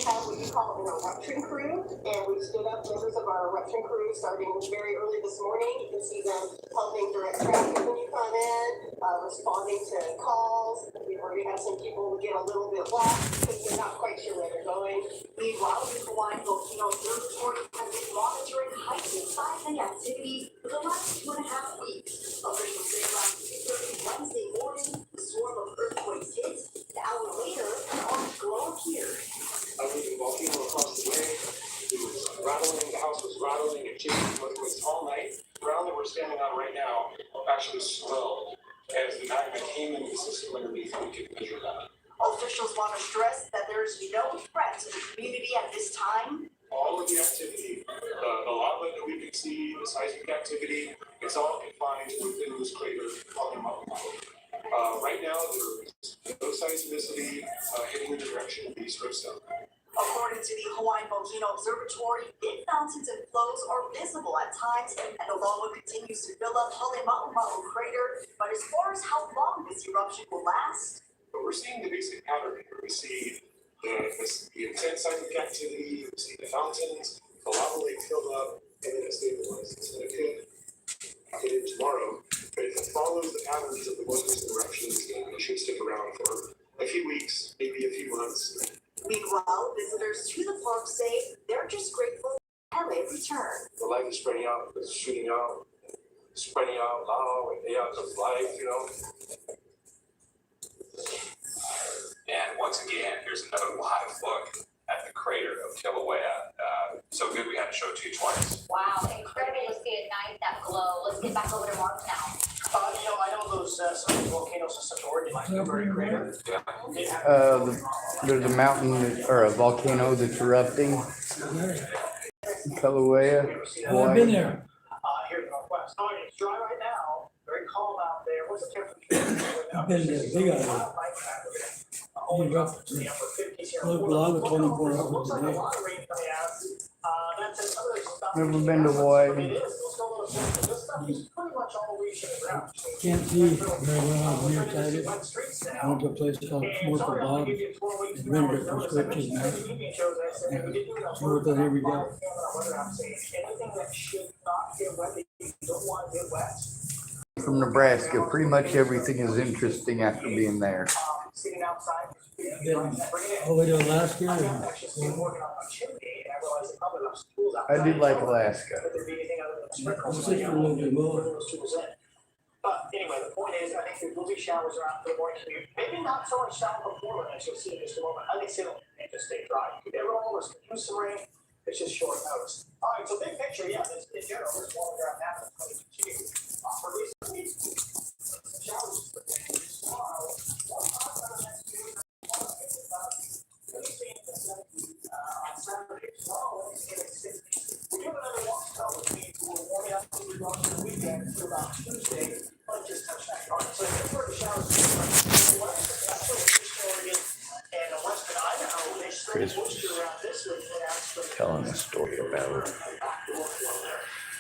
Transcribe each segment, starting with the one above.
have what you call an eruption crew, and we stood up members of our eruption crew starting very early this morning. You can see them helping direct traffic when you come in, responding to calls. We've already had some people get a little bit lost because they're not quite sure where they're going. Meanwhile, the Hawaiian Volcano Observatory has been monitoring heightened seismic activity for the last 2.5 weeks. Officials say around 6:30 Wednesday morning, the swarm of earthquakes hit. An hour later, an orange glow appeared. I was in a volcano across the way. It was rattling, the house was rattling, it changed earthquakes all night. The ground that we're standing on right now actually swelled as the magma came into the system underneath, and we could measure that. Officials want to stress that there is no threat to the community at this time. All of the activity, the lava that we can see, the seismic activity, it's all confined within this crater on the mountain. Right now, there is no seismicity heading in the direction of the east coast. According to the Hawaiian Volcano Observatory, big fountains and flows are visible at times, and the lava continues to fill up Tillamook crater. But as far as how long this eruption will last, but we're seeing the basic pattern here. We see the intense seismic activity, we see the fountains, the lava lake filled up, and then it stabilizes. And it could hit it tomorrow, but if it follows the patterns of the most recent eruptions, it should stick around for a few weeks, maybe a few months. Meanwhile, visitors to the park say they're just grateful that they return. The light is spreading out, it's shooting out, spreading out now, and they have the life, you know. And once again, here's another live look at the crater of Kilauea. So good we had to show it to you twice. Wow, incredible to see at night, that glow. Let's get back over to Mark now. I know those some of the volcanoes are such a word, like Newberry crater. Yeah. There's a mountain or a volcano that's erupting. Kilauea. I've been there. Here in the Northwest. It's dry right now. Very calm out there. What's the temperature? I've been there. Big island. Lava 24 hours a day. Never been to Hawaii. Can't see very well. I'm nearsighted. I went to a place called Smoke Bob and rented a prescription there. And work that every day. From Nebraska, pretty much everything is interesting after being there. I've been all the way to Alaska. I do like Alaska. I'm sick for a little bit more. But anyway, the point is, I think there will be showers around for the morning commute. Maybe not so much shower before lunch, as you'll see in just a moment. I think it'll just stay dry. Everyone was use some rain. It's just short notice. All right, so big picture, yeah, in general, there's warming around now. Continue. For recent weeks, showers tomorrow. On Saturday, tomorrow, it's 60. We do another walk spell, which means we're warming up as we go into the weekend to about Tuesday. But just touch that. All right, so for the showers, that's what Oregon and Western Idaho, they spray moisture around this week. Telling a story about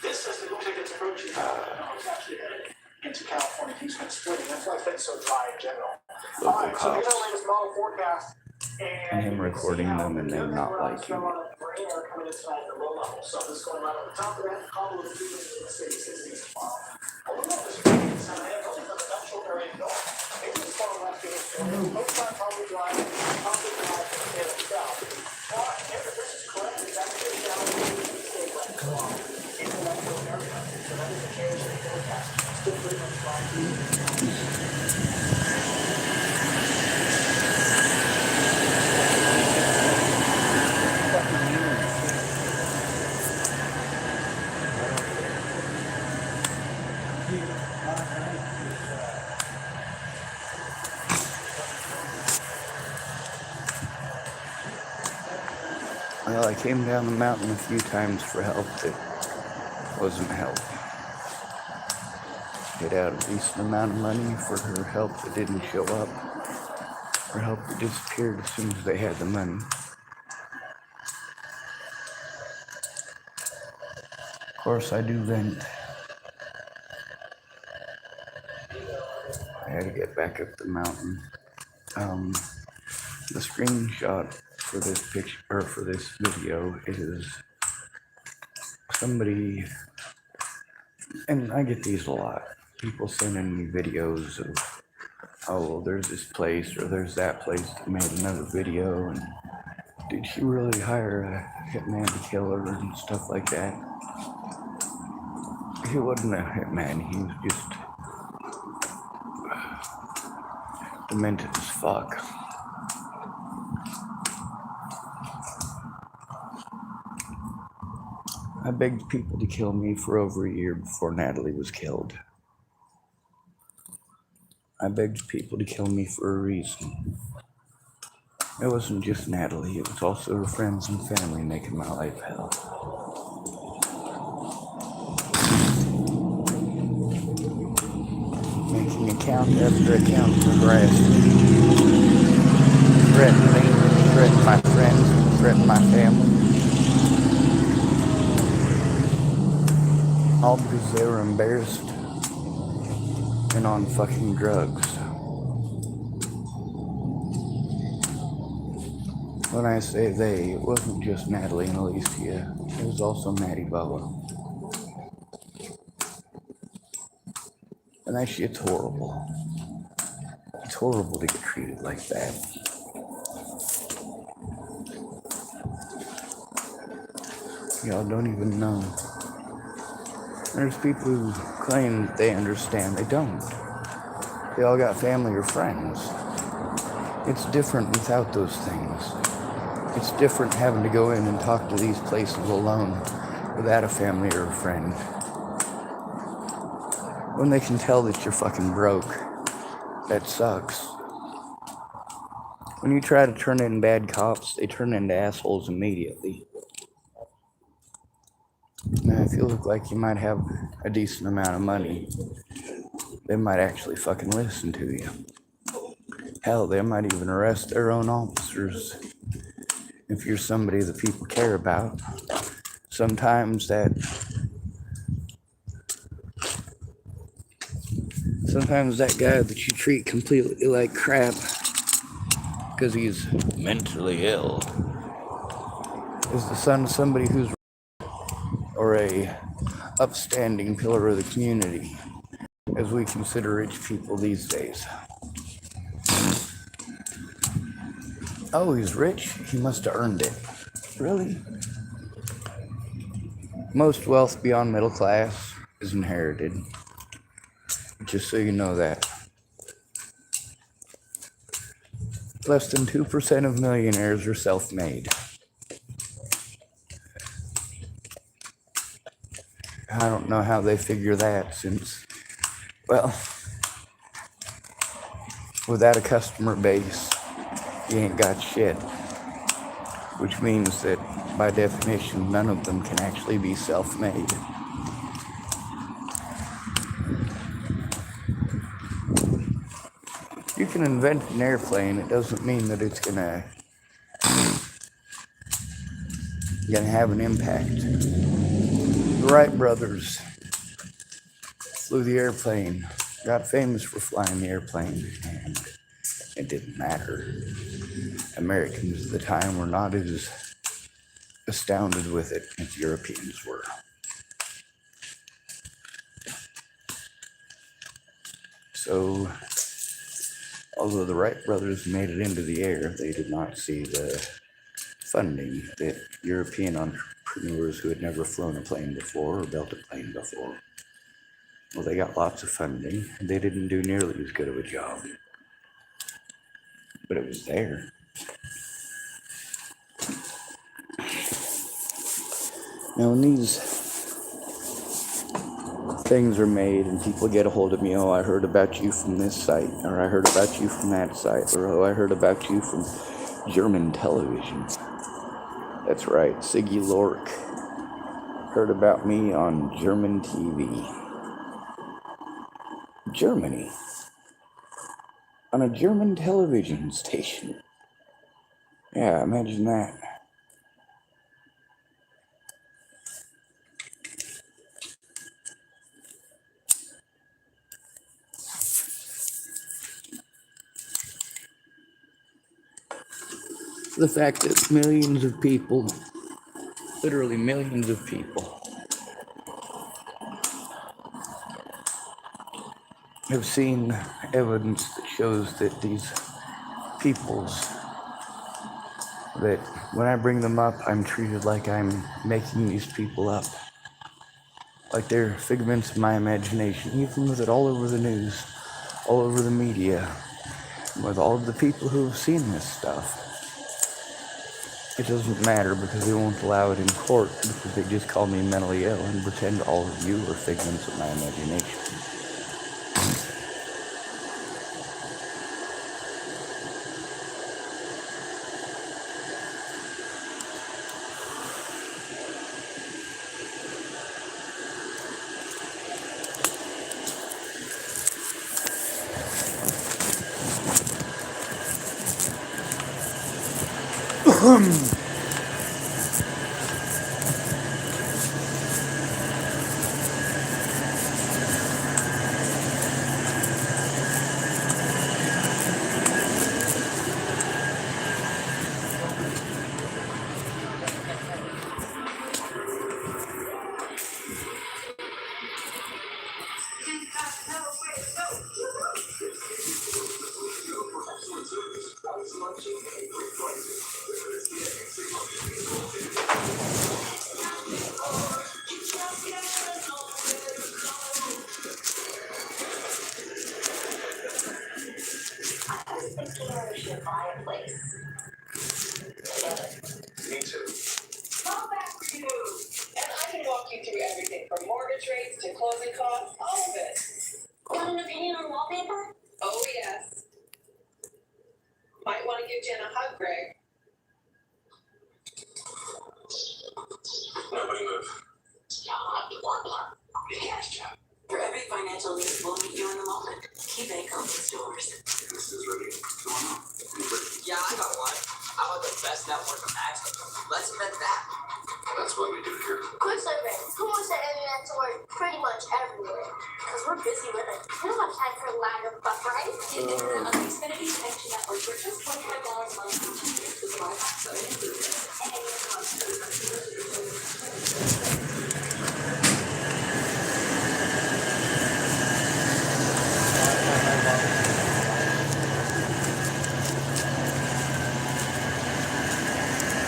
This system looks like it's approaching. It's actually headed into California. It's been splitting. That's why it's been so dry in general. All right, so here's our latest model forecast. and him recording them and them not liking it. Rain air coming in tonight at the low level. So this going right on the top of that. Couple of the in the city 60s tomorrow. A little bit of this rain tonight. Only for the metro area north. Maybe it's far left of this morning. Coastline probably dry. Probably dry for the south. All right, if this is correct, it's actually down to the state west. In the metro area. So that is the change in the forecast. Still pretty much dry. Well, I came down the mountain a few times for help that wasn't help. Paid out a decent amount of money for her help that didn't show up. Her help that disappeared as soon as they had the money. Of course, I do vent. I had to get back up the mountain. The screenshot for this picture or for this video is somebody, and I get these a lot. People sending me videos of, oh, there's this place or there's that place that made another video, and did she really hire a hitman to kill her and stuff like that? He wasn't a hitman. He was just demented as fuck. I begged people to kill me for over a year before Natalie was killed. I begged people to kill me for a reason. It wasn't just Natalie, it was also her friends and family making my life hell. Making account after account of harassment. Threatened me, threatened my friends, threatened my family. All because they were embarrassed and on fucking drugs. When I say they, it wasn't just Natalie and Alicia, it was also Maddie Boa. And that shit's horrible. It's horrible to get treated like that. Y'all don't even know. There's people who claim that they understand. They don't. They all got family or friends. It's different without those things. It's different having to go in and talk to these places alone without a family or a friend. When they can tell that you're fucking broke, that sucks. When you try to turn in bad cops, they turn into assholes immediately. Now, if you look like you might have a decent amount of money, they might actually fucking listen to you. Hell, they might even arrest their own officers if you're somebody that people care about. Sometimes that guy that you treat completely like crap because he's mentally ill is the son of somebody who's or a upstanding pillar of the community, as we consider rich people these days. Oh, he's rich? He must have earned it. Really? Most wealth beyond middle class is inherited. Just so you know that. Less than 2% of millionaires are self-made. I don't know how they figure that since, well, without a customer base, you ain't got shit. Which means that, by definition, none of them can actually be self-made. You can invent an airplane, it doesn't mean that it's gonna have an impact. The Wright brothers flew the airplane, got famous for flying the airplane, and it didn't matter. Americans at the time were not as astounded with it as Europeans were. So, although the Wright brothers made it into the air, they did not see the funding that European entrepreneurs who had never flown a plane before or built a plane before. Well, they got lots of funding, and they didn't do nearly as good of a job. But it was there. Now, when these things are made and people get a hold of me, oh, I heard about you from this site, or I heard about you from that site, or oh, I heard about you from German television. That's right, Siggy Lork heard about me on German TV. Germany. On a German television station. Yeah, imagine that. The fact that millions of people, literally millions of people, have seen evidence that shows that these peoples, that when I bring them up, I'm treated like I'm making these people up. Like they're figments of my imagination, even with it all over the news, all over the media, with all of the people who have seen this stuff. It doesn't matter because they won't allow it in court because they just call me mentally ill and pretend all of you are figments of my imagination. Me too. Come back to you. And I can walk you through everything from mortgage rates to closing costs, all of it. Want an opinion on wallpaper? Oh, yes. Might want to give Jen a hug, Greg. Nobody move. For every financial need, we'll meet you in the moment. KeyBank owns stores. This is ready. Yeah, I got one. How about the best network imaginable? Let's invent that. That's what we do here. Quick segment. Who wants the internet to work pretty much everywhere? Because we're busy women. We don't have time for lag or buffer, right? The internet on the Xfinity Connection Network for just $25 a month for 2 years with Wi-Fi, so it includes any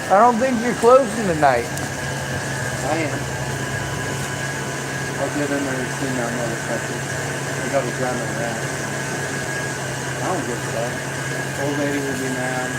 I don't think you're closing tonight. I am. I'll get in there and clean that motherfucker. I got to drown the rat. I don't give a fuck. Old lady will be mad.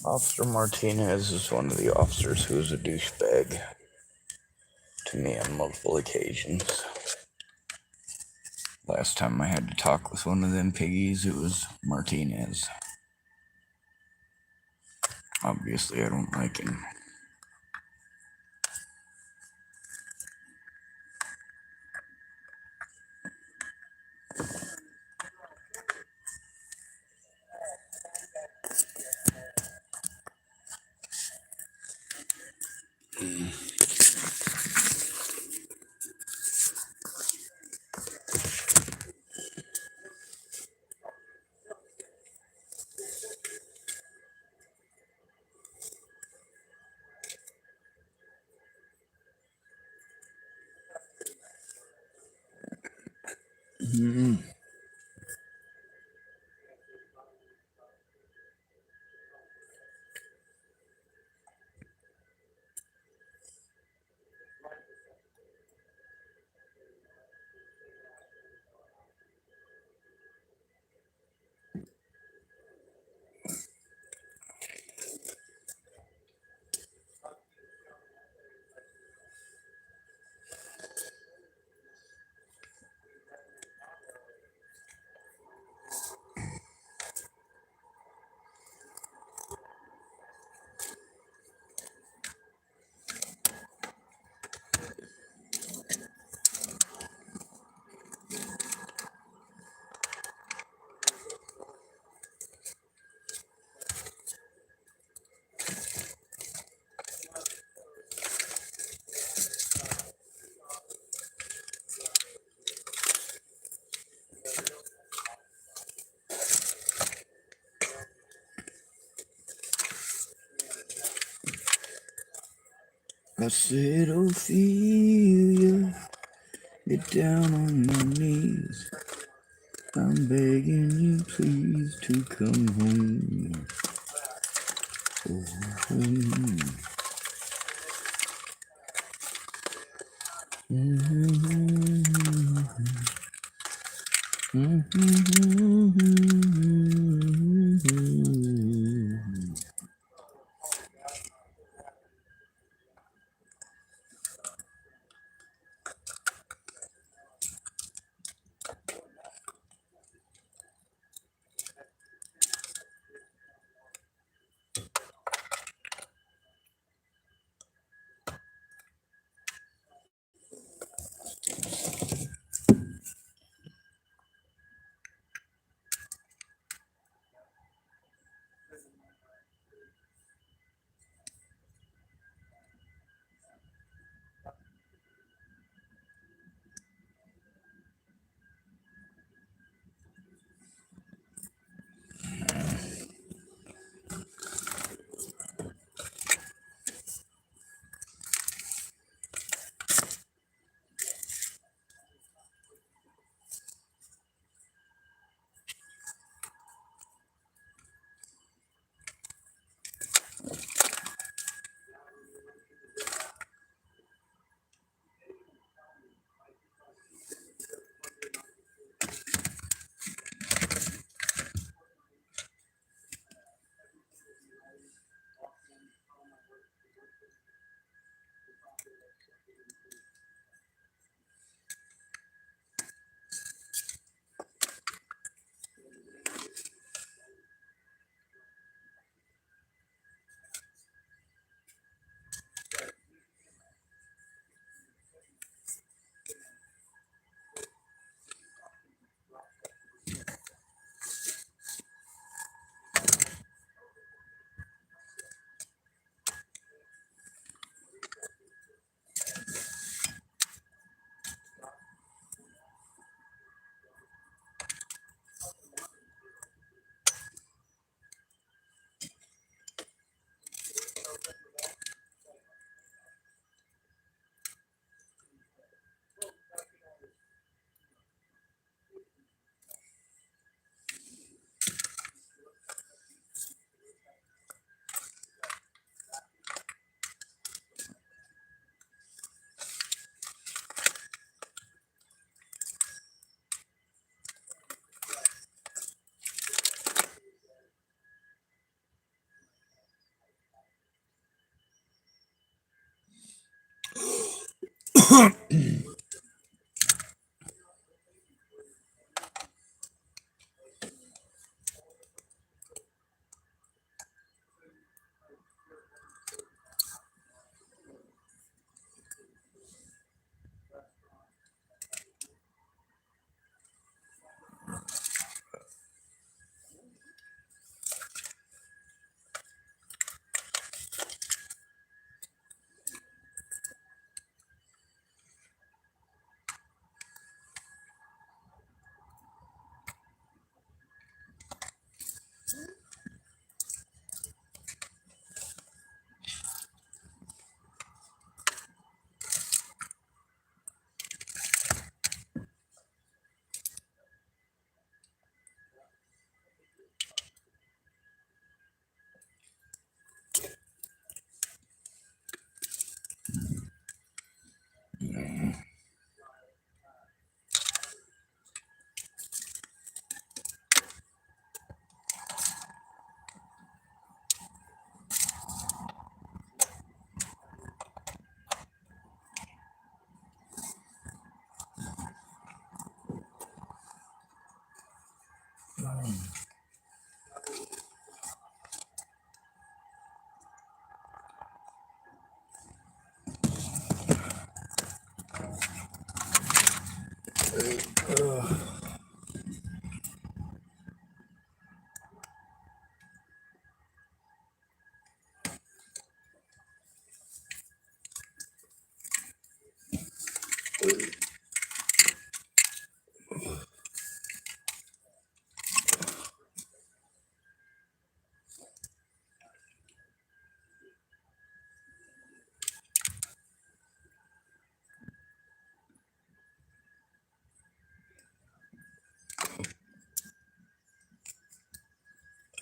Officer Martinez is one of the officers who is a douchebag to me on multiple occasions. Last time I had to talk with one of them piggies, it was Martinez. Obviously, I don't like him. I said, Ophelia, get down on my knees. I'm begging you, please, to come home. Oh, home.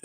I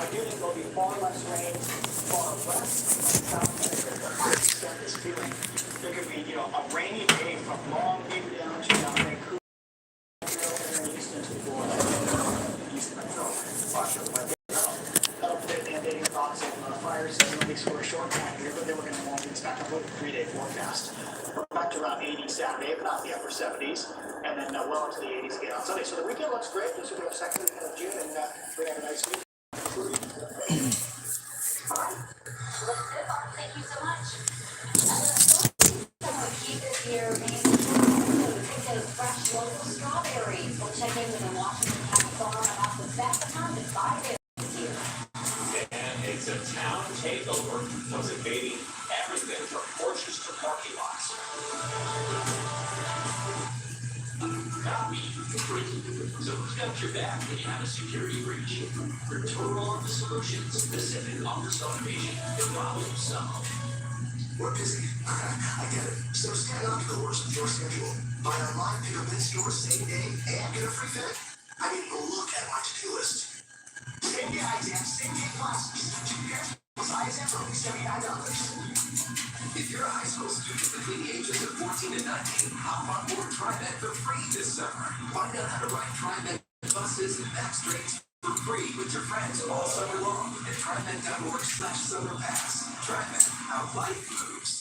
do think there'll be far less rain, far less south Connecticut. I extend this feeling. There could be, a rainy day from Long Beach down to Vancouver, and east into Florida, east metro. Watch it, but that'll fit mandating thoughts of fire season, at least for a short time here, but then we're going to want to expect a 3-day forecast. We're back to around 80 Saturday, but not the upper 70s, and then well into the 80s again on Sunday. So the weekend looks great. This will be our second weekend of June, and we're going to have a nice week. Thank you so much. Keep this year, those fresh local strawberries. We'll check in with the Washington County Farm about the best time to buy this year. And it's a town takeover. Was it, baby? Everything from porches to parking lots. Copy. Free. So who's got your back when you have a security breach? For total on the solutions, specific offers automation, and problem solved. We're busy. I get it. So stand on to the worst of your schedule. Buy online, pick up in store, same day, and get a free fit. I mean, look at my to-do list. Same day eye exams, same day classes. 2 pairs of eye exams for only $79. If you're a high school student between the buses, and max drinks for free with your friends all summer long at TriMet.org/summerpass. TriMet, how life moves.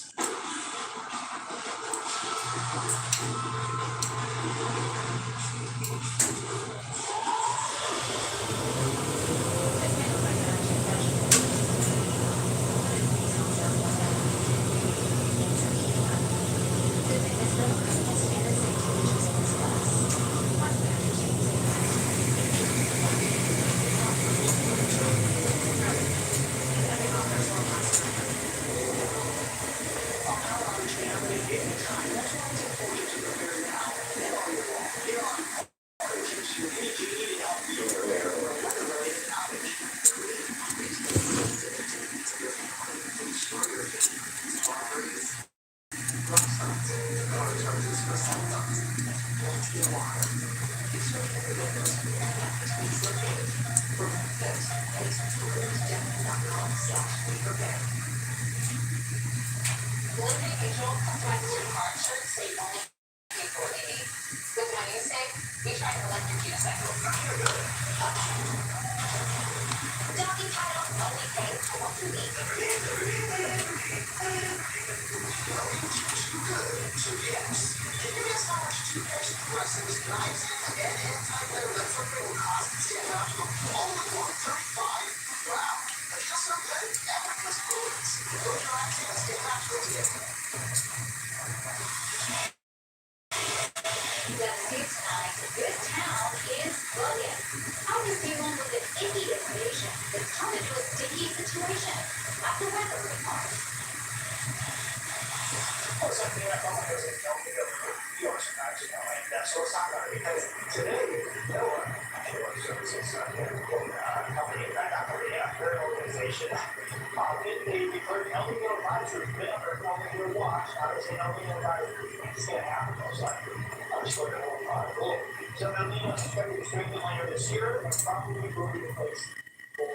So El Nino is expected to strengthen later this year and probably will be in place for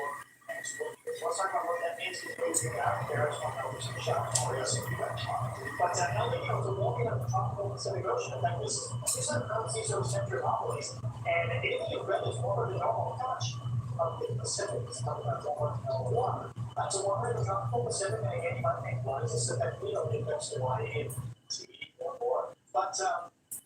next week. So let's talk about what that means to those who are out there. I just want to know if some shout out for us. But El Nino is a warming of the tropical Pacific Ocean effect. This is a seismo-centric anomalies, and anything you've read is warmer than normal touch of the Pacific. It's not about warmer than water. So warmer than the tropical Pacific, and again, you might think, why is this affect Leo? That's why it's more. But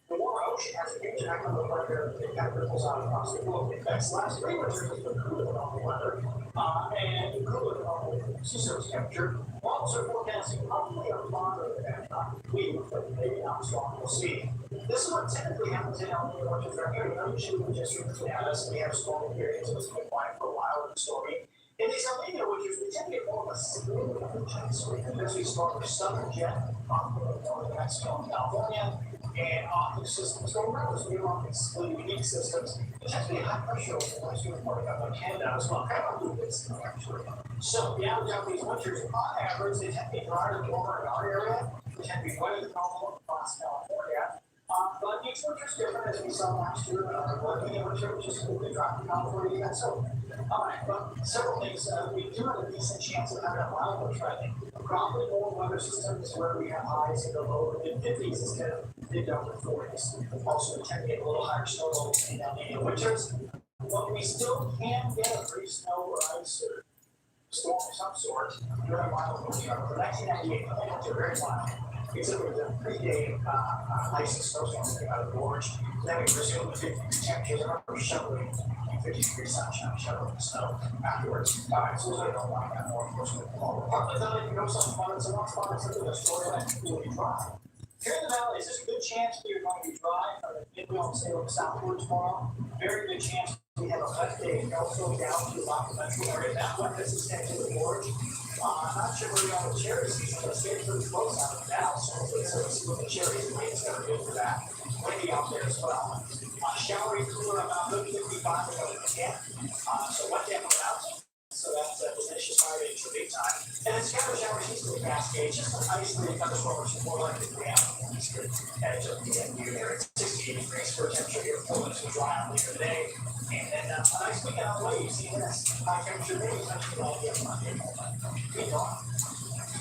the warmer ocean has a huge impact on the weather. It kind of ripples out across the globe. In fact, last 3 winters has been cooler than normal weather, and cooler than normal sea surface temperature. Models are forecasting probably a moderate event, not weak, but maybe not strong. We'll see. This is what typically happens in El Nino winters right here. Usually we just at us, we have stormy periods, so it's been quiet for a while and stormy. In these El Nino winters, we tend to get more of a significant chance. Because we start with southern jet off of northern Mexico and California, and off the systems going around. So we're on these unique systems. It has to be high pressure over the western part of Canada as well. Kind of a little bit actually. So the average out these winters, on average, they tend to be drier than warmer in our area. They tend to be wetter than normal across California. But each winter is different, as we saw last year. One winter, which is completely dry in California, and so. All right, but several things. We do have a decent chance of having a mild winter, I think. Probably more weather systems where we have highs in the low mid-50s instead of mid-upper 40s. Also, we tend to get a little higher snow levels in El Nino winters. But we still can get a brief snow or ice or storm of some sort during a mild winter. For 1998, the winter very mild. Except for the pre-day ice and snowstorms that got out of the gorge. Then we resumed the 50 temperatures and we're shoveling 50-degree sunshine, shoveling the snow afterwards. All right, so I don't want that more, of course, with all the parts. Now, you know, some spots, and one spot is something that's short and will be dry. Here in the valley, is this a good chance that you're going to be dry from the midwest state southward tomorrow? Very good chance. We have a wet day also down to about the metro area. That wetness is extended to the gorge. I'm not sure where you're on the cherry season, but it's getting pretty close out of now. So let's see what the cherries and rain's going to do for that. Windy out there as well. Showery, cooler, about 55 over the 10. So wet day coming out. So that's delicious high range for big time. And then scatter showers easterly cascade, just an isolated thunderstorms more likely to be out on the eastern edge of the view there. It's 68 degrees for temperature here. Portland is dry out later today. And then a nice weekend on the way. You see this high temperature days, actually all day Monday. Good on.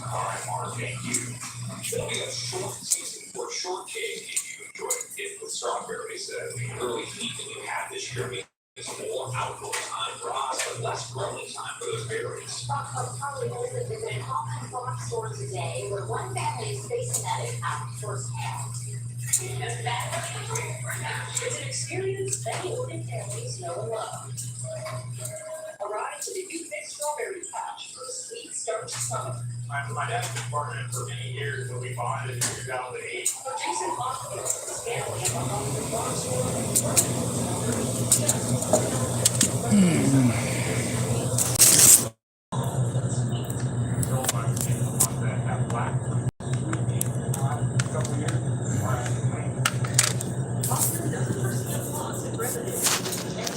All right, Mark, thank you. It'll be a short season for shortcake if you enjoy it with strawberries. The early heat that we have this year It's more outdoor time for us, but less growing time for those berries. Fox probably knows that there's an Hawkeye Fox store today where one family is facing that impact firsthand. It's an experience many Oregon families know and love. Arrive to the new Big Strawberry Patch for a sweet start to summer. My dad's been farming it for many years, but we bought it in 2008. For Jason Hoffman, his family at the Hawkeye Fox store, Hoffman doesn't foresee loss in revenue. And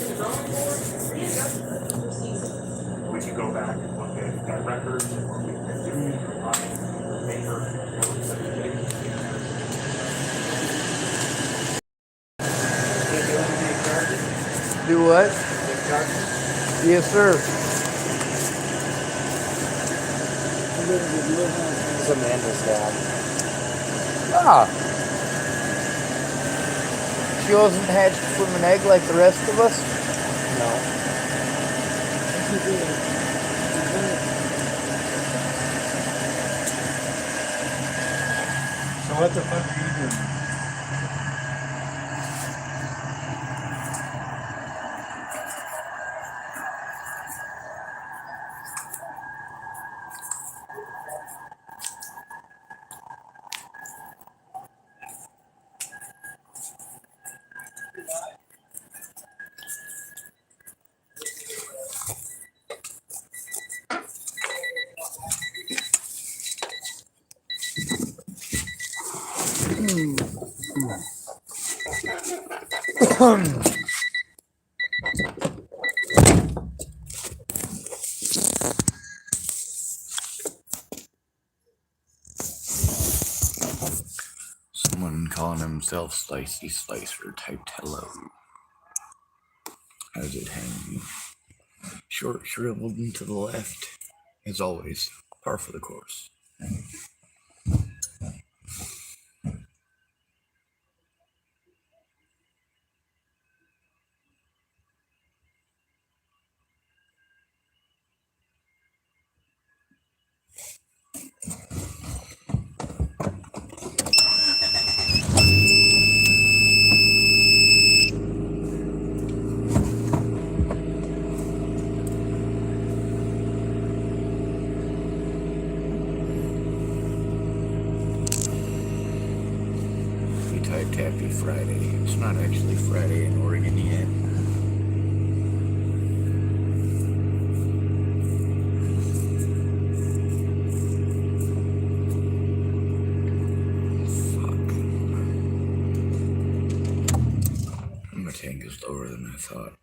the drawing board readjusted for season. We can go back and look at records and what we've been doing and running paper notes and things. Do what? Yes, sir. It's Amanda's dad. Ah. She wasn't hatched from an egg like the rest of us? No. So what the fuck are you doing? Someone calling himself Slicey Slicer typed hello. How's it hanging? Short shriveled and to the left. As always, par for the course. He typed Happy Friday. It's not actually Friday in Oregon yet. My tank is lower than I thought.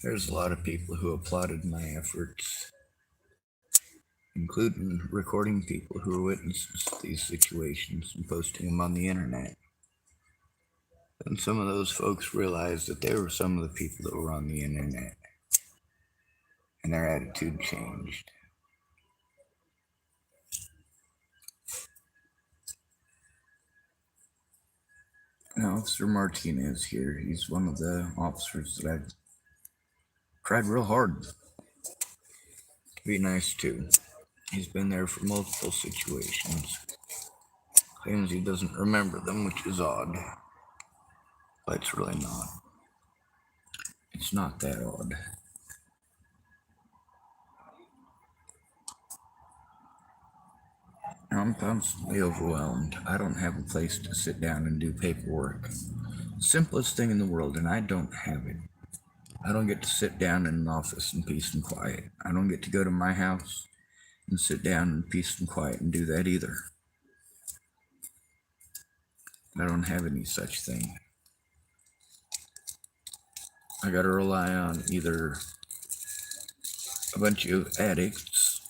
There's a lot of people who applauded my efforts, including recording people who were witnesses to these situations and posting them on the internet. And some of those folks realized that they were some of the people that were on the internet, and their attitude changed. Now, Officer Martinez here, he's one of the officers that I've tried real hard to be nice to. He's been there for multiple situations. Claims he doesn't remember them, which is odd. But it's really not. It's not that odd. I'm constantly overwhelmed. I don't have a place to sit down and do paperwork. Simplest thing in the world, and I don't have it. I don't get to sit down in an office in peace and quiet. I don't get to go to my house and sit down in peace and quiet and do that either. I don't have any such thing. I gotta rely on either a bunch of addicts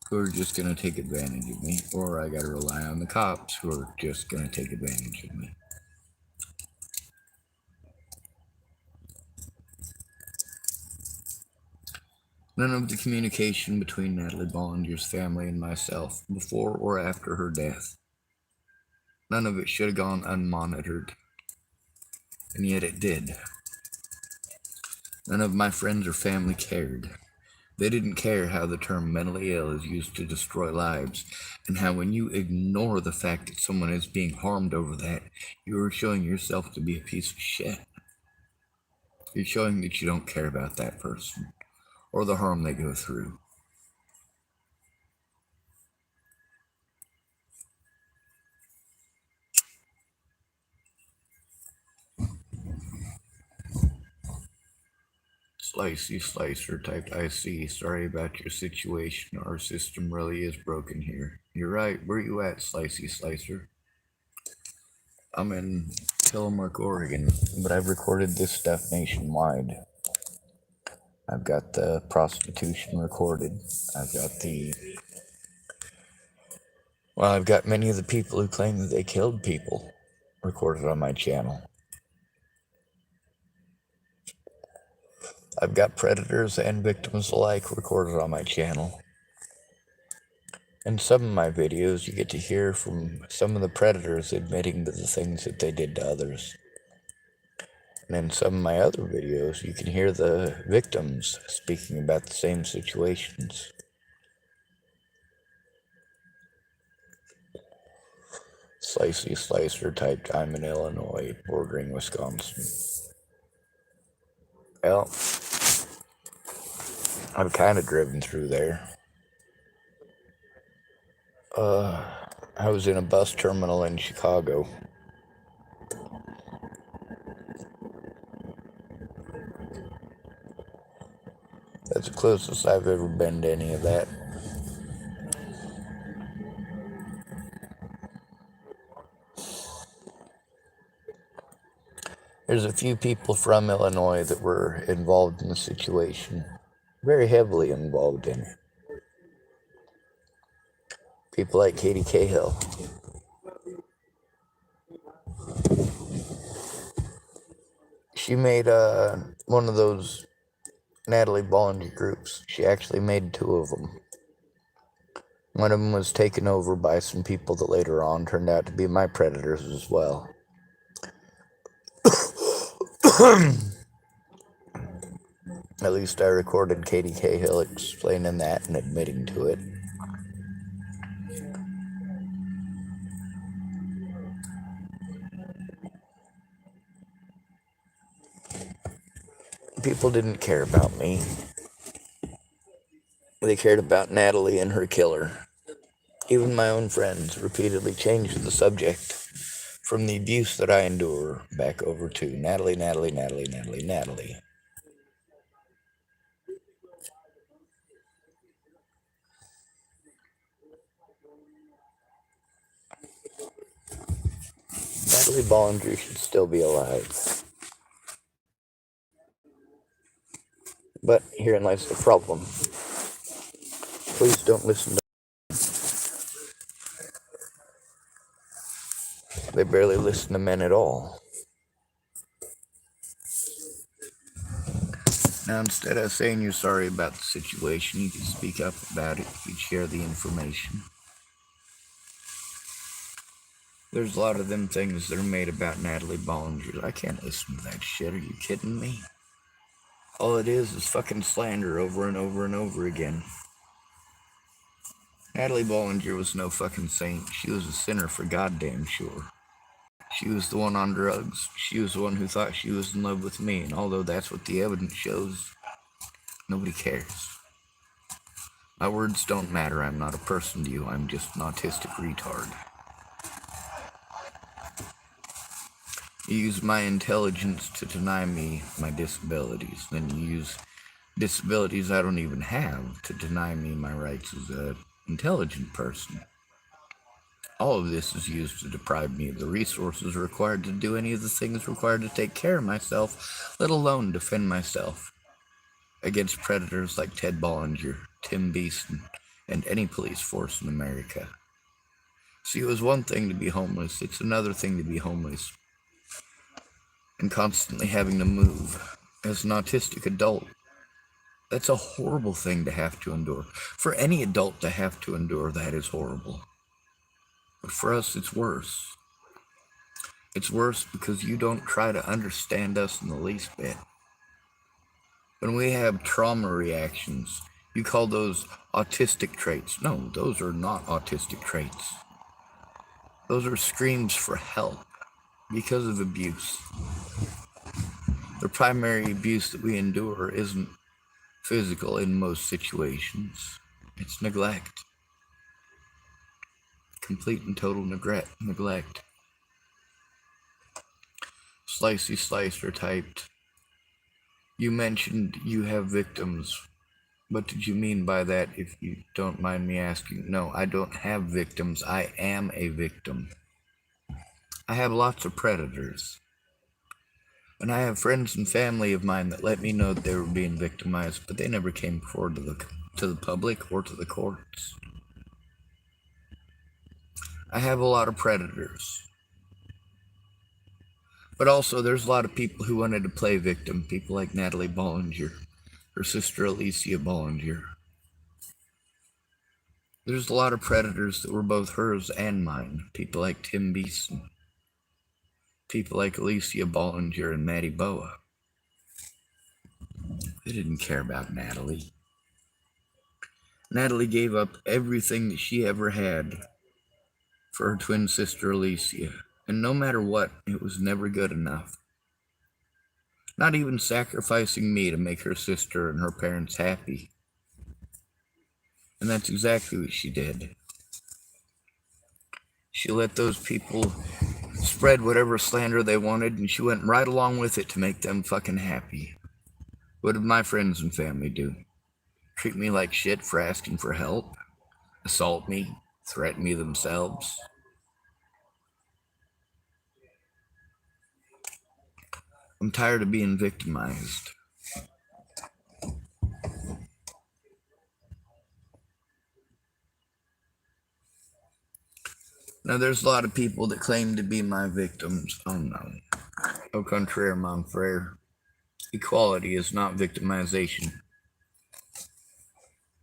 who are just gonna take advantage of me, or I gotta rely on the cops who are just gonna take advantage of me. None of the communication between Natalie Bollinger's family and myself, before or after her death, none of it should have gone unmonitored, and yet it did. None of my friends or family cared. They didn't care how the term mentally ill is used to destroy lives, and how when you ignore the fact that someone is being harmed over that, you are showing yourself to be a piece of shit. You're showing that you don't care about that person, or the harm they go through. Slicey Slicer typed, I see. Sorry about your situation. Our system really is broken here. You're right. Where you at, Slicey Slicer? I'm in Tillamook, Oregon, but I've recorded this stuff nationwide. I've got the prostitution recorded. I've got many of the people who claim that they killed people recorded on my channel. I've got predators and victims alike recorded on my channel. In some of my videos, you get to hear from some of the predators admitting to the things that they did to others. And in some of my other videos, you can hear the victims speaking about the same situations. Slicey Slicer typed, I'm in Illinois, bordering Wisconsin. Well, I've kind of driven through there. I was in a bus terminal in Chicago. That's the closest I've ever been to any of that. There's a few people from Illinois that were involved in the situation, very heavily involved in it. People like Katie Cahill. She made one of those Natalie Bollinger groups. She actually made 2 of them. One of them was taken over by some people that later on turned out to be my predators as well. At least I recorded Katie Cahill explaining that and admitting to it. People didn't care about me. They cared about Natalie and her killer. Even my own friends repeatedly changed the subject from the abuse that I endure back over to Natalie. Natalie Bollinger should still be alive. But herein lies the problem. Please don't listen to them. They barely listen to men at all. Now, instead of saying you're sorry about the situation, you can speak up about it. You can share the information. There's a lot of them things that are made about Natalie Bollinger. I can't listen to that shit. Are you kidding me? All it is fucking slander over and over and over again. Natalie Bollinger was no fucking saint. She was a sinner for goddamn sure. She was the one on drugs. She was the one who thought she was in love with me, and although that's what the evidence shows, nobody cares. My words don't matter. I'm not a person to you. I'm just an autistic retard. You use my intelligence to deny me my disabilities. Then you use disabilities I don't even have to deny me my rights as an intelligent person. All of this is used to deprive me of the resources required to do any of the things required to take care of myself, let alone defend myself against predators like Ted Bollinger, Tim Beeson, and any police force in America. See, it was one thing to be homeless. It's another thing to be homeless and constantly having to move. As an autistic adult, that's a horrible thing to have to endure. For any adult to have to endure, that is horrible. But for us, it's worse. It's worse because you don't try to understand us in the least bit. When we have trauma reactions, you call those autistic traits. No, those are not autistic traits. Those are screams for help because of abuse. The primary abuse that we endure isn't physical in most situations. It's neglect. Complete and total neglect. Slicey Slicer typed, you mentioned you have victims. What did you mean by that, if you don't mind me asking? No, I don't have victims. I am a victim. I have lots of predators. And I have friends and family of mine that let me know that they were being victimized, but they never came forward to the public or to the courts. I have a lot of predators. But also, there's a lot of people who wanted to play victim. People like Natalie Bollinger, her sister Alicia Bollinger. There's a lot of predators that were both hers and mine. People like Tim Beeson. People like Alicia Bollinger and Maddie Boa. They didn't care about Natalie. Natalie gave up everything that she ever had for her twin sister Alicia. And no matter what, it was never good enough. Not even sacrificing me to make her sister and her parents happy. And that's exactly what she did. She let those people spread whatever slander they wanted, and she went right along with it to make them fucking happy. What did my friends and family do? Treat me like shit for asking for help? Assault me? Threaten me themselves? I'm tired of being victimized. Now, there's a lot of people that claim to be my victims. Oh no. Au contraire, mon frere. Equality is not victimization.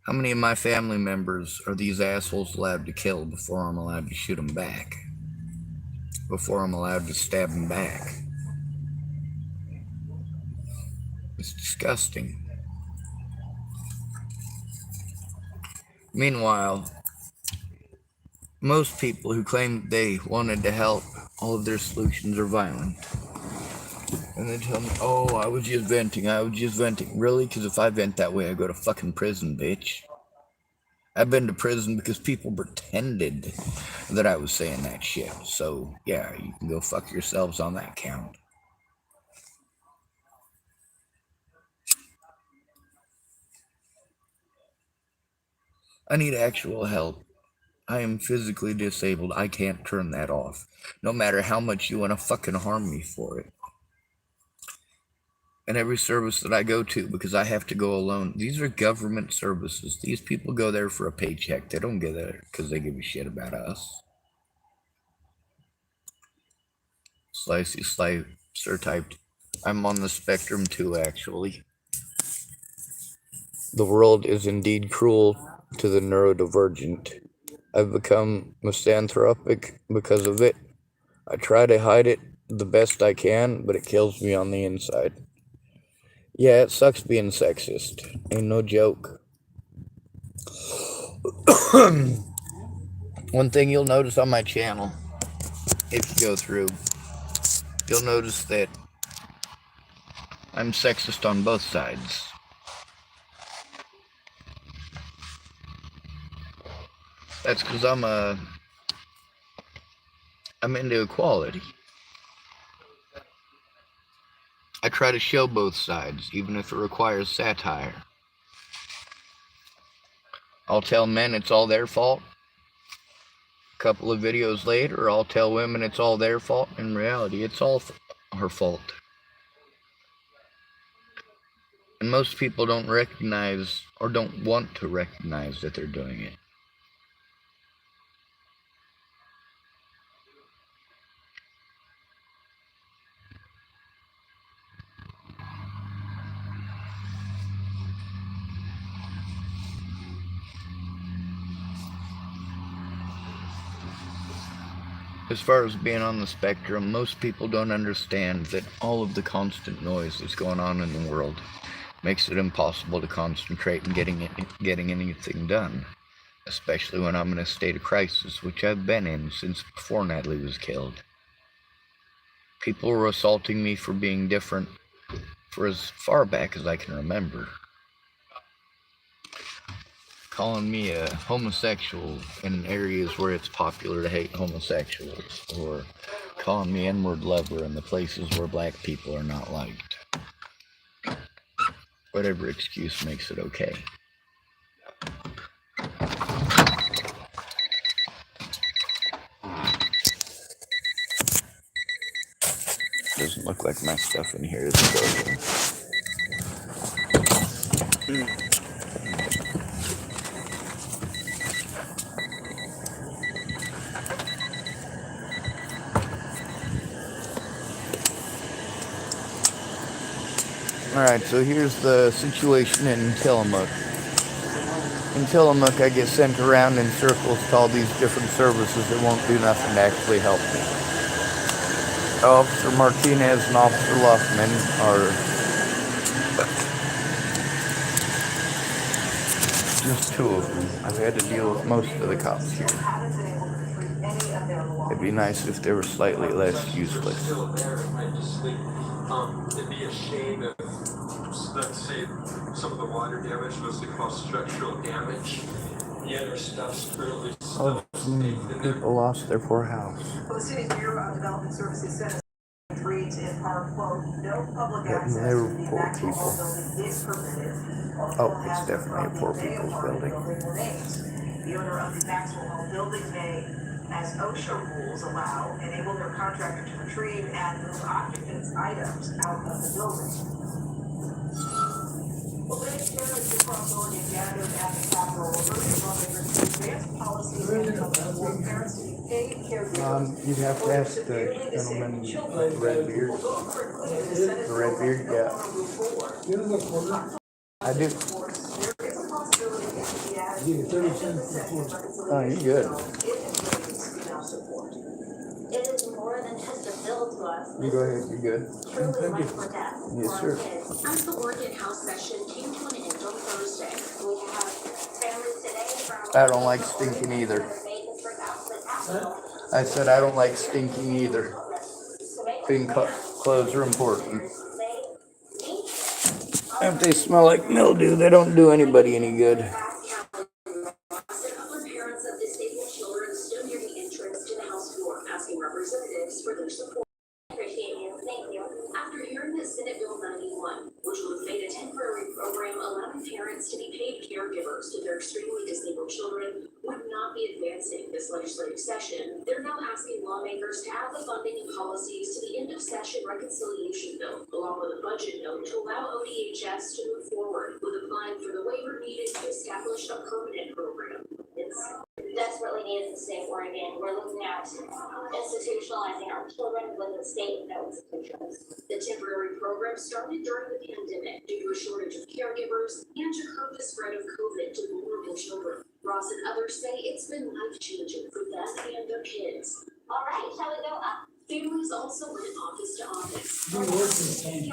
How many of my family members are these assholes allowed to kill before I'm allowed to shoot them back? Before I'm allowed to stab them back? It's disgusting. Meanwhile, most people who claim they wanted to help, all of their solutions are violent. And they tell me, oh, I was just venting. Really? Because if I vent that way, I go to fucking prison, bitch. I've been to prison because people pretended that I was saying that shit. So, yeah, you can go fuck yourselves on that count. I need actual help. I am physically disabled. I can't turn that off. No matter how much you want to fucking harm me for it. And every service that I go to, because I have to go alone, these are government services. These people go there for a paycheck. They don't go there because they give a shit about us. Slicey Slicer typed, I'm on the spectrum too, actually. The world is indeed cruel to the neurodivergent. I've become misanthropic because of it. I try to hide it the best I can, but it kills me on the inside. Yeah, it sucks being sexist. Ain't no joke. One thing you'll notice on my channel, if you go through, you'll notice that I'm sexist on both sides. That's because I'm into equality. I try to show both sides, even if it requires satire. I'll tell men it's all their fault. A couple of videos later, I'll tell women it's all their fault. In reality, it's all her fault. And most people don't recognize, or don't want to recognize, that they're doing it. As far as being on the spectrum, most people don't understand that all of the constant noise that's going on in the world makes it impossible to concentrate on getting anything done. Especially when I'm in a state of crisis, which I've been in since before Natalie was killed. People were assaulting me for being different for as far back as I can remember. Calling me a homosexual in areas where it's popular to hate homosexuals, or calling me N-word lover in the places where black people are not liked. Whatever excuse makes it okay. Doesn't look like my stuff in here is broken. Alright, so here's the situation in Tillamook. In Tillamook, I get sent around in circles to all these different services that won't do nothing to actually help me. Officer Martinez and Officer Luffman are just two of them. I've had to deal with most of the cops here. It'd be nice if they were slightly less useless. It'd be a shame if, let's say, some of the water damage was to cause structural damage. The other stuff's really Oh, some people lost their poor house. Well, the city's Bureau of Development Services said reads in part, quote, no public access They were to the poor Maxwell people. building is permitted. Oh, it's definitely a poor people's building. The owner of the Maxwell Home building may, as OSHA rules allow, enable their contractor to retrieve and move occupants' items out of the building. Well, many parents across Oregon gathered at the Capitol urging lawmakers to advance policies for parents to be paid caregivers. You'd have to ask the gentleman with the red beard. The red beard, yeah. I do. Oh, you're good. It is more than just a bill to us. You go ahead, you're good. Truly life or death. Yes, sir. As the Oregon House session came to an end on Thursday, we have families today from... I don't like stinking either. I said I don't like stinking either. Clean clothes are important. If they smell like mildew, they don't do anybody any good. Parents of disabled children stood near the entrance to the House floor, asking representatives for their support. Appreciate you. Thank you. After hearing that Senate Bill 91, which would have made a temporary program allowing parents to be paid caregivers to their extremely disabled children, would not be advancing this legislative session, they're now asking lawmakers to add the funding and policies to the end of session reconciliation bill, along with a budget note to allow ODHS to move forward with applying for the waiver needed to establish a permanent program. It's desperately needed in the state of Oregon. We're looking at institutionalizing our children with the state and no institutions. The temporary program started during the pandemic due to a shortage of caregivers and to curb the spread of COVID to vulnerable children. Ross and others say it's been life-changing for them and their kids. All right, shall we go up? Families also went office to office. Our children to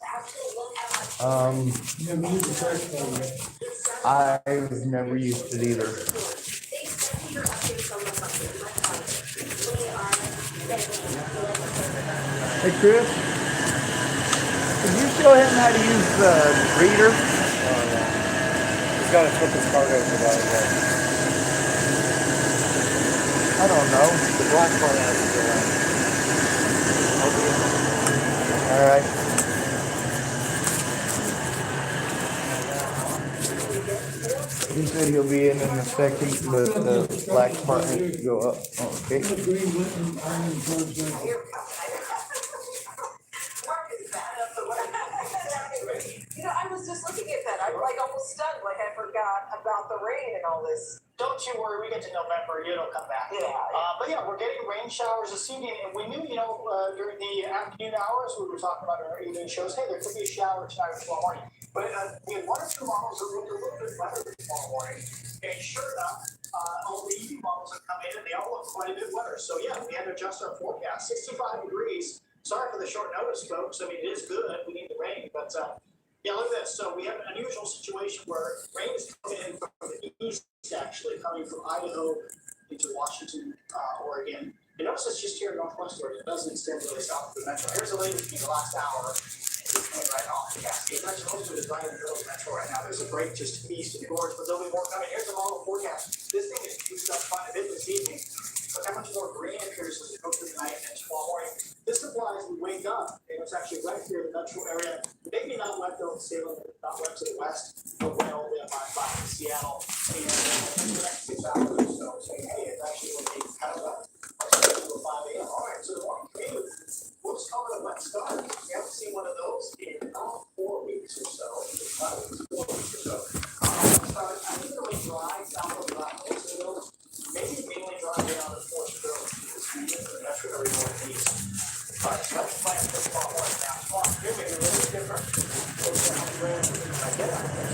actually look at what You have used the trash can yet? it started I've never used it either. Hey Chris, can you show him how to use the reader? Oh yeah. He's got to flip his card over by the way. I don't know. The black part has to go in. Alright. He said he'll be in a second, but the black part needs to go up. Oh, okay. The green button, iron cards like You know, I was just looking at that. I'm like almost stunned, like I forgot about the rain and all this. Don't you worry, we get to November, it'll come back. Yeah. But yeah, we're getting rain showers this evening, and we knew, during the afternoon hours, we were talking about our evening shows, hey, there could be a shower tonight or tomorrow morning. But we had one or two models that looked a little bit wetter tomorrow morning, and sure enough, all the evening models have come in, and they all look quite a bit wetter. So yeah, we had to adjust our forecast. 65 degrees. Sorry for the short notice, folks. I mean, it is good. We need the rain, but yeah, look at this. So we have an unusual situation where rain is coming in from the east, actually coming from Idaho into Washington, Oregon. You notice it's just here in northwest Oregon. It doesn't extend really south of the metro. Here's the latest in the last hour. It's coming right off the Cascades. Actually, most of it is right in the middle of the metro right now. There's a break just east of the gorge, but there'll be more coming. Here's the model forecast. This thing is juiced up quite a bit this evening. Look how much more green appears as we go through the night and tomorrow morning. This implies we wake up and it's actually wet here in the metro area. Maybe not wet though in Salem, not wet to the west, but wet all the way up by Seattle. And in the next 6 hours or so, saying, hey, it's actually going to be kind of wet. Until 5 a.m. All right, so the morning commute, we'll just call it a wet start. We haven't seen one of those in about 4 weeks or so. 5 weeks, 4 weeks or so. I think it'll be dry south of most of those. Maybe mainly dry down the fourth grove this weekend, but that's what every northeast. All right, so that's the plan for spot one. Now, spot two may be a little bit different. We'll see how many grams we can get out of this.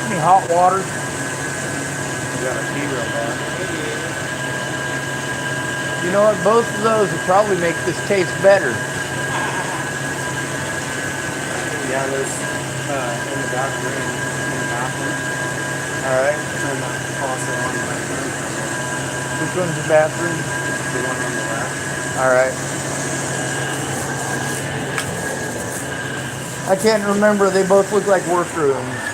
Any hot water? You got a heater on that. You know what? Both of those would probably make this taste better. Yeah, there's in the back room, in the bathroom. Alright. Turn that faucet on the right room. Which one's the bathroom? The one on the left. Alright. I can't remember. They both look like workrooms.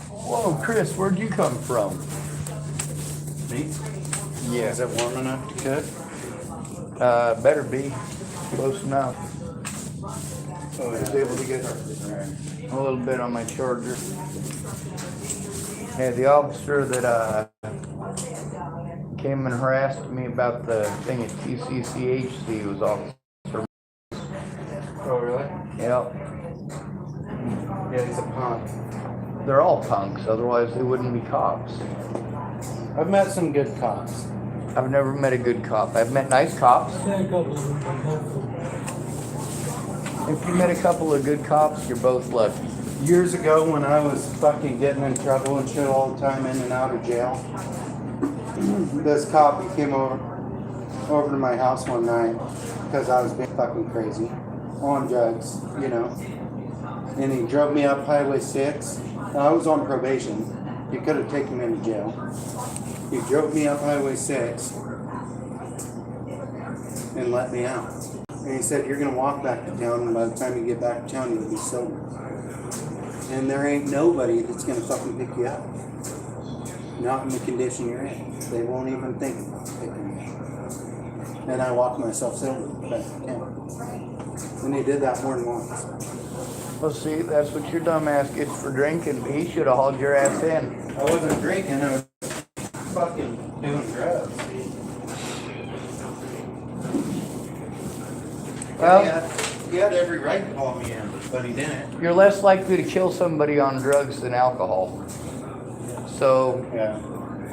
Whoa, Chris, where'd you come from? Me? Yeah. Is it warm enough to cook? Better be. Close enough. Oh, I was able to get a little bit on my charger. Yeah, the officer that came and harassed me about the thing at TCCHC was Officer. Oh, really? Yep. Yeah, he's a punk. They're all punks, otherwise they wouldn't be cops. I've met some good cops. I've never met a good cop. I've met nice cops. Yeah, a couple of them, hopefully. If you met a couple of good cops, you're both lucky. Years ago when I was fucking getting in trouble and shit all the time in and out of jail, this cop, he came over to my house one night because I was being fucking crazy on drugs, you know. And he drove me up Highway 6. I was on probation. He could have taken me to jail. He drove me up Highway 6 and let me out. And he said, you're going to walk back to town, and by the time you get back to town, you'll be sober. And there ain't nobody that's going to fucking pick you up. Not in the condition you're in. They won't even think about picking you up. And I walked myself sober back to town. And he did that more than once. Well, see, that's what your dumb ass gets for drinking. He should have hauled your ass in. I wasn't drinking, I was fucking doing drugs. Well, he had every right to haul me in, but he didn't. you're less likely to kill somebody on drugs than alcohol. So, Yeah.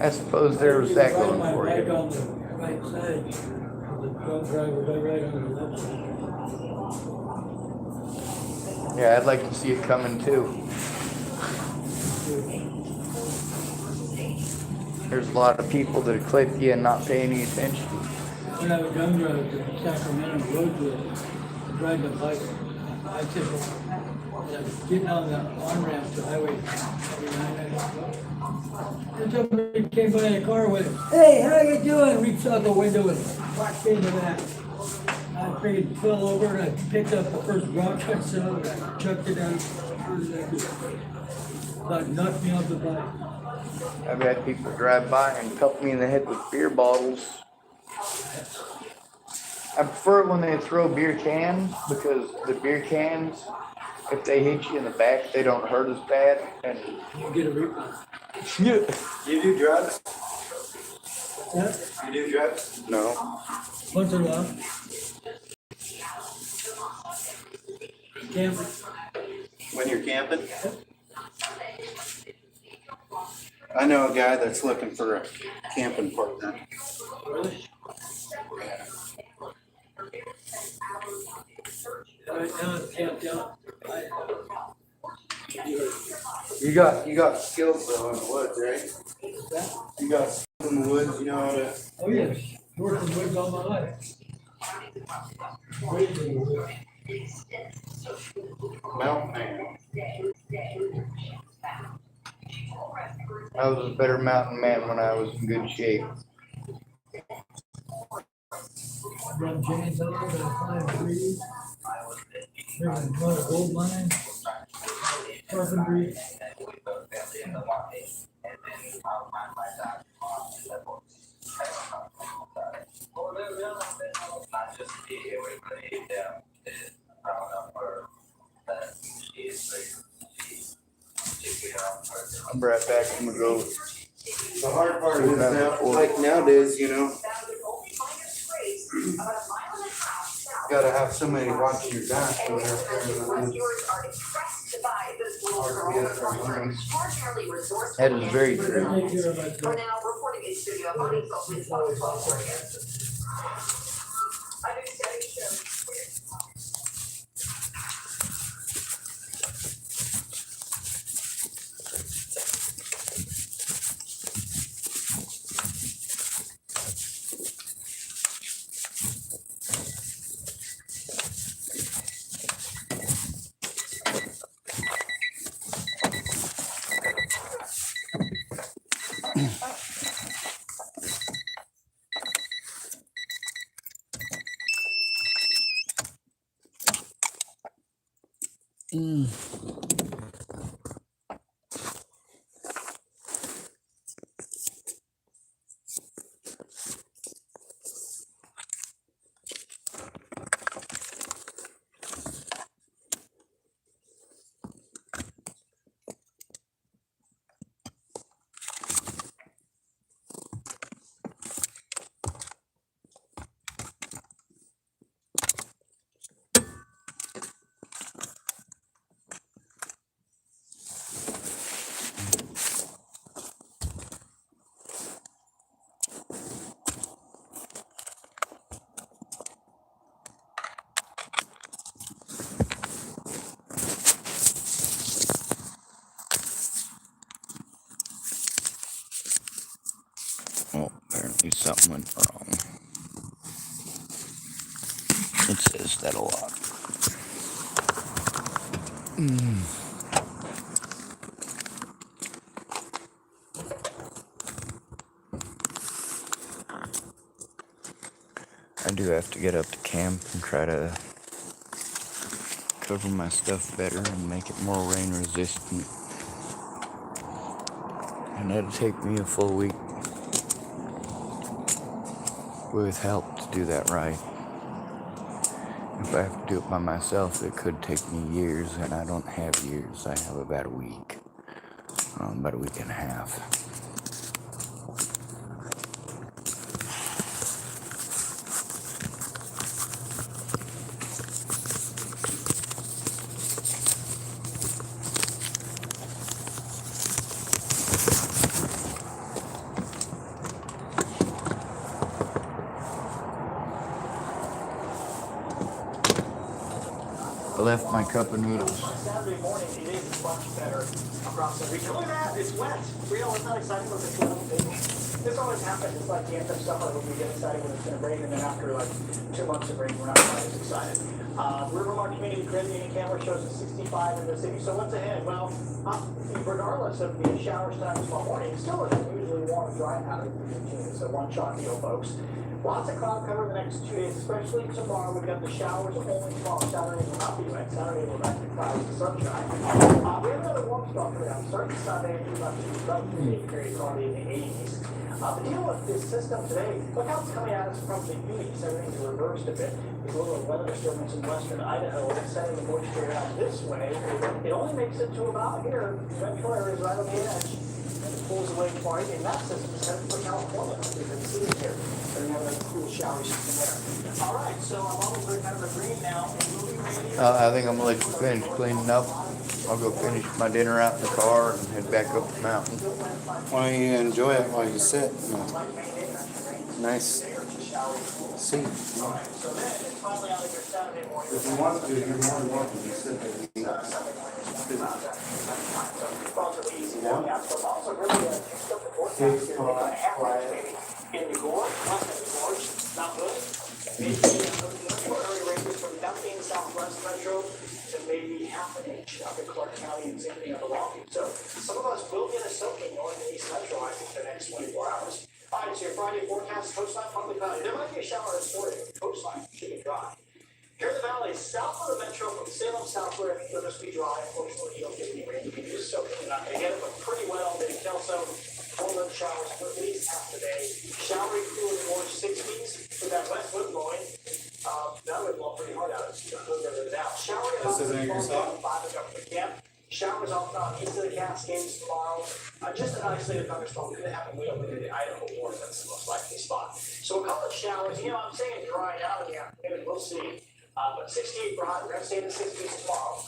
I suppose there's that Riding going my for bike you. on the right side. The drunk driver, I ride on the left side. Yeah, I'd like to see it coming too. There's a lot of people that clip you and not pay any attention. When I was younger, I was in Sacramento Roadway, riding a bicycle. And I was getting on the on-ramp to Highway 99. And somebody came by in a car with, hey, how you doing? Reached out the window and whacked me in the back. I freaking fell over and I picked up the first rock I saw and I chucked it down as hard as I could. About knocked me off the bike. I've had people drive by and pelt me in the head with beer bottles. I prefer it when they throw beer cans because the beer cans, if they hit you in the back, they don't hurt as bad. And You get a refund. yeah. You do drugs? Yeah, You do drugs? No. once in a while. Camping. When you're camping? I know a guy that's looking for a camping partner. Really? Right now it's camped out. You got skills though in the woods, right? You got skills in the woods, you know how to. Oh yes, worked in the woods all my life. Raised in the woods. Mountain man. I was a better mountain man when I was in good shape. Run chainsaws, I climb trees. Run a gold mine. Carpentry. I'm right back. I'm gonna go. The hard part is now, like nowadays, you know, gotta have somebody watching your back when they're up there in the woods. That is very true. Take care of myself. We're now reporting in studio. Money focus on Oh, apparently something went wrong. It says that a lot. I do have to get up to camp and try to cover my stuff better and make it more rain resistant. And that'll take me a full week with help to do that right. If I have to do it by myself, it could take me years, and I don't have years. I have about a week and a half. I left my cup of noodles. Saturday morning, it is much better across the region. Look at that, it's wet. You know, it's not exciting with the flood. This always happens. It's like the end of summer when we get excited when it's going to rain, and then after like 2 months of rain, we're not quite as excited. Rivermark Community Caribbean camera shows a 65 in the city. So what's ahead? Well, regardless of the showers time tomorrow morning, it's still an unusually warm, dry pattern for continue. It's a one-shot deal, folks. Lots of cloud cover the next 2 days, especially tomorrow. We've got the showers only tomorrow. Saturday will not be wet. Saturday we're back to clouds and sunshine. We have another warm spot coming out. Starting Sunday, through about the period already in the 80s. The deal with this system today, look how it's coming at us from the Unis. Everything's reversed a bit. There's a little weather disturbance in western Idaho. It's sending the moisture out this way. It only makes it to about here. Metro area is right on the edge. And it pulls away far. And that system is headed for California. You can see it here. We have a cool shower system there. All right, so I'm almost kind of a green now. And we'll be ready. I think I'm gonna let you finish cleaning up. I'll go finish my dinner out in the car and head back up the mountain. Why don't you enjoy it while you sit? Nice seat. If you want to, you're more than welcome to sit there. Takes quiet. In the gorge, west of the gorge, not good. Maybe early ranges from nothing southwest metro to maybe half an inch up in Clark County and same thing up along. So some of us will get a soaking north and east metro, I think, the next 24 hours. All right, so your Friday forecast, coastline partly cloudy. There might be a shower in Story, but the coastline should be dry. Here in the valley, south of the metro from Salem southward, it'll just be dry. Unfortunately, you don't get any rain. You can just soak it. You're not going to get it, but pretty wet all day. Kelso, full-on showers for at least half the day. Showery, cool in the orange 60s with that west wind blowing. That would blow pretty hard out of it. Now, showery about 5 at Government Camp. Showers off east of the Cascades tomorrow. Just an isolated thunderstorm could happen way over near the Idaho border. That's the most likely spot. So we'll call it showers. You know, I'm saying dry now. Yeah, maybe we'll see. But 68 for hot. We're going to stay in the 60s tomorrow.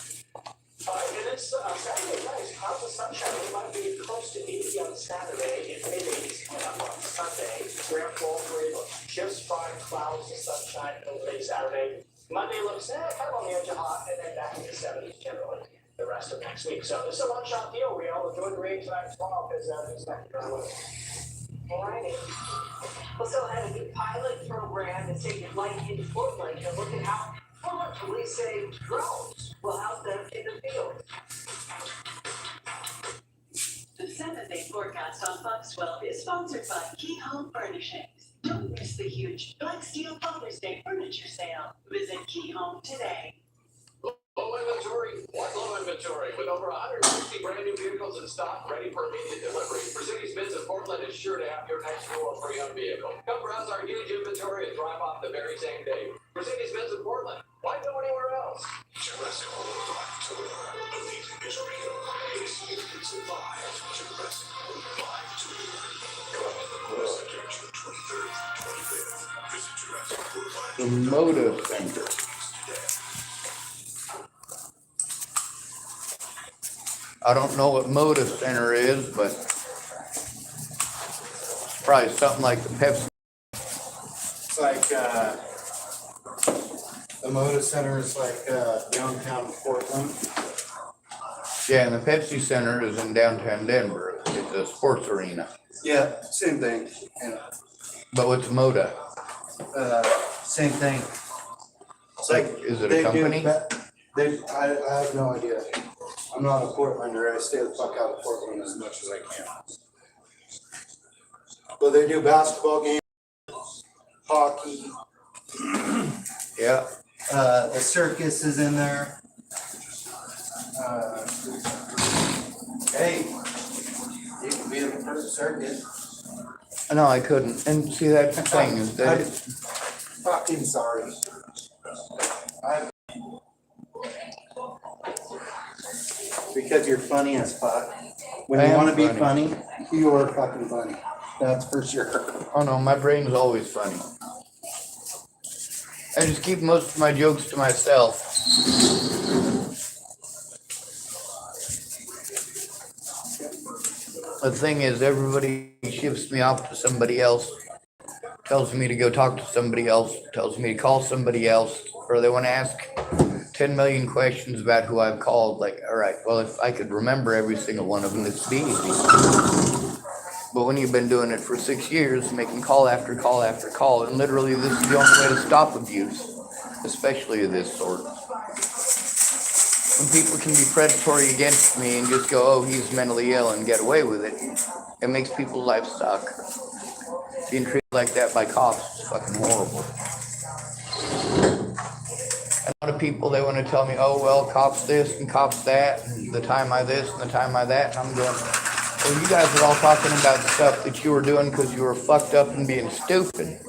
And it's Saturday nice. Clouds of sunshine. It might be close to 80 on Saturday and mid-80s coming up on Sunday. Rainfall period looks just fine. Clouds of sunshine over Saturday. Monday looks kind of on the edge of hot, and then back in the 70s generally the rest of next week. So this is a one-shot deal. We all enjoy the rain tonight and tomorrow because it's not going to rain. Alrighty. Also had a new pilot program that's taking flight into Portland, and look at how Portland police say drones will help them in the field. The 7-day forecast on Fox 12 is sponsored by Key Home Furnishings. Don't miss the huge Black Steel Father's Day furniture sale. Visit Key Home today. Low inventory, one inventory with over 160 brand new vehicles in stock ready for immediate delivery. Mercedes-Benz of Portland is sure to have your next new or pre-owned vehicle. Come browse our huge inventory and drive off the very same day. Mercedes-Benz of Portland. Why go anywhere else? Jurassic World Live Tour. Believing is real. Experience it live. Jurassic World Live Tour. Come on, September 23rd, 25th. Visit Jurassic World Live The motive center. I don't know what motive center is, but it's probably something like the Pepsi. It's like, the Moda Center is like, downtown Portland. Yeah, and the Pepsi Center is in downtown Denver. It's a sports arena. Yeah, same thing. Yeah. But what's Moda? Same thing. It's like, Is it they a company? I have no idea. I'm not a Portlander. I stay the fuck out of Portland as much as I can. But they do basketball games, hockey. Yeah. The circus is in there. Hey, you can be in the first circus. No, I couldn't. And see, that's the thing is that I'm fucking sorry. Because you're funny as fuck. When I you am want to be funny. funny, you are fucking funny. That's for sure. Oh no, my brain's always funny. I just keep most of my jokes to myself. The thing is, everybody shifts me off to somebody else, tells me to go talk to somebody else, tells me to call somebody else, or they want to ask 10 million questions about who I've called. Like, all right, well, if I could remember every single one of them, it'd be easy. But when you've been doing it for 6 years, making call after call after call, and literally this is the only way to stop abuse, especially of this sort. When people can be predatory against me and just go, oh, he's mentally ill and get away with it, it makes people's lives suck. Being treated like that by cops is fucking horrible. A lot of people, they want to tell me, oh, well, cops this and cops that, and the time I this and the time I that, and I'm going, well, you guys are all talking about stuff that you were doing because you were fucked up and being stupid.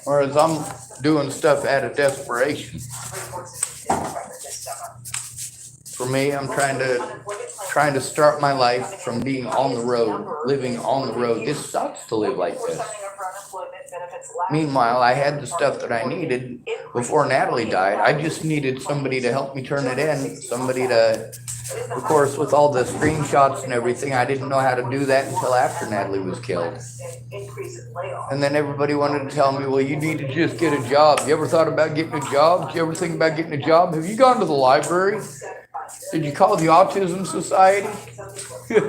Whereas I'm doing stuff out of desperation. For me, I'm trying to start my life from being on the road, living on the road. This sucks to live like this. Meanwhile, I had the stuff that I needed before Natalie died. I just needed somebody to help me turn it in, somebody to, of course, with all the screenshots and everything, I didn't know how to do that until after Natalie was killed. And then everybody wanted to tell me, well, you need to just get a job. You ever thought about getting a job? Did you ever think about getting a job? Have you gone to the library? Did you call the Autism Society? The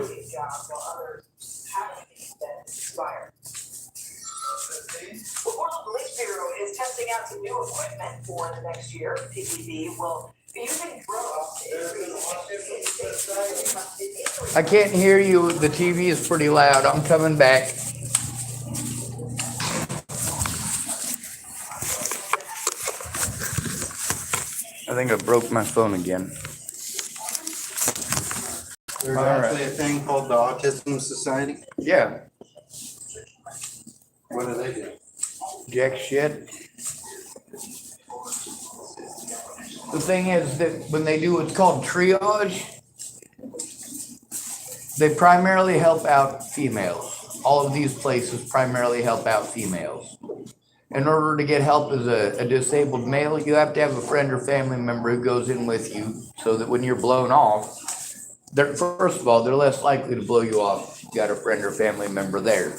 Portland Police Bureau is testing out some new equipment for the next year. PPD will be using drones to increase. I can't hear you. The TV is pretty loud. I'm coming back. I think I broke my phone again. There's actually a thing called the Autism Society. Yeah. What do they do? Jack shit. The thing is that when they do what's called triage, they primarily help out females. All of these places primarily help out females. In order to get help as a disabled male, you have to have a friend or family member who goes in with you so that when you're blown off, first of all, they're less likely to blow you off if you've got a friend or family member there.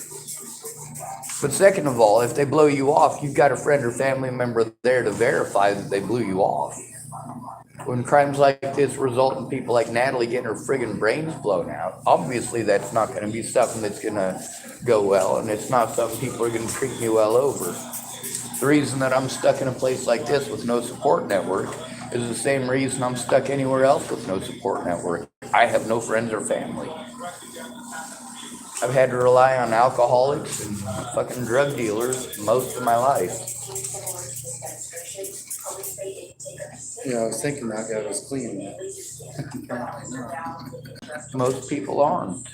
But second of all, if they blow you off, you've got a friend or family member there to verify that they blew you off. When crimes like this result in people like Natalie getting her friggin' brains blown out, obviously that's not going to be something that's going to go well, and it's not something people are going to treat me well over. The reason that I'm stuck in a place like this with no support network is the same reason I'm stuck anywhere else with no support network. I have no friends or family. I've had to rely on alcoholics and fucking drug dealers most of my life. Yeah, I was thinking that guy was clean. Apparently not. Most people aren't.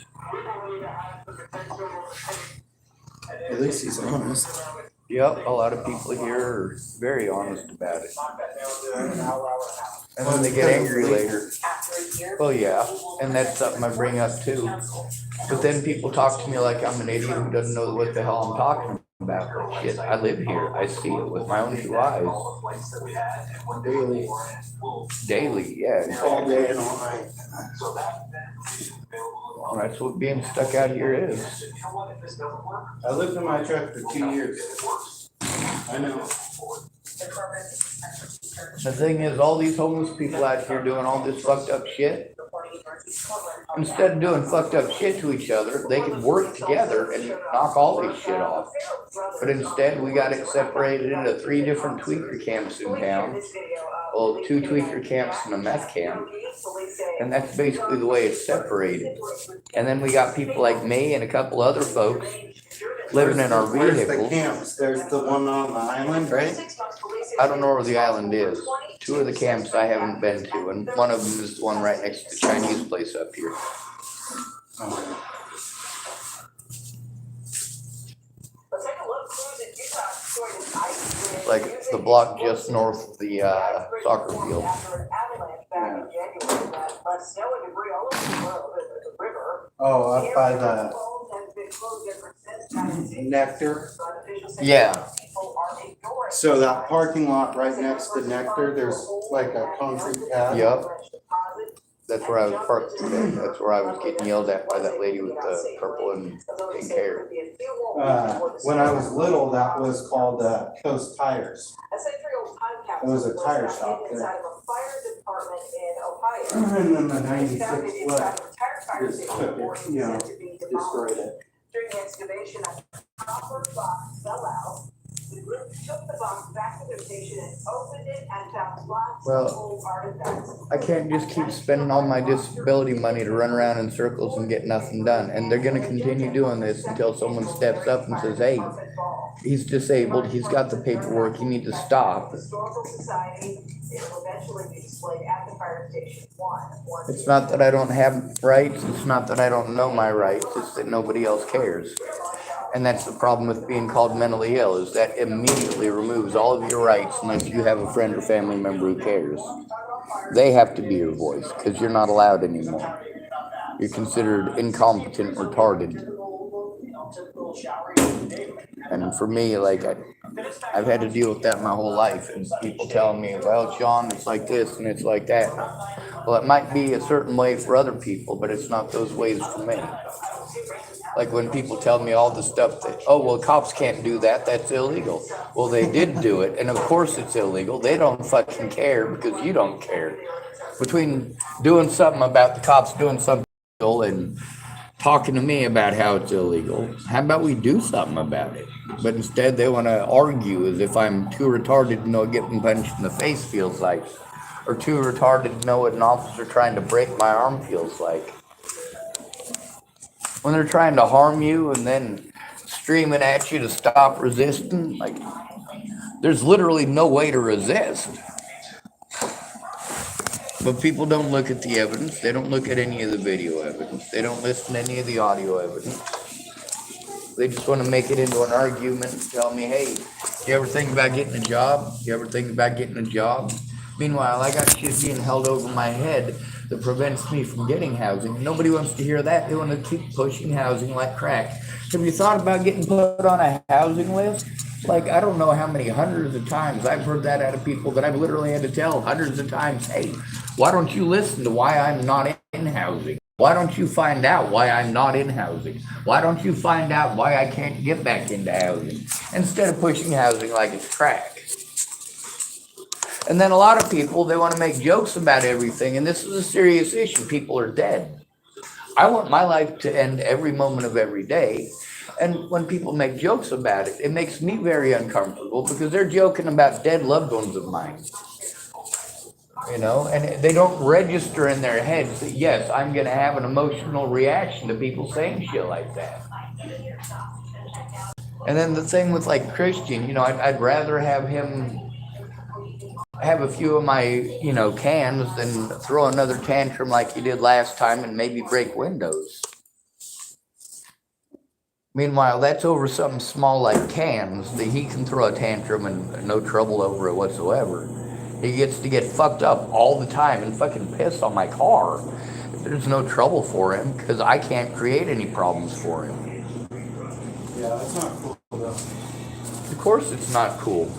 At least he's honest. Yep, a lot of people here are very honest about it. And then they get angry later. Well, yeah, and that's something I bring up too. But then people talk to me like I'm an idiot who doesn't know what the hell I'm talking about. But shit, I live here. I see it with my own two eyes. Daily. Daily, yeah. All day and all night. That's what being stuck out here is. I lived in my truck for 2 years. I know. The thing is, all these homeless people out here doing all this fucked up shit, instead of doing fucked up shit to each other, they could work together and knock all this shit off. But instead, we got it separated into 3 different tweaker camps in town. Well, 2 tweaker camps and a meth camp. And that's basically the way it's separated. And then we got people like me and a couple other folks living in our Where's the vehicles. camps? There's the one on the island, right? I don't know where the island is. 2 of the camps I haven't been to, and one of them is the one right next to the Chinese place up here. Oh. Like the block just north of the soccer field. Oh, up by the Nectar. Yeah. So that parking lot right next to Nectar, there's like a concrete pad. Yep. That's where I was parked today. That's where I was getting yelled at by that lady with the purple and pink hair. When I was little, that was called Coast Tires. It was a tire shop there. And then the 96 flood just took it, you know, destroyed it. During the excavation, a copper box fell out. The group took the box back to their station and opened it and found lots of old artifacts. I can't just keep spending all my disability money to run around in circles and get nothing done. And they're gonna continue doing this until someone steps up and says, hey, he's disabled, he's got the paperwork, you need to stop. Historical Society, it will eventually be displayed at the fire station one. It's not that I don't have rights, it's not that I don't know my rights, it's that nobody else cares. And that's the problem with being called mentally ill, is that immediately removes all of your rights unless you have a friend or family member who cares. They have to be your voice, because you're not allowed anymore. You're considered incompetent, retarded. And for me, like, I've had to deal with that my whole life, and people telling me, well, Sean, it's like this and it's like that. Well, it might be a certain way for other people, but it's not those ways for me. Like when people tell me all the stuff that, oh, well, cops can't do that, that's illegal. Well, they did do it, and of course it's illegal. They don't fucking care because you don't care. Between doing something about the cops doing something illegal and talking to me about how it's illegal, how about we do something about it? But instead they want to argue as if I'm too retarded to know what getting punched in the face feels like, or too retarded to know what an officer trying to break my arm feels like. When they're trying to harm you and then screaming at you to stop resisting, like, there's literally no way to resist. But people don't look at the evidence. They don't look at any of the video evidence. They don't listen to any of the audio evidence. They just want to make it into an argument and tell me, hey, you ever think about getting a job? You ever think about getting a job? Meanwhile, I got shit being held over my head that prevents me from getting housing. Nobody wants to hear that. They want to keep pushing housing like crack. Have you thought about getting put on a housing list? Like, I don't know how many hundreds of times I've heard that out of people that I've literally had to tell hundreds of times, hey, why don't you listen to why I'm not in housing? Why don't you find out why I'm not in housing? Why don't you find out why I can't get back into housing? Instead of pushing housing like it's crack. And then a lot of people, they want to make jokes about everything, and this is a serious issue. People are dead. I want my life to end every moment of every day. And when people make jokes about it, it makes me very uncomfortable because they're joking about dead loved ones of mine. You know, and they don't register in their heads that, yes, I'm going to have an emotional reaction to people saying shit like that. And then the thing with, like, Christian, you know, I'd rather have him have a few of my, cans, then throw another tantrum like he did last time and maybe break windows. Meanwhile, that's over something small like cans that he can throw a tantrum and no trouble over it whatsoever. He gets to get fucked up all the time and fucking piss on my car. There's no trouble for him because I can't create any problems for him. Yeah, that's not cool though. Of course it's not cool.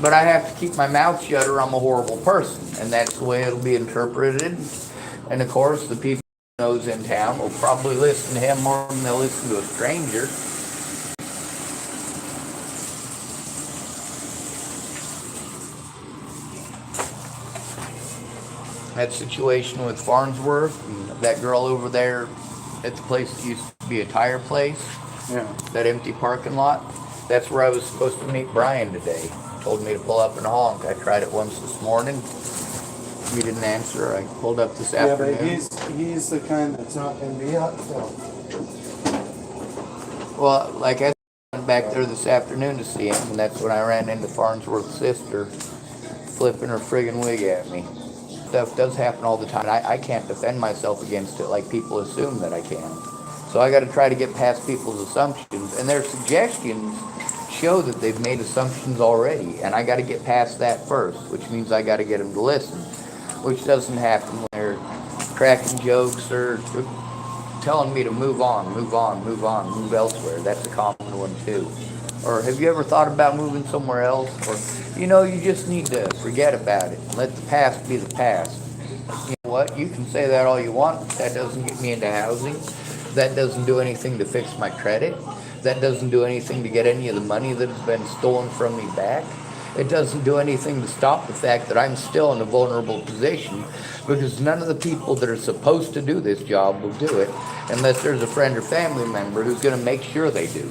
But I have to keep my mouth shut or I'm a horrible person. And that's the way it'll be interpreted. And of course, the people he knows in town will probably listen to him more than they'll listen to a stranger. That situation with Farnsworth, and that girl over there at the place that used to be a tire place, that empty parking lot, that's where I was supposed to meet Brian today. Told me to pull up and honk. I tried it once this morning. He didn't answer. I pulled up this afternoon. Yeah, but he's the kind that's not going to be up, so. Well, like I went back there this afternoon to see him, and that's when I ran into Farnsworth's sister flipping her friggin' wig at me. Stuff does happen all the time. I can't defend myself against it like people assume that I can. So I got to try to get past people's assumptions, and their suggestions show that they've made assumptions already, and I got to get past that first, which means I got to get them to listen, which doesn't happen when they're cracking jokes or telling me to move on, move elsewhere. That's a common one too. Or have you ever thought about moving somewhere else? Or, you just need to forget about it and let the past be the past. You know what? You can say that all you want. That doesn't get me into housing. That doesn't do anything to fix my credit. That doesn't do anything to get any of the money that has been stolen from me back. It doesn't do anything to stop the fact that I'm still in a vulnerable position, because none of the people that are supposed to do this job will do it unless there's a friend or family member who's going to make sure they do.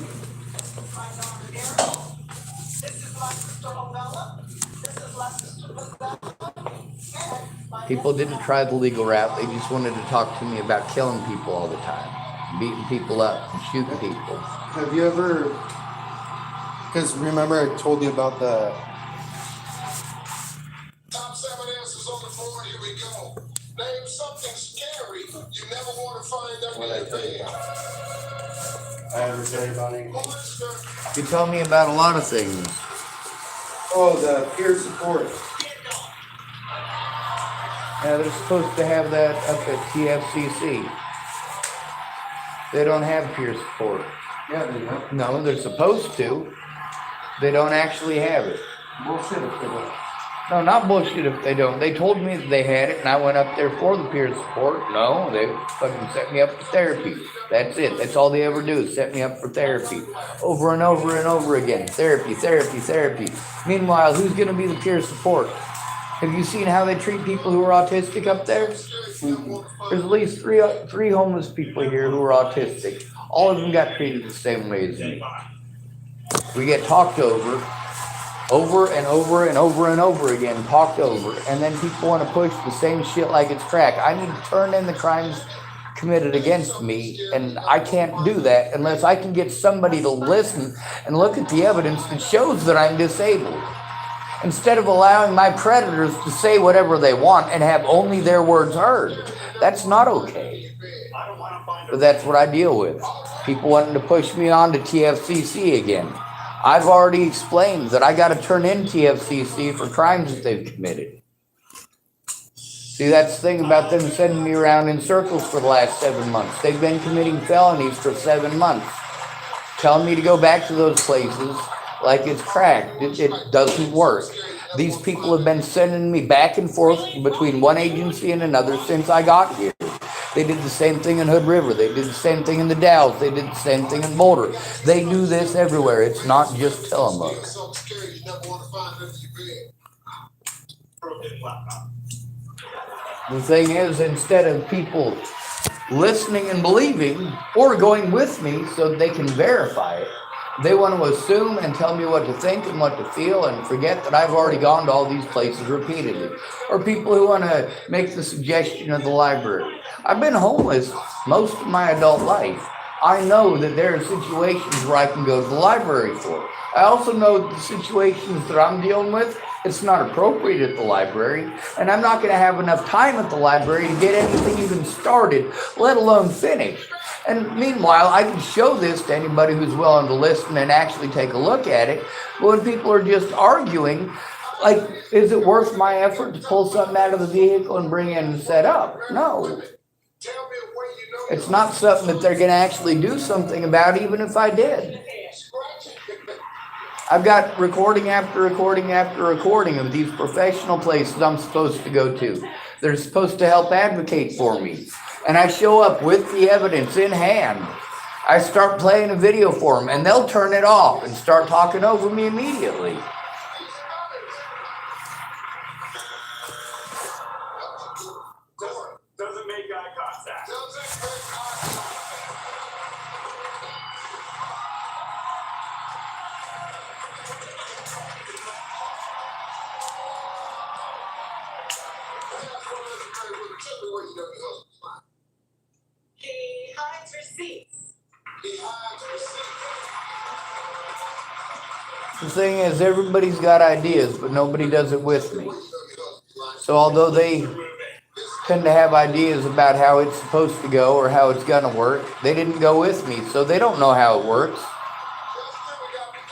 People didn't try the legal route. They just wanted to talk to me about killing people all the time, beating people up and shooting people. Have you ever, because remember I told you about the Top 7 answers on the board. Here we go. Name something scary you never want to find under your bed. I ever tell you about anything? You tell me about a lot of things. Oh, the peer support. Yeah, they're supposed to have that up at TFCC. They don't have peer support. Yeah, they do. No, they're supposed to. They don't actually have it. Bullshit if they don't. No, not bullshit if they don't. They told me that they had it, and I went up there for the peer support. No, they fucking set me up for therapy. That's it. That's all they ever do is set me up for therapy. Over and over and over again. Therapy, therapy, therapy. Meanwhile, who's going to be the peer support? Have you seen how they treat people who are autistic up there? There's at least three homeless people here who are autistic. All of them got treated the same way as me. We get talked over and over and over and over again, talked over, and then people want to push the same shit like it's crack. I need to turn in the crimes committed against me, and I can't do that unless I can get somebody to listen and look at the evidence that shows that I'm disabled. Instead of allowing my predators to say whatever they want and have only their words heard. That's not okay. But that's what I deal with. People wanting to push me on to TFCC again. I've already explained that I got to turn in TFCC for crimes that they've committed. See, that's the thing about them sending me around in circles for the last 7 months. They've been committing felonies for 7 months. Telling me to go back to those places like it's crack. It doesn't work. These people have been sending me back and forth between one agency and another since I got here. They did the same thing in Hood River. They did the same thing in the Dalles. They did the same thing in Boulder. They do this everywhere. It's not just Tillamook. The thing is, instead of people listening and believing or going with me so they can verify it, they want to assume and tell me what to think and what to feel and forget that I've already gone to all these places repeatedly. Or people who want to make the suggestion of the library. I've been homeless most of my adult life. I know that there are situations where I can go to the library for. I also know the situations that I'm dealing with It's not appropriate at the library, and I'm not going to have enough time at the library to get anything even started, let alone finished. And meanwhile, I can show this to anybody who's willing to listen and actually take a look at it. But when people are just arguing, like, is it worth my effort to pull something out of the vehicle and bring it in and set up? No. It's not something that they're going to actually do something about, even if I did. I've got recording after recording after recording of these professional places I'm supposed to go to. They're supposed to help advocate for me. And I show up with the evidence in hand. I start playing a video for them, and they'll turn it off and start talking over me immediately. Doesn't make eye contact. He hides receipts. The thing is, everybody's got ideas, but nobody does it with me. So although they tend to have ideas about how it's supposed to go or how it's going to work, they didn't go with me, so they don't know how it works.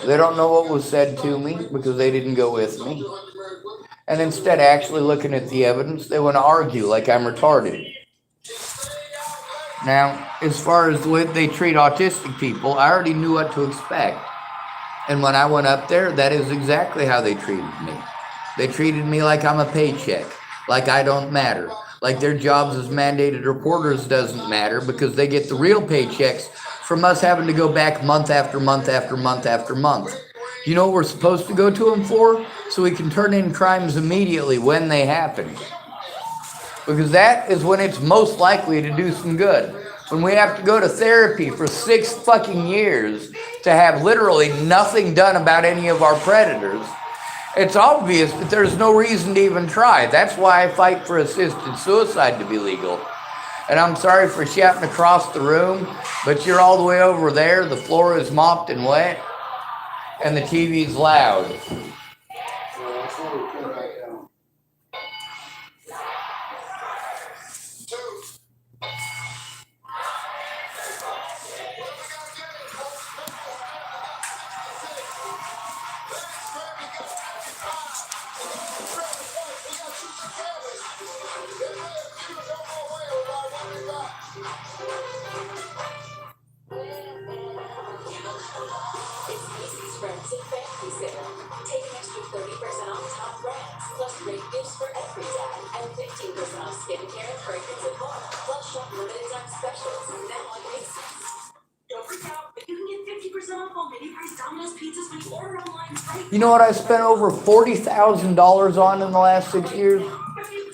They don't know what was said to me because they didn't go with me. And instead of actually looking at the evidence, they want to argue like I'm retarded. Now, as far as the way they treat autistic people, I already knew what to expect. And when I went up there, that is exactly how they treated me. They treated me like I'm a paycheck, like I don't matter, like their jobs as mandated reporters doesn't matter because they get the real paychecks from us having to go back month after month after month after month. You know what we're supposed to go to them for? So we can turn in crimes immediately when they happen. Because that is when it's most likely to do some good. When we have to go to therapy for 6 fucking years to have literally nothing done about any of our predators, it's obvious that there's no reason to even try. That's why I fight for assisted suicide to be legal. And I'm sorry for shouting across the room, but you're all the way over there, the floor is mopped and wet, and the TV's loud. Friends and family sale. Take an extra 30% off top brands, plus great gifts for every dad, and 15% off skincare, fragrance, and more. Plus shop limited time specials. Now on Macy's. Don't freak out, but you can get 50% off on mini price Domino's pizzas when you order online right. You know what I spent over $40,000 on in the last 6 years?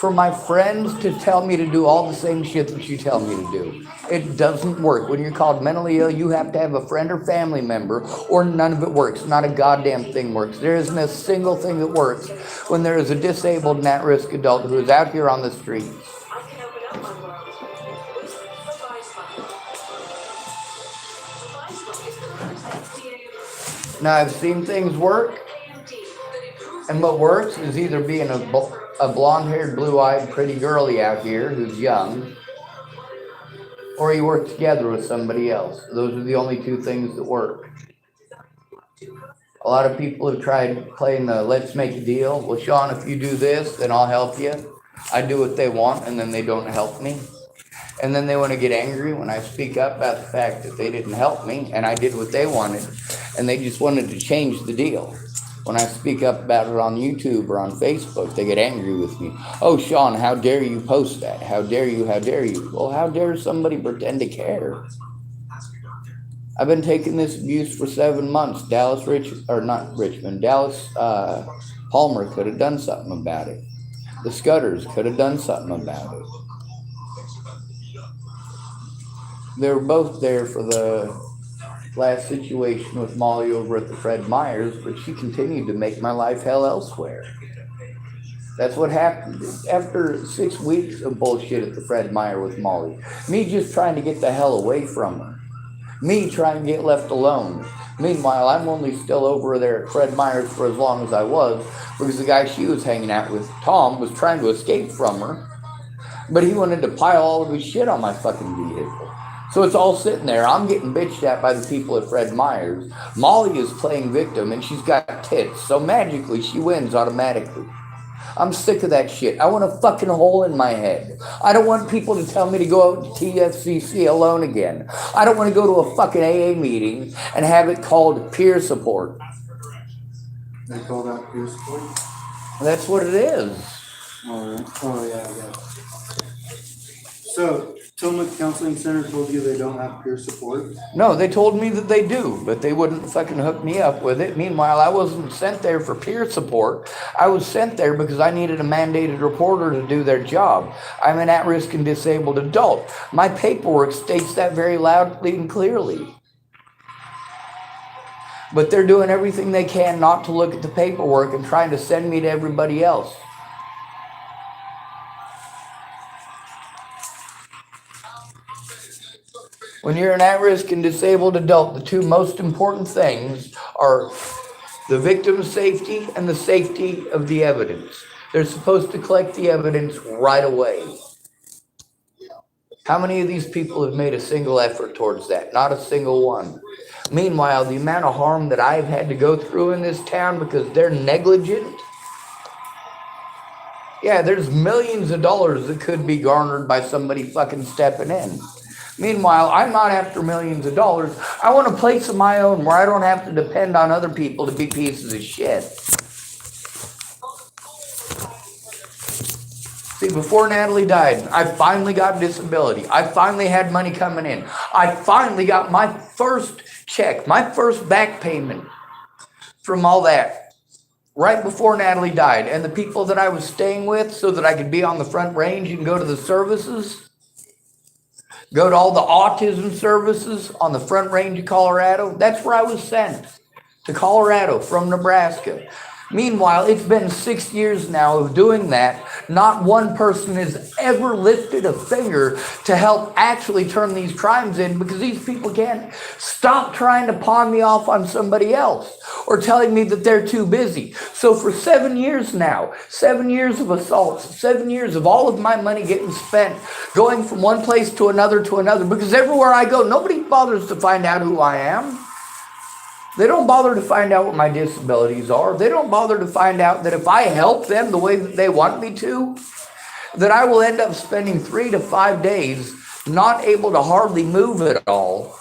For my friends to tell me to do all the same shit that you tell me to do. It doesn't work. When you're called mentally ill, you have to have a friend or family member, or none of it works. Not a goddamn thing works. There isn't a single thing that works when there is a disabled and at-risk adult who is out here on the streets. I can open up my world. Now, I've seen things work, and what works is either being a blonde-haired, blue-eyed, pretty girly out here who's young, or you work together with somebody else. Those are the only two things that work. A lot of people have tried playing the let's make a deal. Well, Sean, if you do this, then I'll help you. I do what they want, and then they don't help me. And then they want to get angry when I speak up about the fact that they didn't help me, and I did what they wanted, and they just wanted to change the deal. When I speak up about it on YouTube or on Facebook, they get angry with me. Oh, Sean, how dare you post that? How dare you? How dare you? Well, how dare somebody pretend to care? I've been taking this abuse for 7 months. Dallas Palmer could have done something about it. The Scudders could have done something about it. They were both there for the last situation with Molly over at the Fred Meyers, but she continued to make my life hell elsewhere. That's what happened. After 6 weeks of bullshit at the Fred Meyer with Molly, me just trying to get the hell away from her, Me try and get left alone. Meanwhile, I'm only still over there at Fred Meyer's for as long as I was because the guy she was hanging out with, Tom, was trying to escape from her, but he wanted to pile all of his shit on my fucking vehicle. So it's all sitting there. I'm getting bitched at by the people at Fred Meyer's. Molly is playing victim and she's got tits, so magically she wins automatically. I'm sick of that shit. I want a fucking hole in my head. I don't want people to tell me to go out to TFCC alone again. I don't want to go to a fucking AA meeting and have it called peer support. They call that peer support? That's what it is. Oh yeah, I got it. So, Tillamook Counseling Center told you they don't have peer support? No, they told me that they do, but they wouldn't fucking hook me up with it. Meanwhile, I wasn't sent there for peer support. I was sent there because I needed a mandated reporter to do their job. I'm an at-risk and disabled adult. My paperwork states that very loudly and clearly. But they're doing everything they can not to look at the paperwork and trying to send me to everybody else. When you're an at-risk and disabled adult, the two most important things are the victim's safety and the safety of the evidence. They're supposed to collect the evidence right away. How many of these people have made a single effort towards that? Not a single one. Meanwhile, the amount of harm that I've had to go through in this town because they're negligent. Yeah, there's millions of dollars that could be garnered by somebody fucking stepping in. Meanwhile, I'm not after millions of dollars. I want a place of my own where I don't have to depend on other people to be pieces of shit. See, before Natalie died, I finally got disability. I finally had money coming in. I finally got my first check, my first back payment from all that right before Natalie died. And the people that I was staying with so that I could be on the Front Range and go to the services, go to all the autism services on the Front Range of Colorado. That's where I was sent, to Colorado from Nebraska. Meanwhile, it's been 6 years now of doing that. Not one person has ever lifted a finger to help actually turn these crimes in because these people can't stop trying to pawn me off on somebody else or telling me that they're too busy. So for 7 years now, 7 years of assaults, 7 years of all of my money getting spent, going from one place to another because everywhere I go, nobody bothers to find out who I am. They don't bother to find out what my disabilities are. They don't bother to find out that if I help them the way that they want me to, that I will end up spending 3 to 5 days not able to hardly move at all.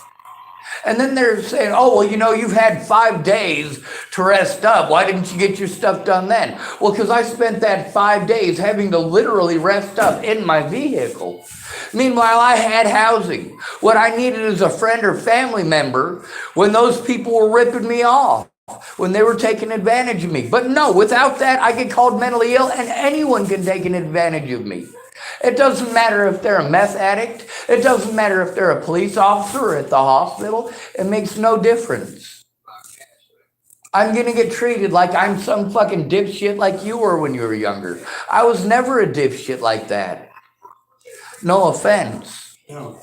And then they're saying, oh, well, you know, you've had 5 days to rest up. Why didn't you get your stuff done then? Well, because I spent that 5 days having to literally rest up in my vehicle. Meanwhile, I had housing. What I needed is a friend or family member when those people were ripping me off, when they were taking advantage of me. But no, without that, I get called mentally ill and anyone can take an advantage of me. It doesn't matter if they're a meth addict. It doesn't matter if they're a police officer or at the hospital. It makes no difference. I'm going to get treated like I'm some fucking dipshit like you were when you were younger. I was never a dipshit like that. No offense. No.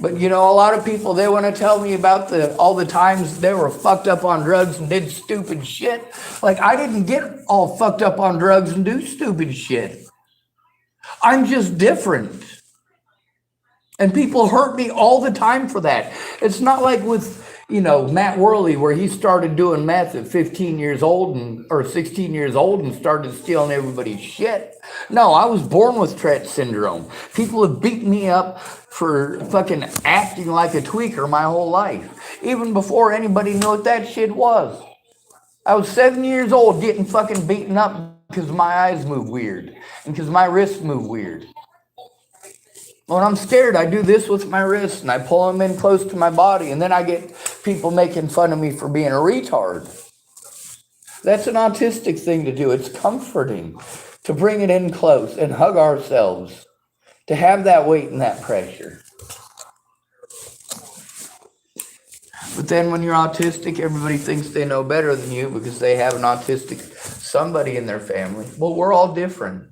But you know, a lot of people, they want to tell me about all the times they were fucked up on drugs and did stupid shit. Like, I didn't get all fucked up on drugs and do stupid shit. I'm just different. And people hurt me all the time for that. It's not like with, you know, Matt Worley, where he started doing meth at 15 years old or 16 years old and started stealing everybody's shit. No, I was born with Tourette syndrome. People have beat me up for fucking acting like a tweaker my whole life. Even before anybody knew what that shit was. I was 7 years old getting fucking beaten up because my eyes move weird and because my wrists move weird. When I'm scared, I do this with my wrists and I pull them in close to my body, and then I get people making fun of me for being a retard. That's an autistic thing to do. It's comforting to bring it in close and hug ourselves, to have that weight and that pressure. But then when you're autistic, everybody thinks they know better than you because they have an autistic somebody in their family. Well, we're all different.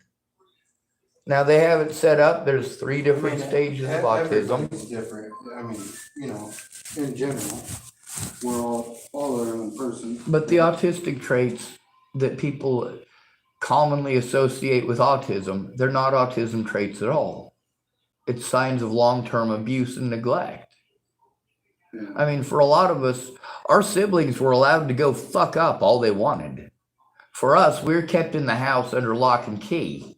Now they have it set up. There's 3 different stages of autism. Everybody's different. I mean, in general, we're all our own person. But the autistic traits that people commonly associate with autism, they're not autism traits at all. It's signs of long-term abuse and neglect. Yeah. I mean, for a lot of us, our siblings were allowed to go fuck up all they wanted. For us, we were kept in the house under lock and key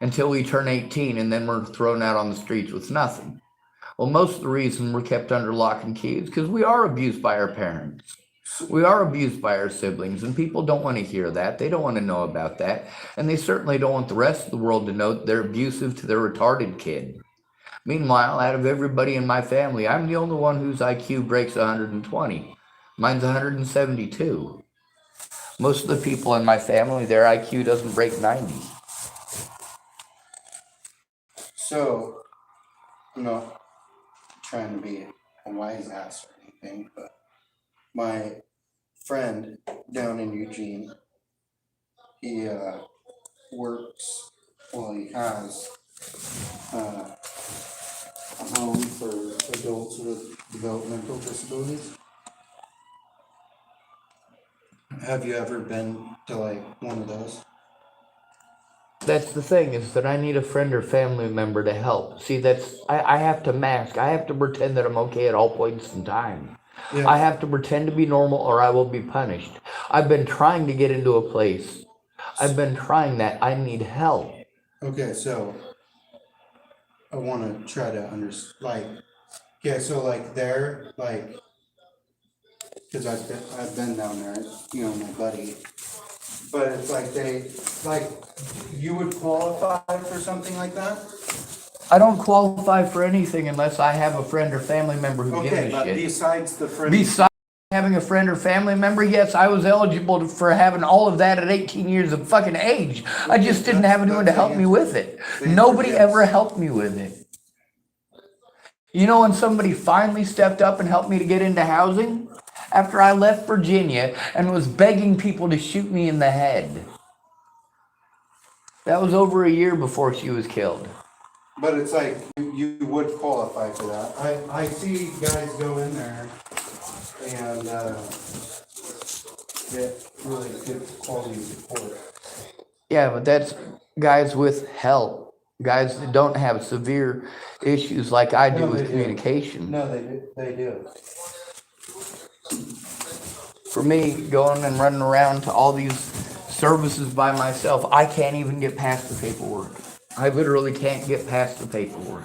until we turn 18, and then we're thrown out on the streets with nothing. Well, most of the reason we're kept under lock and key is because we are abused by our parents. We are abused by our siblings, and people don't want to hear that. They don't want to know about that. And they certainly don't want the rest of the world to know that they're abusive to their retarded kid. Meanwhile, out of everybody in my family, I'm the only one whose IQ breaks 120. Mine's 172. Most of the people in my family, their IQ doesn't break 90. So, I'm not trying to be a wise ass or anything, but my friend down in Eugene, he works, well, he has a home for adults with developmental disabilities. Have you ever been to like one of those? That's the thing, is that I need a friend or family member to help. See, I have to mask. I have to pretend that I'm okay at all points in time. Yeah. I have to pretend to be normal or I will be punished. I've been trying to get into a place. I've been trying that. I need help. Okay, so I want to try to understand, so like there, like, because I've been down there, my buddy, but it's like you would qualify for something like that? I don't qualify for anything unless I have a friend or family member who gives Okay, a but shit. besides the friend. Besides having a friend or family member, yes, I was eligible for having all of that at 18 years of fucking age. I just didn't have anyone to help me with it. Nobody ever helped me with it. You know when somebody finally stepped up and helped me to get into housing? After I left Virginia and was begging people to shoot me in the head. That was over a year before she was killed. But it's like, you would qualify for that. I see guys go in there and get really good quality support. Yeah, but that's guys with help. Guys that don't have severe issues like I do with communication. No, they do. For me, going and running around to all these services by myself, I can't even get past the paperwork. I literally can't get past the paperwork.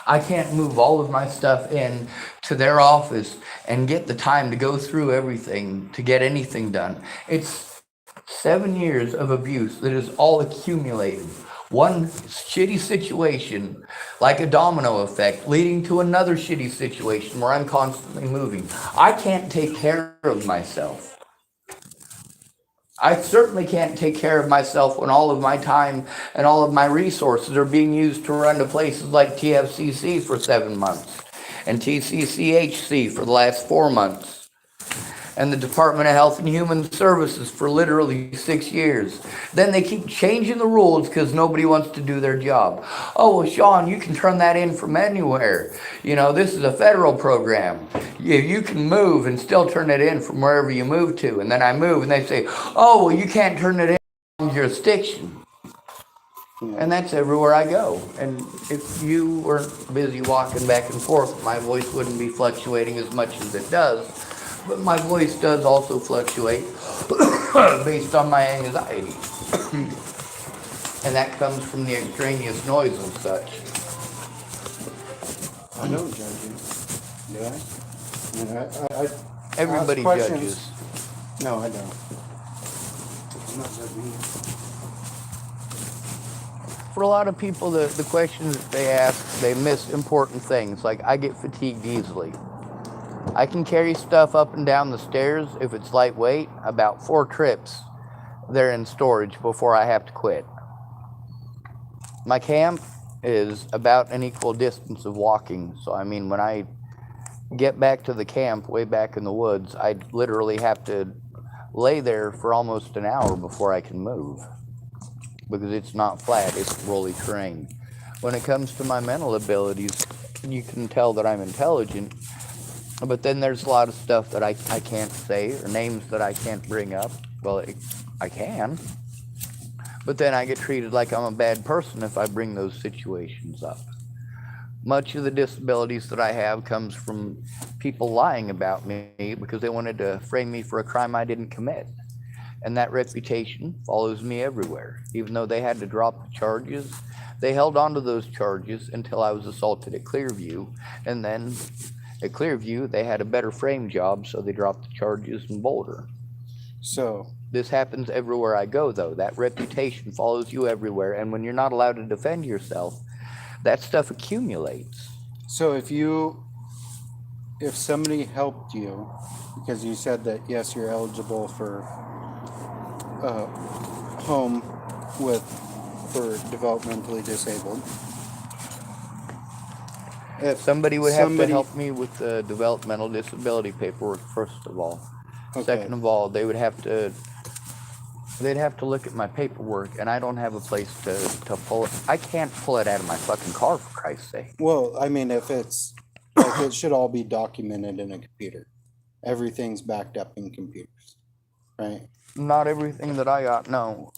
I can't move all of my stuff in to their office and get the time to go through everything to get anything done. It's 7 years of abuse that is all accumulated. One shitty situation, like a domino effect, leading to another shitty situation where I'm constantly moving. I can't take care of myself. I certainly can't take care of myself when all of my time and all of my resources are being used to run to places like TFCC for 7 months and TCCHC for the last 4 months and the Department of Health and Human Services for literally 6 years. Then they keep changing the rules because nobody wants to do their job. Oh, well, Sean, you can turn that in from anywhere. This is a federal program. You can move and still turn it in from wherever you move to. And then I move and they say, oh, well, you can't turn it in from jurisdiction. And that's everywhere I go. And if you weren't busy walking back and forth, my voice wouldn't be fluctuating as much as it does. But my voice does also fluctuate based on my anxiety. And that comes from the extraneous noise and such. I don't judge you. Do I? I Everybody judges. No, I don't. I'm not judging you. For a lot of people, the questions that they ask, they miss important things. Like, I get fatigued easily. I can carry stuff up and down the stairs if it's lightweight. About 4 trips, they're in storage before I have to quit. My camp is about an equal distance of walking. So, I mean, when I get back to the camp way back in the woods, I literally have to lay there for almost an hour before I can move. because it's not flat, it's rolly terrain. When it comes to my mental abilities, you can tell that I'm intelligent, but then there's a lot of stuff that I can't say, or names that I can't bring up. Well, I can, but then I get treated like I'm a bad person if I bring those situations up. Much of the disabilities that I have comes from people lying about me because they wanted to frame me for a crime I didn't commit. And that reputation follows me everywhere. Even though they had to drop the charges, they held on to those charges until I was assaulted at Clearview. And then at Clearview, they had a better frame job, so they dropped the charges in Boulder. So this happens everywhere I go, though. That reputation follows you everywhere. And when you're not allowed to defend yourself, that stuff accumulates. So if somebody helped you, because you said that yes, you're eligible for a home for developmentally disabled. If somebody would have to help me with the developmental disability paperwork, first of all. Okay. Second of all, they'd have to look at my paperwork, and I don't have a place to pull it. I can't pull it out of my fucking car, for Christ's sake. Well, I mean, if it's like, it should all be documented in a computer. Everything's backed up in computers, right? Not everything that I got, no.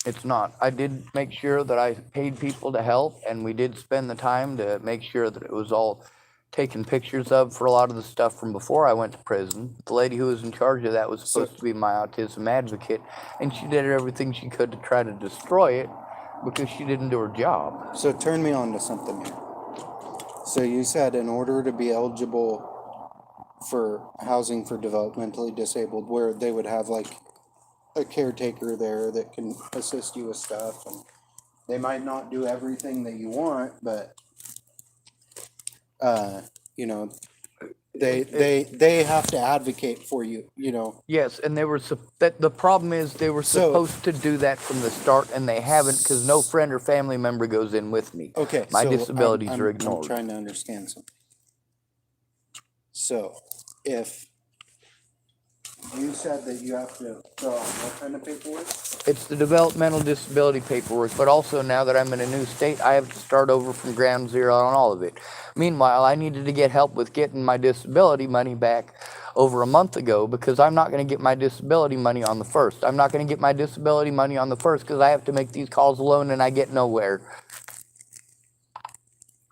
It's not. I did make sure that I paid people to help, and we did spend the time to make sure that it was all taken pictures of for a lot of the stuff from before I went to prison. The lady who was in charge of that was supposed to be my autism advocate, and she did everything she could to try to destroy it because she didn't do her job. So turn me on to something here. So you said in order to be eligible for housing for developmentally disabled, where they would have like a caretaker there that can assist you with stuff, and they might not do everything that you want, but you know, they have to advocate for you, you know. Yes, and they were the problem is they were supposed to do that from the start, and they haven't, because no friend or family member goes in with me. Okay, my disabilities are ignored. I'm trying to understand something. So, if you said that you have to fill out what kind of paperwork? It's the developmental disability paperwork, but also now that I'm in a new state, I have to start over from ground zero on all of it. Meanwhile, I needed to get help with getting my disability money back over a month ago because I'm not going to get my disability money on the 1st. I'm not going to get my disability money on the 1st because I have to make these calls alone and I get nowhere.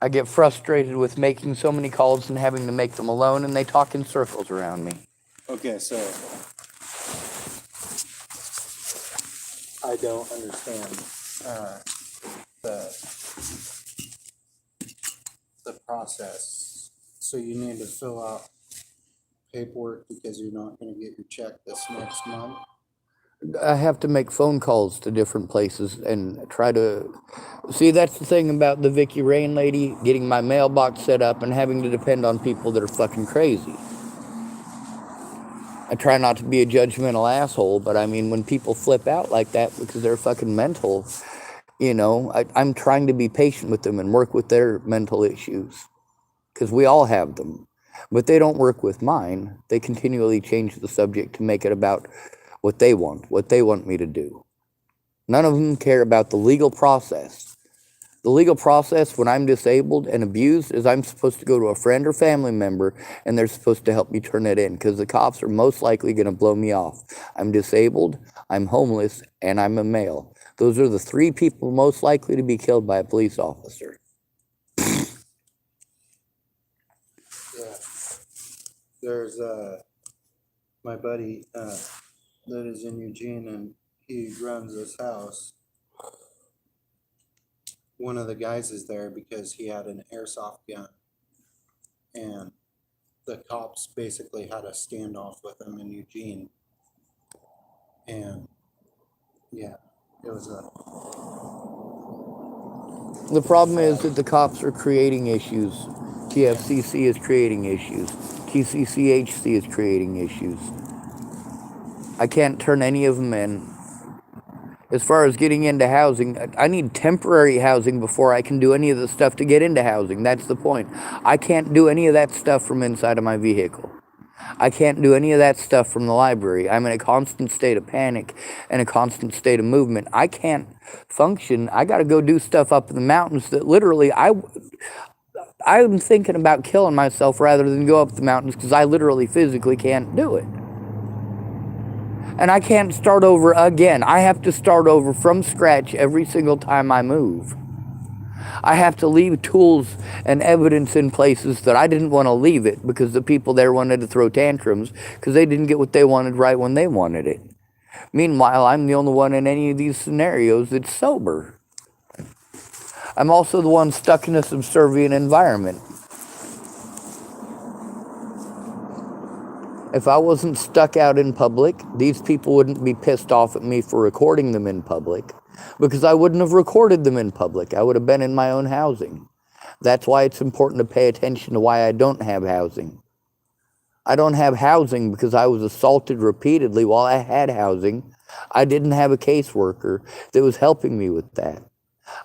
I get frustrated with making so many calls and having to make them alone, and they talk in circles around me. Okay, so I don't understand the process. So you need to fill out paperwork because you're not going to get your check this next month? I have to make phone calls to different places and try to see. That's the thing about the Vicky Rain lady, getting my mailbox set up and having to depend on people that are fucking crazy. I try not to be a judgmental asshole, but I mean, when people flip out like that because they're fucking mental, you know, I'm trying to be patient with them and work with their mental issues, because we all have them, but they don't work with mine. They continually change the subject to make it about what they want me to do. None of them care about the legal process. The legal process when I'm disabled and abused is I'm supposed to go to a friend or family member, and they're supposed to help me turn it in, because the cops are most likely going to blow me off. I'm disabled, I'm homeless, and I'm a male. Those are the 3 people most likely to be killed by a police officer. Yeah. There's my buddy that is in Eugene, and he runs this house. One of the guys is there because he had an airsoft gun, and the cops basically had a standoff with him in Eugene. And yeah, it was The problem is that the cops are creating issues. TFCC is creating issues. TCCHC is creating issues. I can't turn any of them in. As far as getting into housing, I need temporary housing before I can do any of the stuff to get into housing. That's the point. I can't do any of that stuff from inside of my vehicle. I can't do any of that stuff from the library. I'm in a constant state of panic and a constant state of movement. I can't function. I got to go do stuff up in the mountains that literally I'm thinking about killing myself rather than go up the mountains because I literally physically can't do it. And I can't start over again. I have to start over from scratch every single time I move. I have to leave tools and evidence in places that I didn't want to leave it because the people there wanted to throw tantrums because they didn't get what they wanted right when they wanted it. Meanwhile, I'm the only one in any of these scenarios that's sober. I'm also the one stuck in a subservient environment. If I wasn't stuck out in public, these people wouldn't be pissed off at me for recording them in public because I wouldn't have recorded them in public. I would have been in my own housing. That's why it's important to pay attention to why I don't have housing. I don't have housing because I was assaulted repeatedly while I had housing. I didn't have a caseworker that was helping me with that.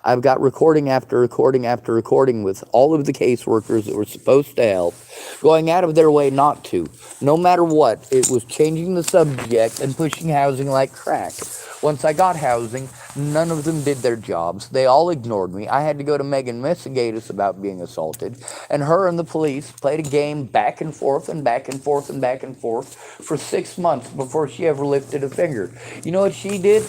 I've got recording after recording after recording with all of the caseworkers that were supposed to help, going out of their way not to. No matter what, it was changing the subject and pushing housing like crack. Once I got housing, none of them did their jobs. They all ignored me. I had to go to Megan Messigatis about being assaulted, and her and the police played a game back and forth and back and forth and back and forth for 6 months before she ever lifted a finger. You know what she did?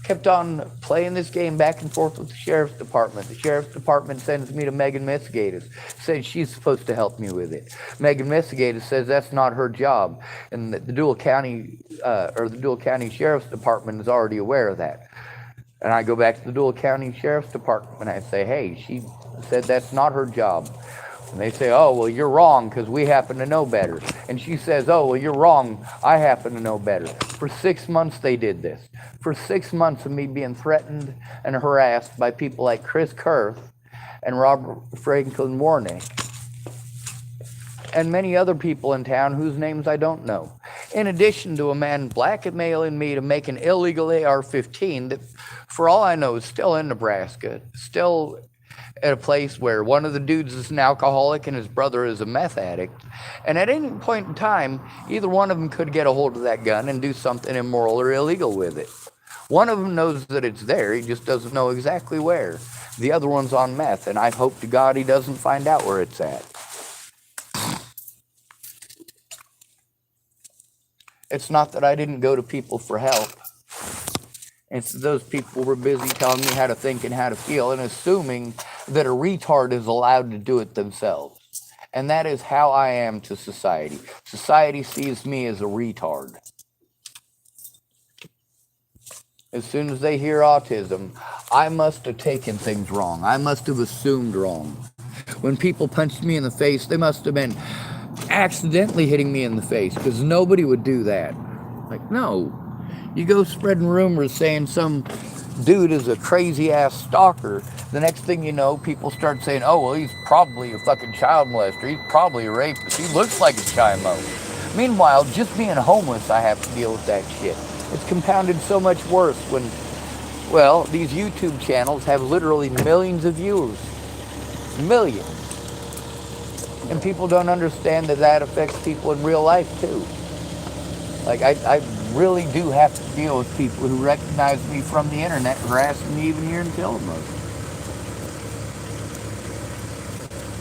Kept on playing this game back and forth with the sheriff's department. The sheriff's department sends me to Megan Messigatis, says she's supposed to help me with it. Megan Messigatis says that's not her job, and the Dual County Sheriff's Department is already aware of that. And I go back to the Dual County Sheriff's Department and I say, hey, she said that's not her job. And they say, oh, well, you're wrong because we happen to know better. And she says, oh, well, you're wrong. I happen to know better. For 6 months, they did this. For 6 months of me being threatened and harassed by people like Chris Kurth and Robert Franklin Warnick and many other people in town whose names I don't know. In addition to a man blackmailing me to make an illegal AR-15 that, for all I know, is still in Nebraska, still at a place where one of the dudes is an alcoholic and his brother is a meth addict. And at any point in time, either one of them could get a hold of that gun and do something immoral or illegal with it. One of them knows that it's there, he just doesn't know exactly where. The other one's on meth, and I hope to God he doesn't find out where it's at. It's not that I didn't go to people for help. It's those people were busy telling me how to think and how to feel and assuming that a retard is allowed to do it themselves. And that is how I am to society. Society sees me as a retard. As soon as they hear autism, I must have taken things wrong. I must have assumed wrong. When people punched me in the face, they must have been accidentally hitting me in the face because nobody would do that. Like, no. You go spreading rumors saying some dude is a crazy ass stalker. The next thing you know, people start saying, oh, well, he's probably a fucking child molester. He's probably a rapist. He looks like a chimo. Meanwhile, just being homeless, I have to deal with that shit. It's compounded so much worse when, well, these YouTube channels have literally millions of viewers. Millions. And people don't understand that that affects people in real life, too. Like, I really do have to deal with people who recognize me from the internet, harassing me even here in Tillamook.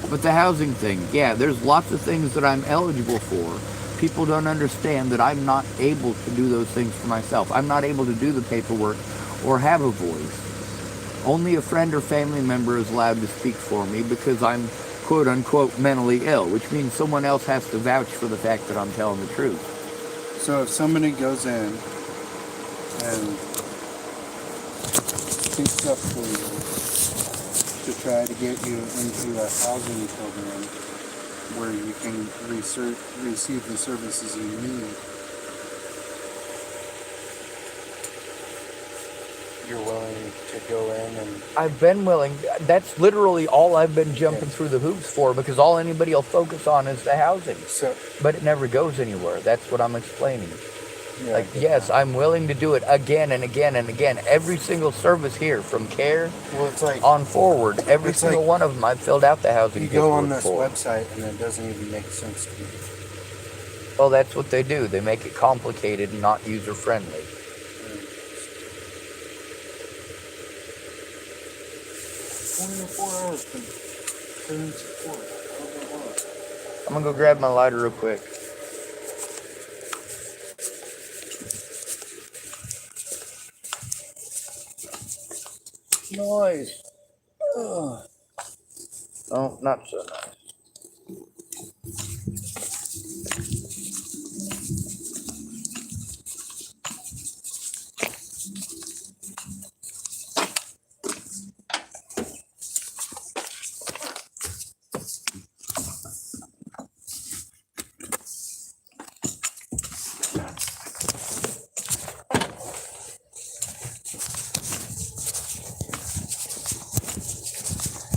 But the housing thing, yeah, there's lots of things that I'm eligible for. People don't understand that I'm not able to do those things for myself. I'm not able to do the paperwork or have a voice. Only a friend or family member is allowed to speak for me because I'm quote-unquote mentally ill, which means someone else has to vouch for the fact that I'm telling the truth. So if somebody goes in and speaks up for you to try to get you into a housing program where you can receive the services you need, you're willing to go in and... I've been willing. That's literally all I've been jumping through the hoops for because all anybody will focus on is the housing. But it never goes anywhere. That's what I'm explaining. Yeah, like, yes, I'm willing to do it again and again and again. Every single service here, from care on forward, every single one of them, I've filled out the housing you paperwork go on this for. website and it doesn't even make sense to me. Well, that's what they do. They make it complicated and not user-friendly. 24 hours from current support. I'm gonna go grab my lighter real quick. Nice. Ugh. Oh, not so nice.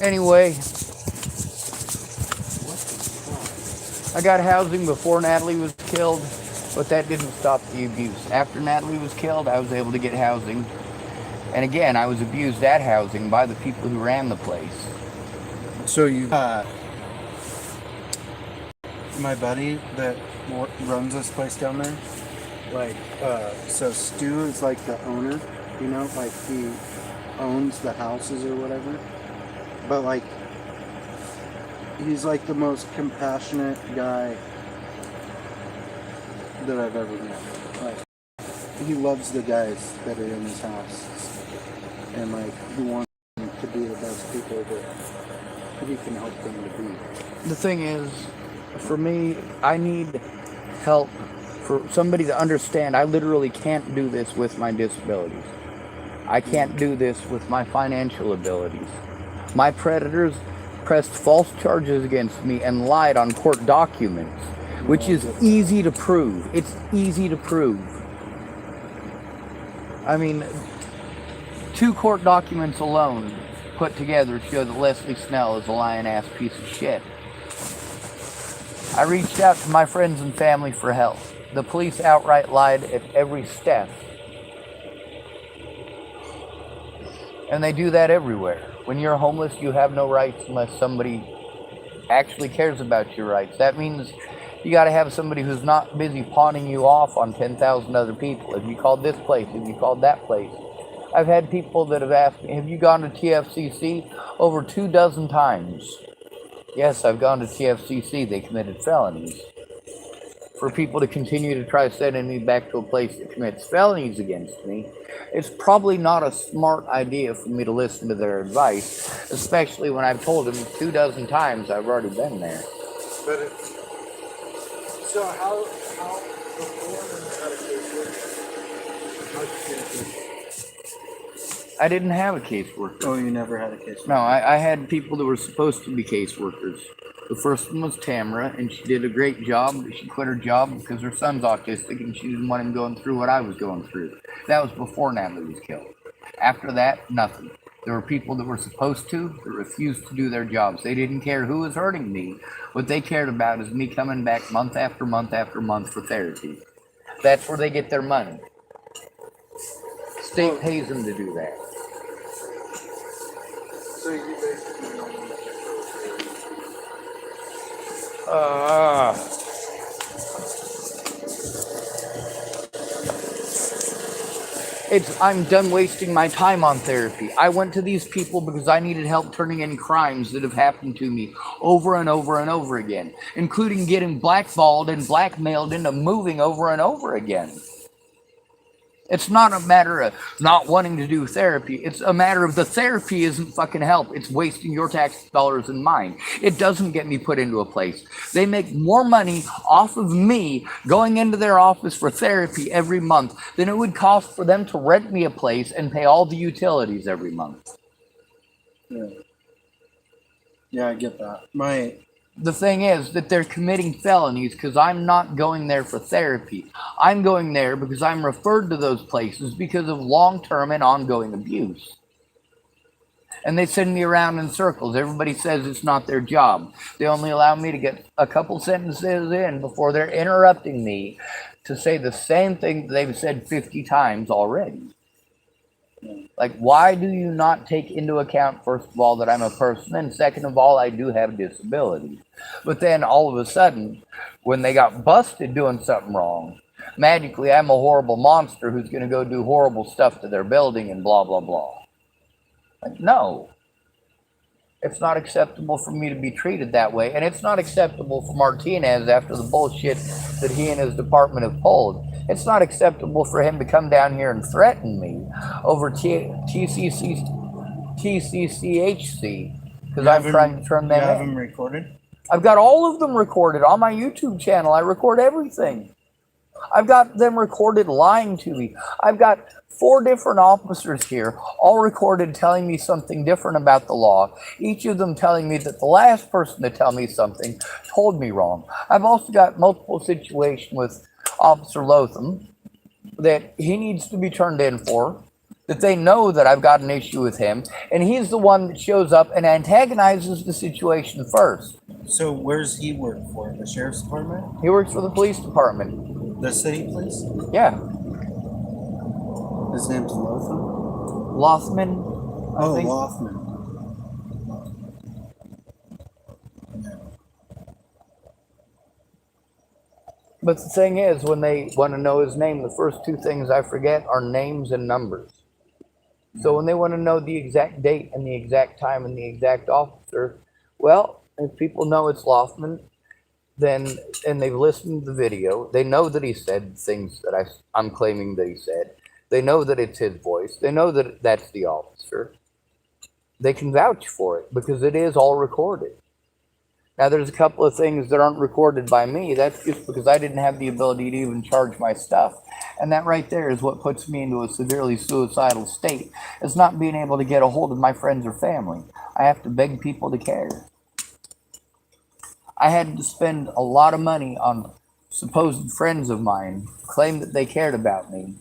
Anyway, I got housing before Natalie was killed, but that didn't stop the abuse. After Natalie was killed, I was able to get housing. And again, I was abused at housing by the people who ran the place. So you, my buddy that runs this place down there, like, so Stu is like the owner, you know, like he owns the houses or whatever. But like, he's like the most compassionate guy that I've ever met. Like, he loves the guys that are in his house, and like, he wants them to be the best people that he can help them to be. The thing is, for me, I need help for somebody to understand I literally can't do this with my disabilities. I can't do this with my financial abilities. My predators pressed false charges against me and lied on court documents, which is easy to prove. It's easy to prove. I mean, 2 court documents alone put together show that Leslie Snell is a lying-ass piece of shit. I reached out to my friends and family for help. The police outright lied at every step. And they do that everywhere. When you're homeless, you have no rights unless somebody actually cares about your rights. That means you got to have somebody who's not busy pawning you off on 10,000 other people. Have you called this place? Have you called that place? I've had people that have asked me, have you gone to TFCC? Over 24 times. Yes, I've gone to TFCC. They committed felonies. For people to continue to try sending me back to a place that commits felonies against me, it's probably not a smart idea for me to listen to their advice, especially when I've told them 24 times I've already been there. But it's, so how before you had a caseworker, how'd you get a caseworker? I didn't have a caseworker. Oh, you never had a caseworker? No, I had people that were supposed to be caseworkers. The first one was Tamara, and she did a great job. She quit her job because her son's autistic, and she didn't want him going through what I was going through. That was before Natalie was killed. After that, nothing. There were people that were supposed to that refused to do their jobs. They didn't care who was hurting me. What they cared about is me coming back month after month after month for therapy. That's where they get their money. State pays them to do that. So you basically I'm done wasting my time on therapy. I went to these people because I needed help turning in crimes that have happened to me over and over and over again, including getting blackballed and blackmailed into moving over and over again. It's not a matter of not wanting to do therapy. It's a matter of the therapy isn't fucking help. It's wasting your tax dollars and mine. It doesn't get me put into a place. They make more money off of me going into their office for therapy every month than it would cost for them to rent me a place and pay all the utilities every month. Yeah, I get that. The thing is that they're committing felonies because I'm not going there for therapy. I'm going there because I'm referred to those places because of long-term and ongoing abuse. And they send me around in circles. Everybody says it's not their job. They only allow me to get a couple sentences in before they're interrupting me to say the same thing they've said 50 times already. Like, why do you not take into account, first of all, that I'm a person, and second of all, I do have disabilities? But then all of a sudden, when they got busted doing something wrong, magically I'm a horrible monster who's going to go do horrible stuff to their building and blah, blah, blah. Like, no. It's not acceptable for me to be treated that way, and it's not acceptable for Martinez after the bullshit that he and his department have pulled. It's not acceptable for him to come down here and threaten me over TCCHC because I'm trying to turn them in. You have them recorded? I've got all of them recorded on my YouTube channel. I record everything. I've got them recorded lying to me. I've got 4 different officers here, all recorded telling me something different about the law. Each of them telling me that the last person to tell me something told me wrong. I've also got multiple situations with Officer Lotham that he needs to be turned in for, that they know that I've got an issue with him, and he's the one that shows up and antagonizes the situation first. So where's he work for? The sheriff's department? He works for the police department. The city police? Yeah. His name's Lotham? Lothman. Oh, Lothman. But the thing is, when they want to know his name, the first 2 things I forget are names and numbers. So when they want to know the exact date and the exact time and the exact officer, well, if people know it's Lothman, then, and they've listened to the video, they know that he said things that I'm claiming that he said. They know that it's his voice. They know that that's the officer. They can vouch for it because it is all recorded. Now, there's a couple of things that aren't recorded by me. That's just because I didn't have the ability to even charge my stuff. And that right there is what puts me into a severely suicidal state. It's not being able to get a hold of my friends or family. I have to beg people to care. I had to spend a lot of money on supposed friends of mine, claim that they cared about me.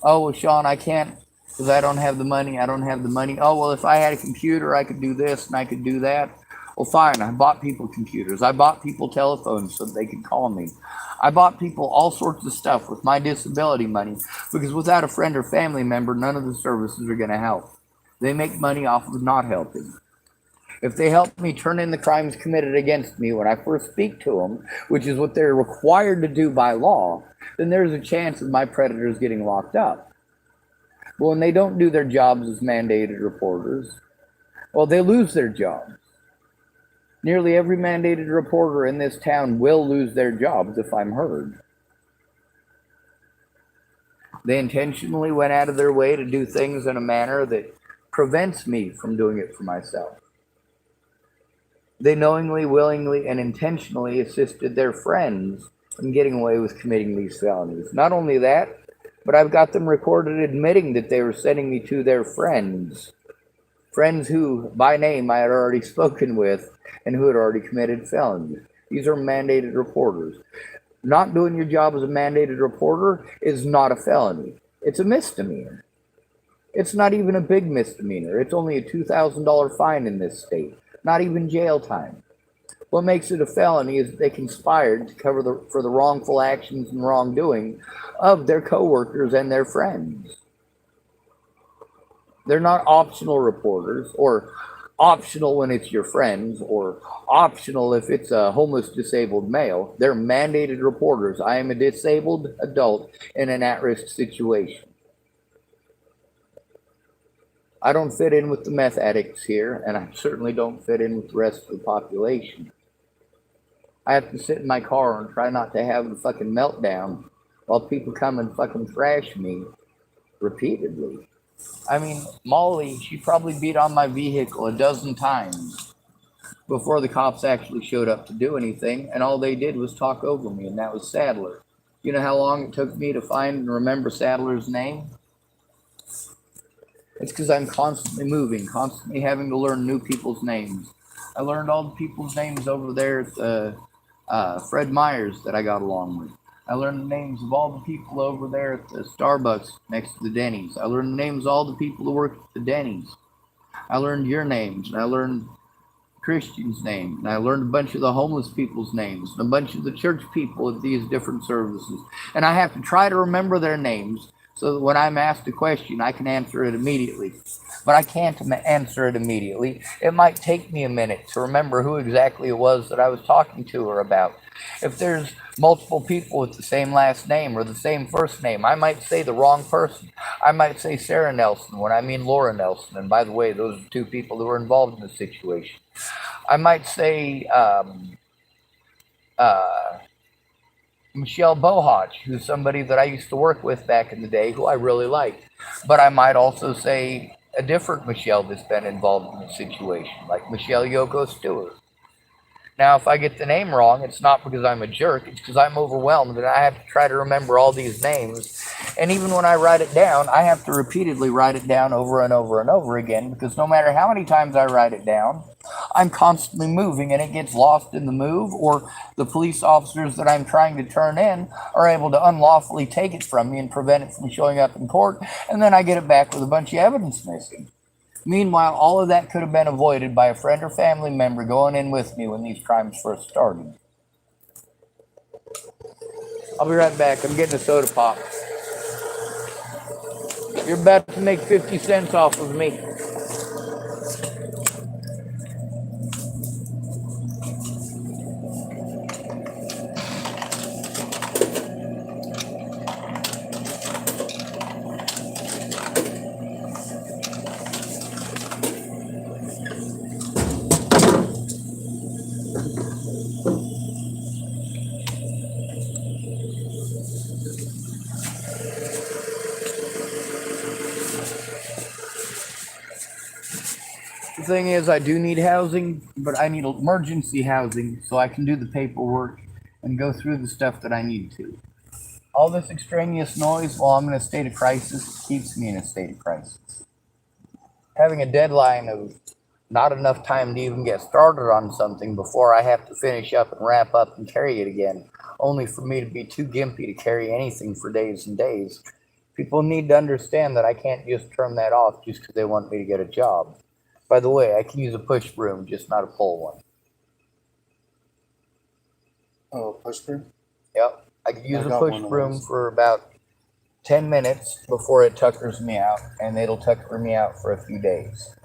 Oh, well, Sean, I can't because I don't have the money. I don't have the money. Oh, well, if I had a computer, I could do this and I could do that. Well, fine. I bought people computers. I bought people telephones so they could call me. I bought people all sorts of stuff with my disability money because without a friend or family member, none of the services are going to help. They make money off of not helping. If they help me turn in the crimes committed against me when I first speak to them, which is what they're required to do by law, then there's a chance of my predators getting locked up. But when they don't do their jobs as mandated reporters, well, they lose their jobs. Nearly every mandated reporter in this town will lose their jobs if I'm heard. They intentionally went out of their way to do things in a manner that prevents me from doing it for myself. They knowingly, willingly, and intentionally assisted their friends in getting away with committing these felonies. Not only that, but I've got them recorded admitting that they were sending me to their friends. Friends who, by name, I had already spoken with and who had already committed felonies. These are mandated reporters. Not doing your job as a mandated reporter is not a felony. It's a misdemeanor. It's not even a big misdemeanor. It's only a $2,000 fine in this state. Not even jail time. What makes it a felony is that they conspired to cover for the wrongful actions and wrongdoing of their coworkers and their friends. They're not optional reporters, or optional when it's your friends, or optional if it's a homeless disabled male. They're mandated reporters. I am a disabled adult in an at-risk situation. I don't fit in with the meth addicts here, and I certainly don't fit in with the rest of the population. I have to sit in my car and try not to have a fucking meltdown while people come and fucking thrash me repeatedly. I mean, Molly, she probably beat on my vehicle a dozen times before the cops actually showed up to do anything, and all they did was talk over me, and that was Sadler. You know how long it took me to find and remember Sadler's name? It's because I'm constantly moving, constantly having to learn new people's names. I learned all the people's names over there at Fred Meyer's that I got along with. I learned the names of all the people over there at the Starbucks next to the Denny's. I learned the names of all the people who work at the Denny's. I learned your names, and I learned Christian's name, and I learned a bunch of the homeless people's names, and a bunch of the church people at these different services. And I have to try to remember their names so that when I'm asked a question, I can answer it immediately. But I can't answer it immediately. It might take me a minute to remember who exactly it was that I was talking to her about. If there's multiple people with the same last name or the same first name, I might say the wrong person. I might say Sarah Nelson when I mean Laura Nelson. And by the way, those are two people who were involved in the situation. I might say Michelle Bohach, who's somebody that I used to work with back in the day who I really liked. But I might also say a different Michelle that's been involved in the situation, like Michelle Yoko Stewart. Now, if I get the name wrong, it's not because I'm a jerk, it's because I'm overwhelmed and I have to try to remember all these names. And even when I write it down, I have to repeatedly write it down over and over and over again, because no matter how many times I write it down, I'm constantly moving and it gets lost in the move, or the police officers that I'm trying to turn in are able to unlawfully take it from me and prevent it from showing up in court, and then I get it back with a bunch of evidence missing. Meanwhile, all of that could have been avoided by a friend or family member going in with me when these crimes first started. I'll be right back. I'm getting a soda pop. You're about to make 50 cents off of me. The thing is, I do need housing, but I need emergency housing so I can do the paperwork and go through the stuff that I need to. All this extraneous noise while I'm in a state of crisis keeps me in a state of crisis. Having a deadline of not enough time to even get started on something before I have to finish up and wrap up and carry it again, only for me to be too gimpy to carry anything for days and days. People need to understand that I can't just turn that off just because they want me to get a job. By the way, I can use a push broom, just not a pull one. Oh, push broom? Yep. I can use a push broom for about 10 minutes before it tuckers me out, and it'll tucker me out for a few days.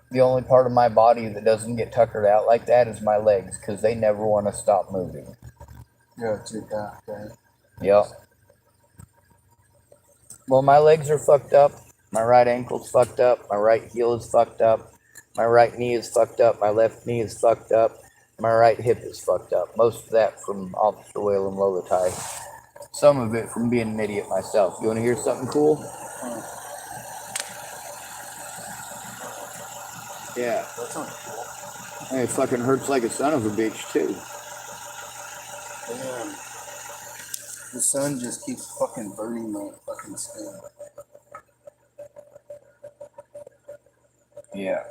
The only part of my body that doesn't get tuckered out like that is my legs, because they never want to stop moving. Yeah, too bad, right? Yep. Well, my legs are fucked up. My right ankle's fucked up. My right heel is fucked up. My right knee is fucked up. My left knee is fucked up. My right hip is fucked up. Most of that from Officer Whalen Lolatai. Some of it from being an idiot myself. You want to hear something cool? Yeah. That sounds cool. Hey, it fucking hurts like a son of a bitch, too. Damn. The sun just keeps fucking burning my fucking skin. Yeah.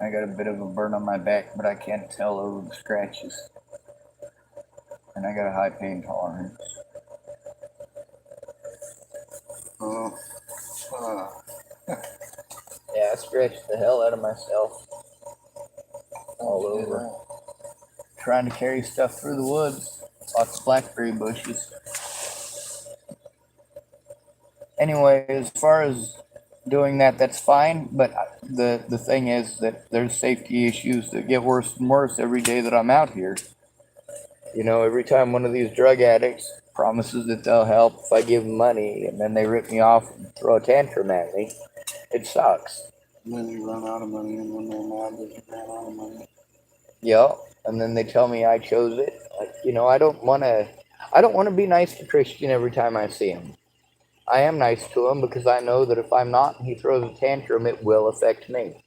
I got a bit of a burn on my back, but I can't tell over the scratches. And I got a high pain tolerance. Oh. Yeah, I scratched the hell out of myself. All over. Trying to carry stuff through the woods. Lots of blackberry bushes. Anyway, as far as doing that, that's fine, but the thing is that there's safety issues that get worse and worse every day that I'm out here. You know, every time one of these drug addicts promises that they'll help if I give them money, and then they rip me off and throw a tantrum at me, it sucks. And then you run out of money, and then they're mad that you ran out of money. Yeah, and then they tell me I chose it. You know, I don't want to be nice to Christian every time I see him. I am nice to him because I know that if I'm not and he throws a tantrum, it will affect me.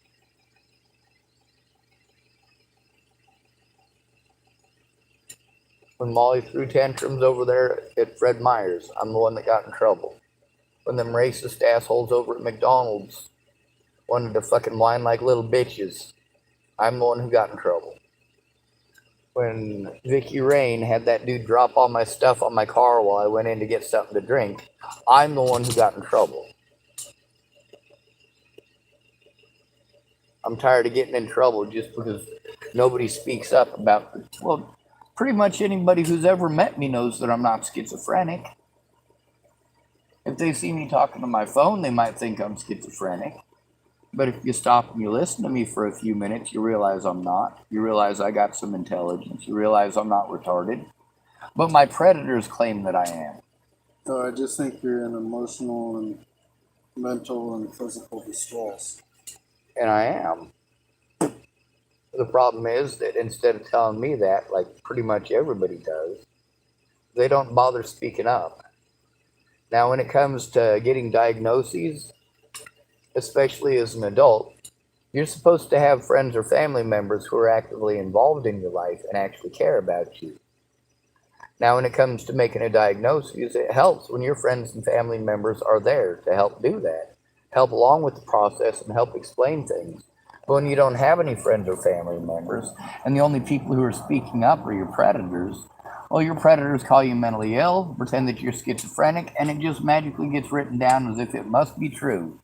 When Molly threw tantrums over there at Fred Meyer's, I'm the one that got in trouble. When them racist assholes over at McDonald's wanted to fucking whine like little bitches, I'm the one who got in trouble. When Vicky Rain had that dude drop all my stuff on my car while I went in to get something to drink, I'm the one who got in trouble. I'm tired of getting in trouble just because nobody speaks up about it. Well, pretty much anybody who's ever met me knows that I'm not schizophrenic. If they see me talking to my phone, they might think I'm schizophrenic. But if you stop and you listen to me for a few minutes, you realize I'm not. You realize I got some intelligence. You realize I'm not retarded. But my predators claim that I am. So I just think you're in emotional and mental and physical distress. And I am. The problem is that instead of telling me that, like pretty much everybody does, they don't bother speaking up. Now, when it comes to getting diagnoses, especially as an adult, you're supposed to have friends or family members who are actively involved in your life and actually care about you. Now, when it comes to making a diagnosis, it helps when your friends and family members are there to help do that, help along with the process and help explain things. But when you don't have any friends or family members, and the only people who are speaking up are your predators, well, your predators call you mentally ill, pretend that you're schizophrenic, and it just magically gets written down as if it must be true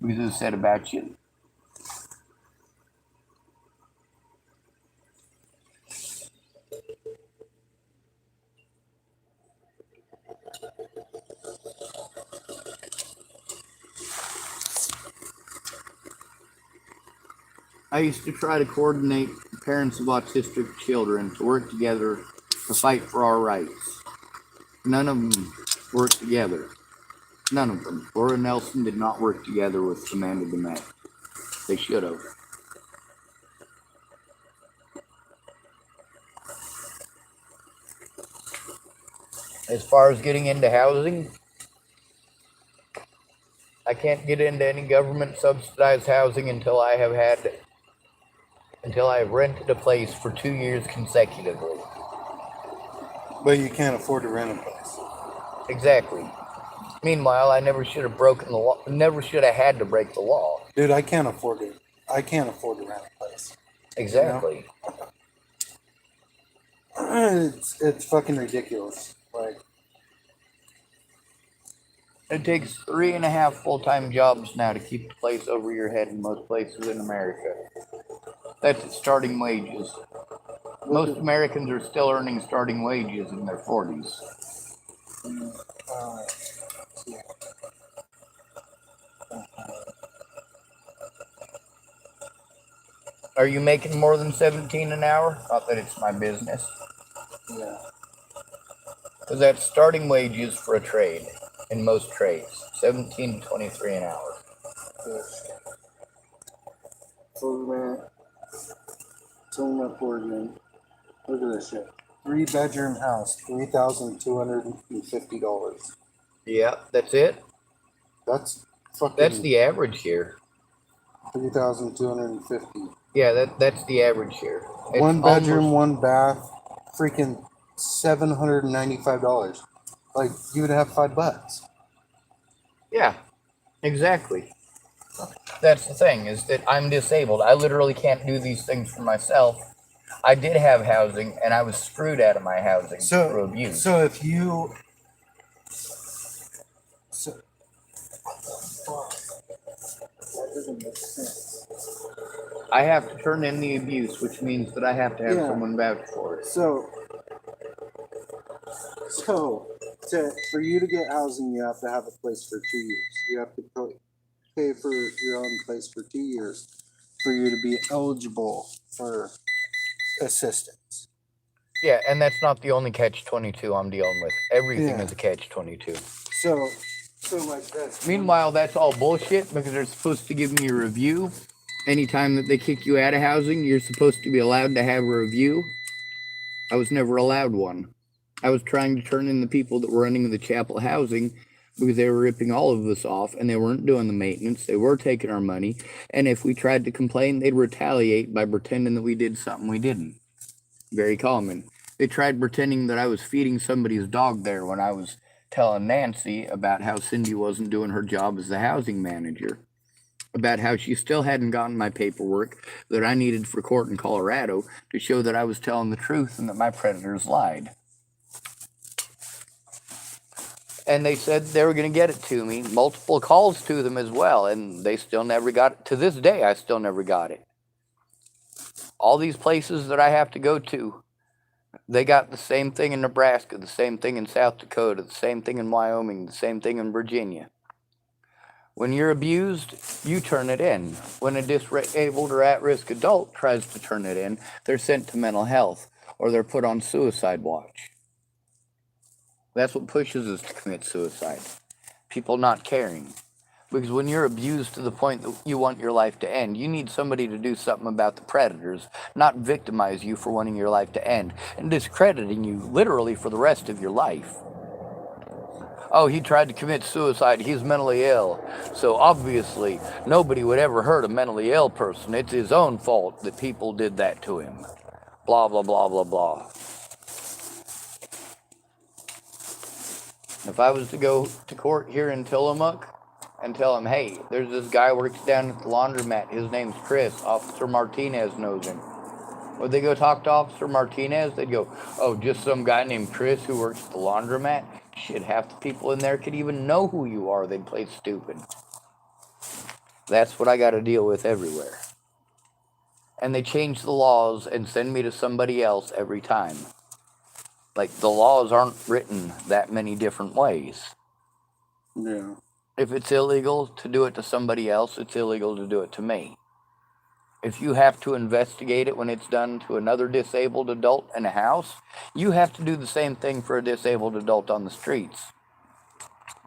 because it's said about you. I used to try to coordinate parents of autistic children to work together to fight for our rights. None of them worked together. None of them. Laura Nelson did not work together with Amanda DeMette. They should have. As far as getting into housing, I can't get into any government subsidized housing until I have rented a place for 2 years consecutively. But you can't afford to rent a place. Exactly. Meanwhile, I never should have broken the law. Never should have had to break the law. Dude, I can't afford to rent a place. Exactly. You know? It's fucking ridiculous. Like, it takes 3.5 full-time jobs now to keep the place over your head in most places in America. That's at starting wages. Most Americans are still earning starting wages in their 40s. yeah. Are you making more than 17 an hour? Not that it's my business. Yeah. Because that's starting wages for a trade in most trades. 17 to 23 an hour. Full rent. Tillamook, Oregon. Look at this shit. 3-bedroom house, $3,250. Yeah, that's it. That's fucking. That's the average here. 3,250. Yeah, that's the average here. It's 1 bedroom, almost, 1 bath, freaking $795. Like, you would have $5. yeah, exactly. That's the thing, is that I'm disabled. I literally can't do these things for myself. I did have housing, and I was screwed out of my housing through abuse. So if you... that doesn't make sense. I have to turn in the abuse, which means that I have to have someone vouch for it. So for you to get housing, you have to have a place for 2 years. You have to pay for your own place for 2 years for you to be eligible for assistance. Yeah, and that's not the only catch-22 I'm dealing with. Everything is a catch-22. So like this. Meanwhile, that's all bullshit because they're supposed to give me a review. Anytime that they kick you out of housing, you're supposed to be allowed to have a review. I was never allowed one. I was trying to turn in the people that were running the chapel housing because they were ripping all of us off and they weren't doing the maintenance. They were taking our money. And if we tried to complain, they'd retaliate by pretending that we did something we didn't. Very common. They tried pretending that I was feeding somebody's dog there when I was telling Nancy about how Cindy wasn't doing her job as the housing manager. About how she still hadn't gotten my paperwork that I needed for court in Colorado to show that I was telling the truth and that my predators lied. And they said they were going to get it to me. Multiple calls to them as well, and they still never got it. To this day, I still never got it. All these places that I have to go to, They got the same thing in Nebraska, the same thing in South Dakota, the same thing in Wyoming, the same thing in Virginia. When you're abused, you turn it in. When a disabled or at-risk adult tries to turn it in, they're sent to mental health or they're put on suicide watch. That's what pushes us to commit suicide. People not caring. Because when you're abused to the point that you want your life to end, you need somebody to do something about the predators, not victimize you for wanting your life to end and discrediting you literally for the rest of your life. Oh, he tried to commit suicide. He's mentally ill. So obviously, nobody would ever hurt a mentally ill person. It's his own fault that people did that to him. Blah, blah, blah, blah, blah. If I was to go to court here in Tillamook and tell him, hey, there's this guy works down at the laundromat. His name's Chris. Officer Martinez knows him. Would they go talk to Officer Martinez? They'd go, oh, just some guy named Chris who works at the laundromat? Shit, half the people in there could even know who you are. They'd play stupid. That's what I got to deal with everywhere. And they change the laws and send me to somebody else every time. Like, the laws aren't written that many different ways. Yeah. If it's illegal to do it to somebody else, it's illegal to do it to me. If you have to investigate it when it's done to another disabled adult in a house, you have to do the same thing for a disabled adult on the streets.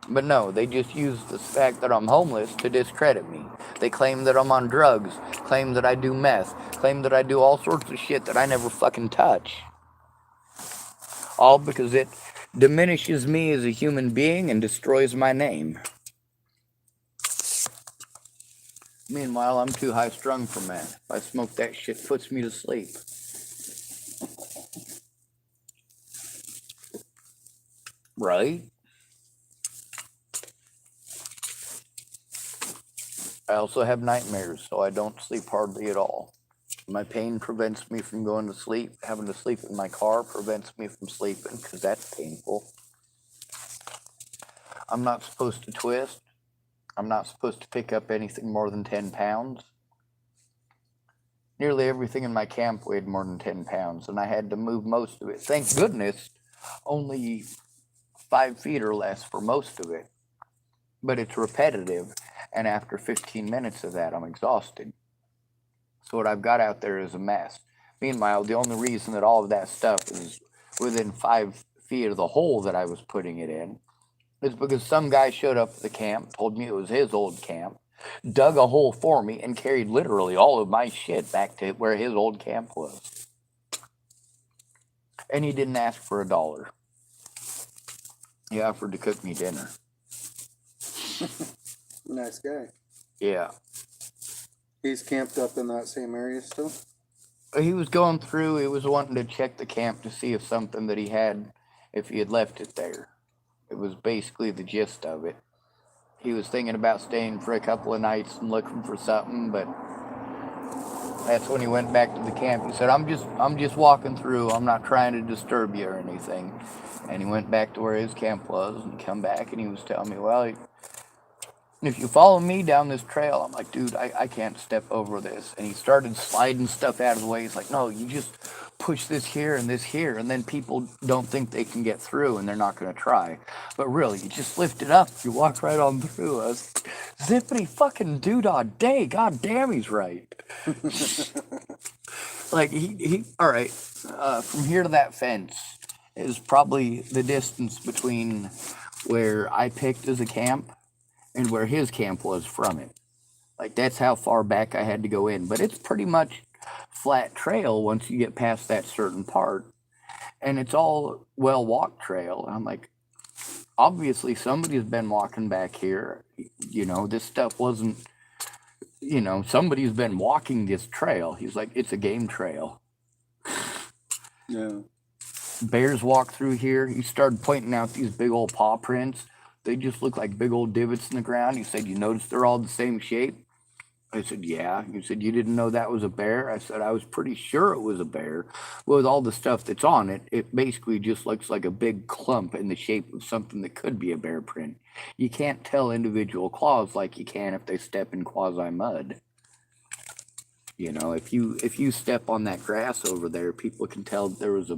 But no, they just use the fact that I'm homeless to discredit me. They claim that I'm on drugs, claim that I do meth, claim that I do all sorts of shit that I never fucking touch. All because it diminishes me as a human being and destroys my name. Meanwhile, I'm too high strung for meth. If I smoke that shit, puts me to sleep. Right? I also have nightmares, so I don't sleep hardly at all. My pain prevents me from going to sleep. Having to sleep in my car prevents me from sleeping, because that's painful. I'm not supposed to twist. I'm not supposed to pick up anything more than 10 pounds. Nearly everything in my camp weighed more than 10 pounds, and I had to move most of it. Thank goodness, only 5 feet or less for most of it. But it's repetitive, and after 15 minutes of that, I'm exhausted. So what I've got out there is a mess. Meanwhile, the only reason that all of that stuff is within 5 feet of the hole that I was putting it in is because some guy showed up at the camp, told me it was his old camp, dug a hole for me, and carried literally all of my shit back to where his old camp was. And he didn't ask for $1. He offered to cook me dinner. Nice guy. Yeah. He's camped up in that same area still? He was going through, he was wanting to check the camp to see if something that he had, if he had left it there. It was basically the gist of it. He was thinking about staying for a couple of nights and looking for something, but that's when he went back to the camp. He said, I'm just walking through. I'm not trying to disturb you or anything. And he went back to where his camp was and come back, and he was telling me, well, if you follow me down this trail, I'm like, dude, I can't step over this. And he started sliding stuff out of the way. He's like, no, you just push this here, and then people don't think they can get through, and they're not going to try. But really, you just lift it up, you walk right on through. I was zippity fucking doodah day. God damn, he's right. Like, he all right, from here to that fence is probably the distance between where I picked as a camp and where his camp was from it. Like, that's how far back I had to go in. But it's pretty much flat trail once you get past that certain part. And it's all well-walked trail. And I'm like, obviously somebody's been walking back here. You know, this stuff wasn't, you know, somebody's been walking this trail. He's like, it's a game trail. Yeah. Bears walk through here. He started pointing out these big old paw prints. They just look like big old divots in the ground. He said, you notice they're all the same shape? I said, yeah. He said, you didn't know that was a bear? I said, I was pretty sure it was a bear. With all the stuff that's on it, it basically just looks like a big clump in the shape of something that could be a bear print. You can't tell individual claws like you can if they step in quasi-mud. You know, if you step on that grass over there, people can tell there was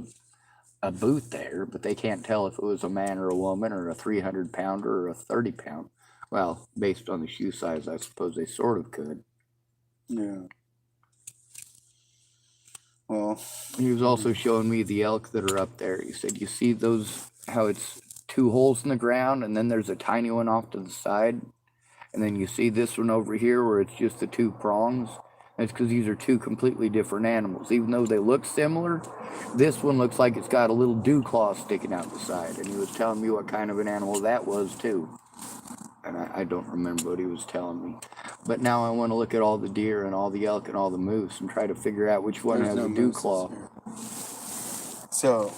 a boot there, but they can't tell if it was a man or a woman or a 300-pounder or a 30-pound. Well, based on the shoe size, I suppose they sort of could. Yeah. Well, He was also showing me the elk that are up there. He said, you see those, how it's 2 holes in the ground and then there's a tiny one off to the side? And then you see this one over here where it's just the 2 prongs? That's because these are 2 completely different animals. Even though they look similar, this one looks like it's got a little dew claw sticking out the side. And he was telling me what kind of an animal that was too. And I don't remember what he was telling me. But now I want to look at all the deer and all the elk and all the moose and try to figure out which one has a dew claw. So,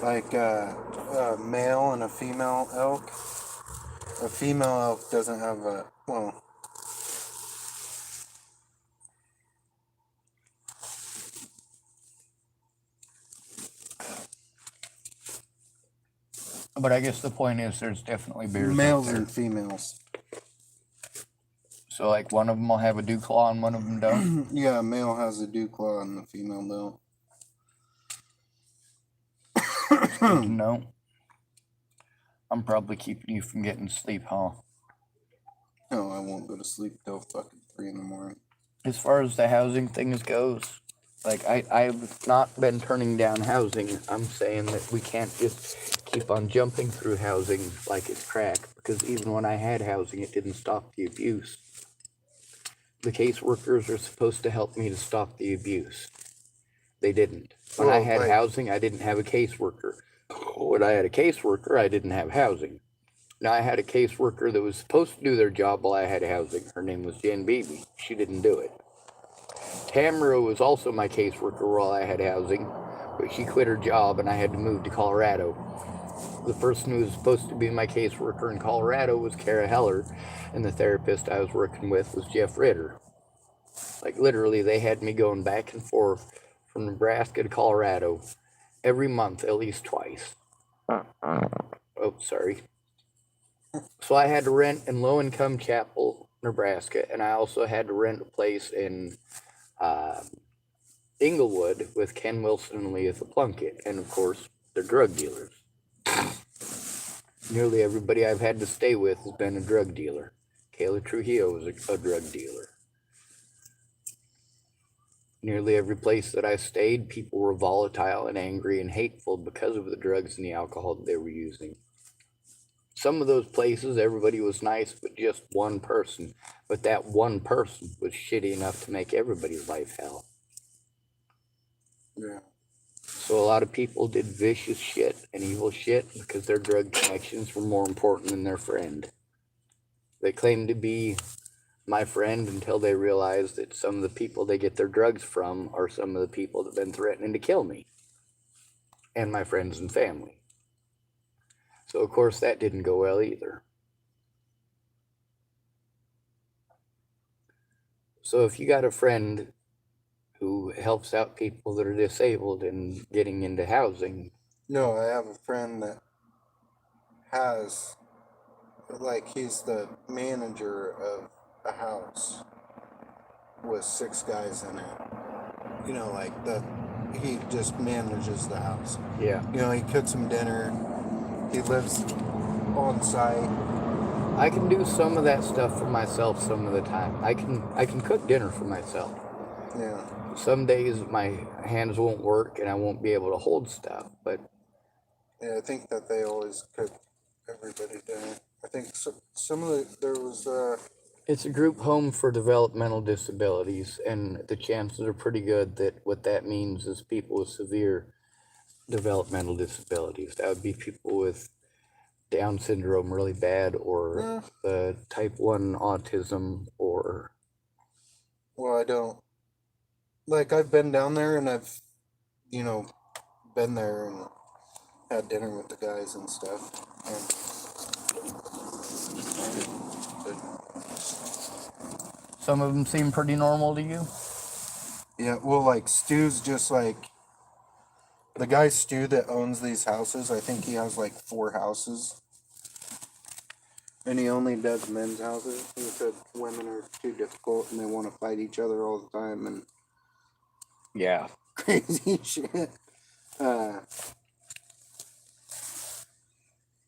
like a male and a female elk. A female elk doesn't have a, well, But I guess the point is there's definitely bears males up there. and females. So like one of them will have a dew claw and one of them don't? Yeah, a male has a dew claw and the female don't. Good to know. I'm probably keeping you from getting sleep, huh? No, I won't go to sleep till fucking 3 in the morning. As far as the housing things goes, like I've not been turning down housing. I'm saying that we can't just keep on jumping through housing like it's crack, because even when I had housing, it didn't stop the abuse. The caseworkers are supposed to help me to stop the abuse. They didn't. When I had housing, I didn't have a caseworker. When I had a caseworker, I didn't have housing. Now, I had a caseworker that was supposed to do their job while I had housing. Her name was Jen Beebe. She didn't do it. Tamara was also my caseworker while I had housing, but she quit her job and I had to move to Colorado. The person who was supposed to be my caseworker in Colorado was Kara Heller, and the therapist I was working with was Jeff Ritter. Like, literally, they had me going back and forth from Nebraska to Colorado every month, at least twice. Oh, sorry. So I had to rent in low-income Chapel, Nebraska, and I also had to rent a place in Inglewood with Ken Wilson and Leatha Plunkett, and of course, they're drug dealers. Nearly everybody I've had to stay with has been a drug dealer. Kayla Trujillo was a drug dealer. Nearly every place that I stayed, people were volatile and angry and hateful because of the drugs and the alcohol that they were using. Some of those places, everybody was nice, but just one person. But that one person was shitty enough to make everybody's life hell. Yeah. So a lot of people did vicious shit and evil shit because their drug connections were more important than their friend. They claimed to be my friend until they realized that some of the people they get their drugs from are some of the people that have been threatening to kill me and my friends and family. So, of course, that didn't go well either. So if you got a friend who helps out people that are disabled and getting into housing. No, I have a friend that has, like, he's the manager of a house with 6 guys in it. You know, like, he just manages the house. Yeah. You know, he cooks them dinner. He lives on site. I can do some of that stuff for myself some of the time. I can cook dinner for myself. Yeah. Some days my hands won't work and I won't be able to hold stuff, but Yeah, I think that they always cook everybody dinner. I think some of there was it's a group home for developmental disabilities, and the chances are pretty good that what that means is people with severe developmental disabilities. That would be people with Down syndrome really bad, or type 1 autism, or... Well, I don't... Like, I've been down there, and I've, you know, been there and had dinner with the guys and stuff. Some of them seem pretty normal to you? Yeah, well, like, Stu's just like... The guy Stu that owns these houses, I think he has, like, 4 houses. And he only does men's houses. He said women are too difficult and they want to fight each other all the time and... Yeah. Crazy shit.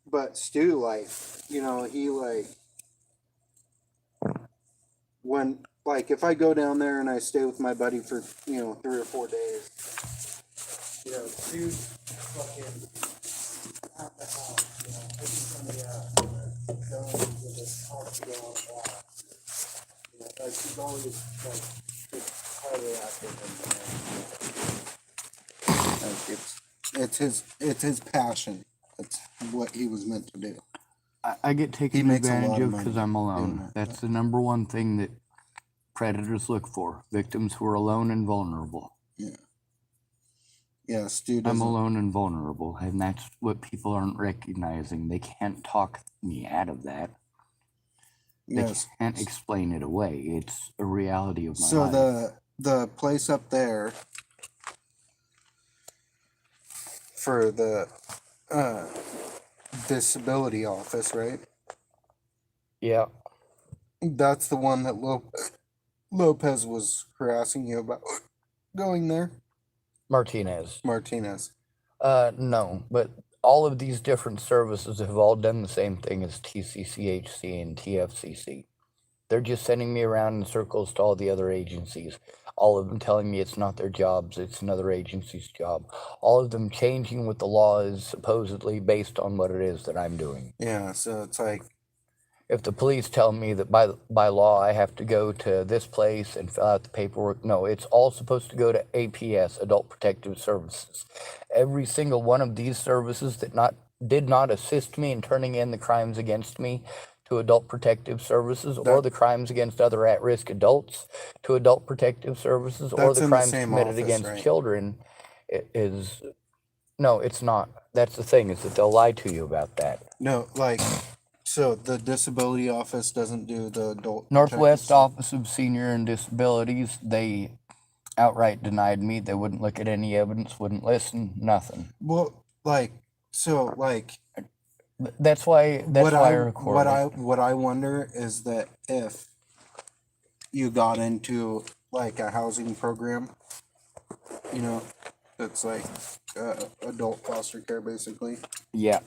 But Stu, like, you know, he like when like if I go down there and I stay with my buddy for 3 or 4 days, Stu's fucking at the house. Putting somebody out going to the hospital on block. Like he's always like just highly active in it's his passion. That's what he was meant to do. I get taken advantage of because I'm alone. That's the number one thing that predators look for. Victims who are alone and vulnerable. Yeah, Stu doesn't. I'm alone and vulnerable, and that's what people aren't recognizing. They can't talk me out of that. They can't explain it away. It's a reality of my life. So the place up there for the disability office, right? Yeah. That's the one that Lopez was harassing you about going there? Martinez. No, but all of these different services have all done the same thing as TCCHC and TFCC. They're just sending me around in circles to all the other agencies. All of them telling me it's not their jobs, it's another agency's job. All of them changing what the law is supposedly based on what it is that I'm doing. Yeah, so it's like, if the police tell me that by law I have to go to this place and fill out the paperwork, no, it's all supposed to go to APS, Adult Protective Services. Every single one of these services that did not assist me in turning in the crimes against me to Adult Protective Services, or the crimes against other at-risk adults to Adult Protective Services, or the crimes committed against children, no, it's not. That's the thing, is that they'll lie to you about that. No, like, so the disability office doesn't do the adult. Northwest Office of Senior and Disabilities, they outright denied me. They wouldn't look at any evidence, wouldn't listen, nothing. Well, like, so, like, that's why I record. What I wonder is that if you got into like a housing program, that's like adult foster care basically. Yeah.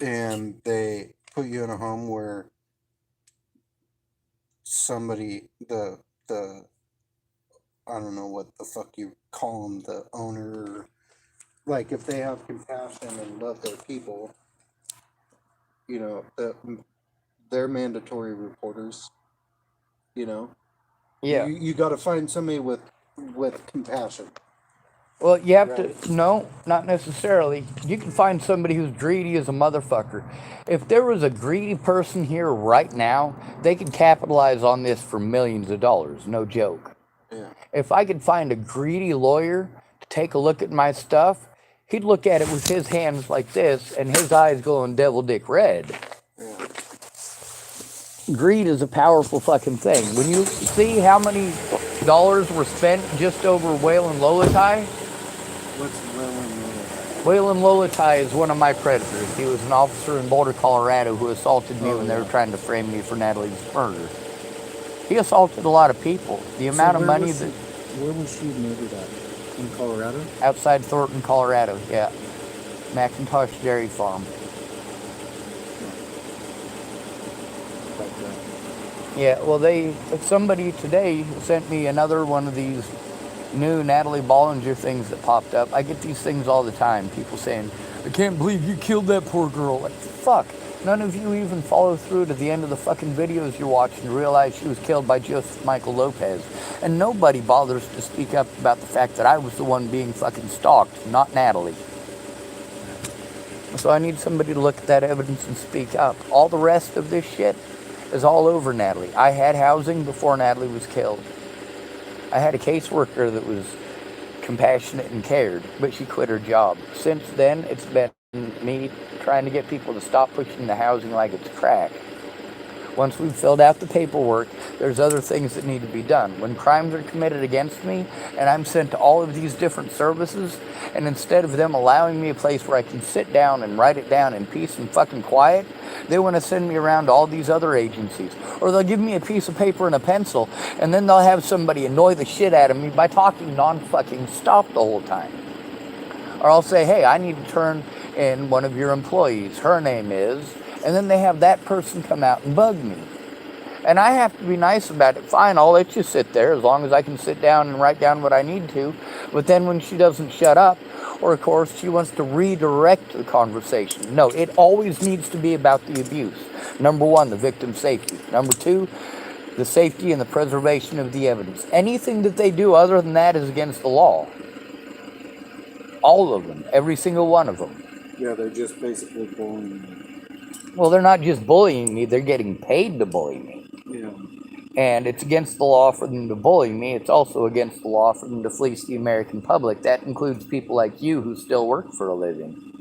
And they put you in a home where somebody, the I don't know what the fuck you call them, the owner, like if they have compassion and love their people, they're mandatory reporters, Yeah. You got to find somebody with compassion. Well, you have to, no, not necessarily. You can find somebody who's greedy as a motherfucker. If there was a greedy person here right now, they could capitalize on this for millions of dollars, no joke. Yeah. If I could find a greedy lawyer to take a look at my stuff, he'd look at it with his hands like this and his eyes going devil dick red. Yeah. Greed is a powerful fucking thing. When you see how many dollars were spent just over Waylon Lolatai. What's Waylon Lolatai? Waylon Lolatai is one of my predators. He was an officer in Boulder, Colorado who assaulted me when they were trying to frame me for Natalie's murder. He assaulted a lot of people. The amount of money that... Where was she murdered at? In Colorado? Outside Thornton, Colorado, yeah. McIntosh Dairy Farm. Yeah, well, somebody today sent me another one of these new Natalie Bollinger things that popped up. I get these things all the time. People saying, I can't believe you killed that poor girl. Like, fuck. None of you even follow through to the end of the fucking videos you're watching to realize she was killed by Joseph Michael Lopez. And nobody bothers to speak up about the fact that I was the one being fucking stalked, not Natalie. So I need somebody to look at that evidence and speak up. All the rest of this shit is all over Natalie. I had housing before Natalie was killed. I had a caseworker that was compassionate and cared, but she quit her job. Since then, it's been me trying to get people to stop pushing the housing like it's crack. Once we've filled out the paperwork, there's other things that need to be done. When crimes are committed against me, and I'm sent to all of these different services, and instead of them allowing me a place where I can sit down and write it down in peace and fucking quiet, they want to send me around to all these other agencies. Or they'll give me a piece of paper and a pencil, and then they'll have somebody annoy the shit out of me by talking non-fucking stop the whole time. Or I'll say, hey, I need to turn in one of your employees. Her name is, and then they have that person come out and bug me. And I have to be nice about it. Fine, I'll let you sit there as long as I can sit down and write down what I need to. But then when she doesn't shut up, or of course she wants to redirect the conversation. No, it always needs to be about the abuse. Number one, the victim's safety. Number two, the safety and the preservation of the evidence. Anything that they do other than that is against the law. All of them. Every single one of them. Yeah, they're just basically bullying me. Well, they're not just bullying me, they're getting paid to bully me. Yeah. And it's against the law for them to bully me. It's also against the law for them to fleece the American public. That includes people like you who still work for a living.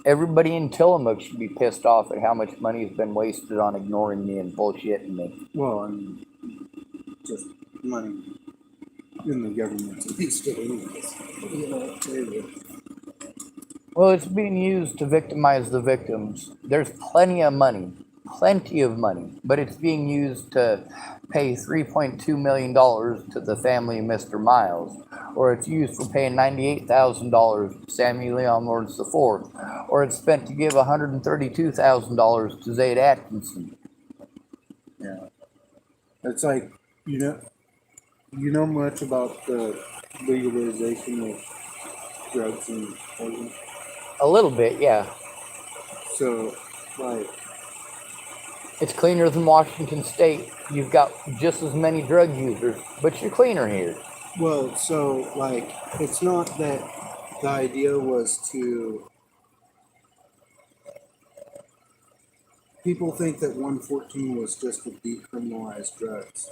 Everybody in Tillamook should be pissed off at how much money has been wasted on ignoring me and bullshitting me. Well, I mean, just money in the government at least anyways. You know, maybe. Well, it's being used to victimize the victims. There's plenty of money, but it's being used to pay $3.2 million to the family of Mr. Miles, or it's used for paying $98,000 to Samuel Leon Lawrence IV, or it's spent to give $132,000 to Zaid Atkinson. Yeah. It's like, you know much about the legalization of drugs and poison? A little bit, yeah. So, like, it's cleaner than Washington State. You've got just as many drug users, but you're cleaner here. Well, so, like, it's not that the idea was to... People think that 114 was just to decriminalize drugs.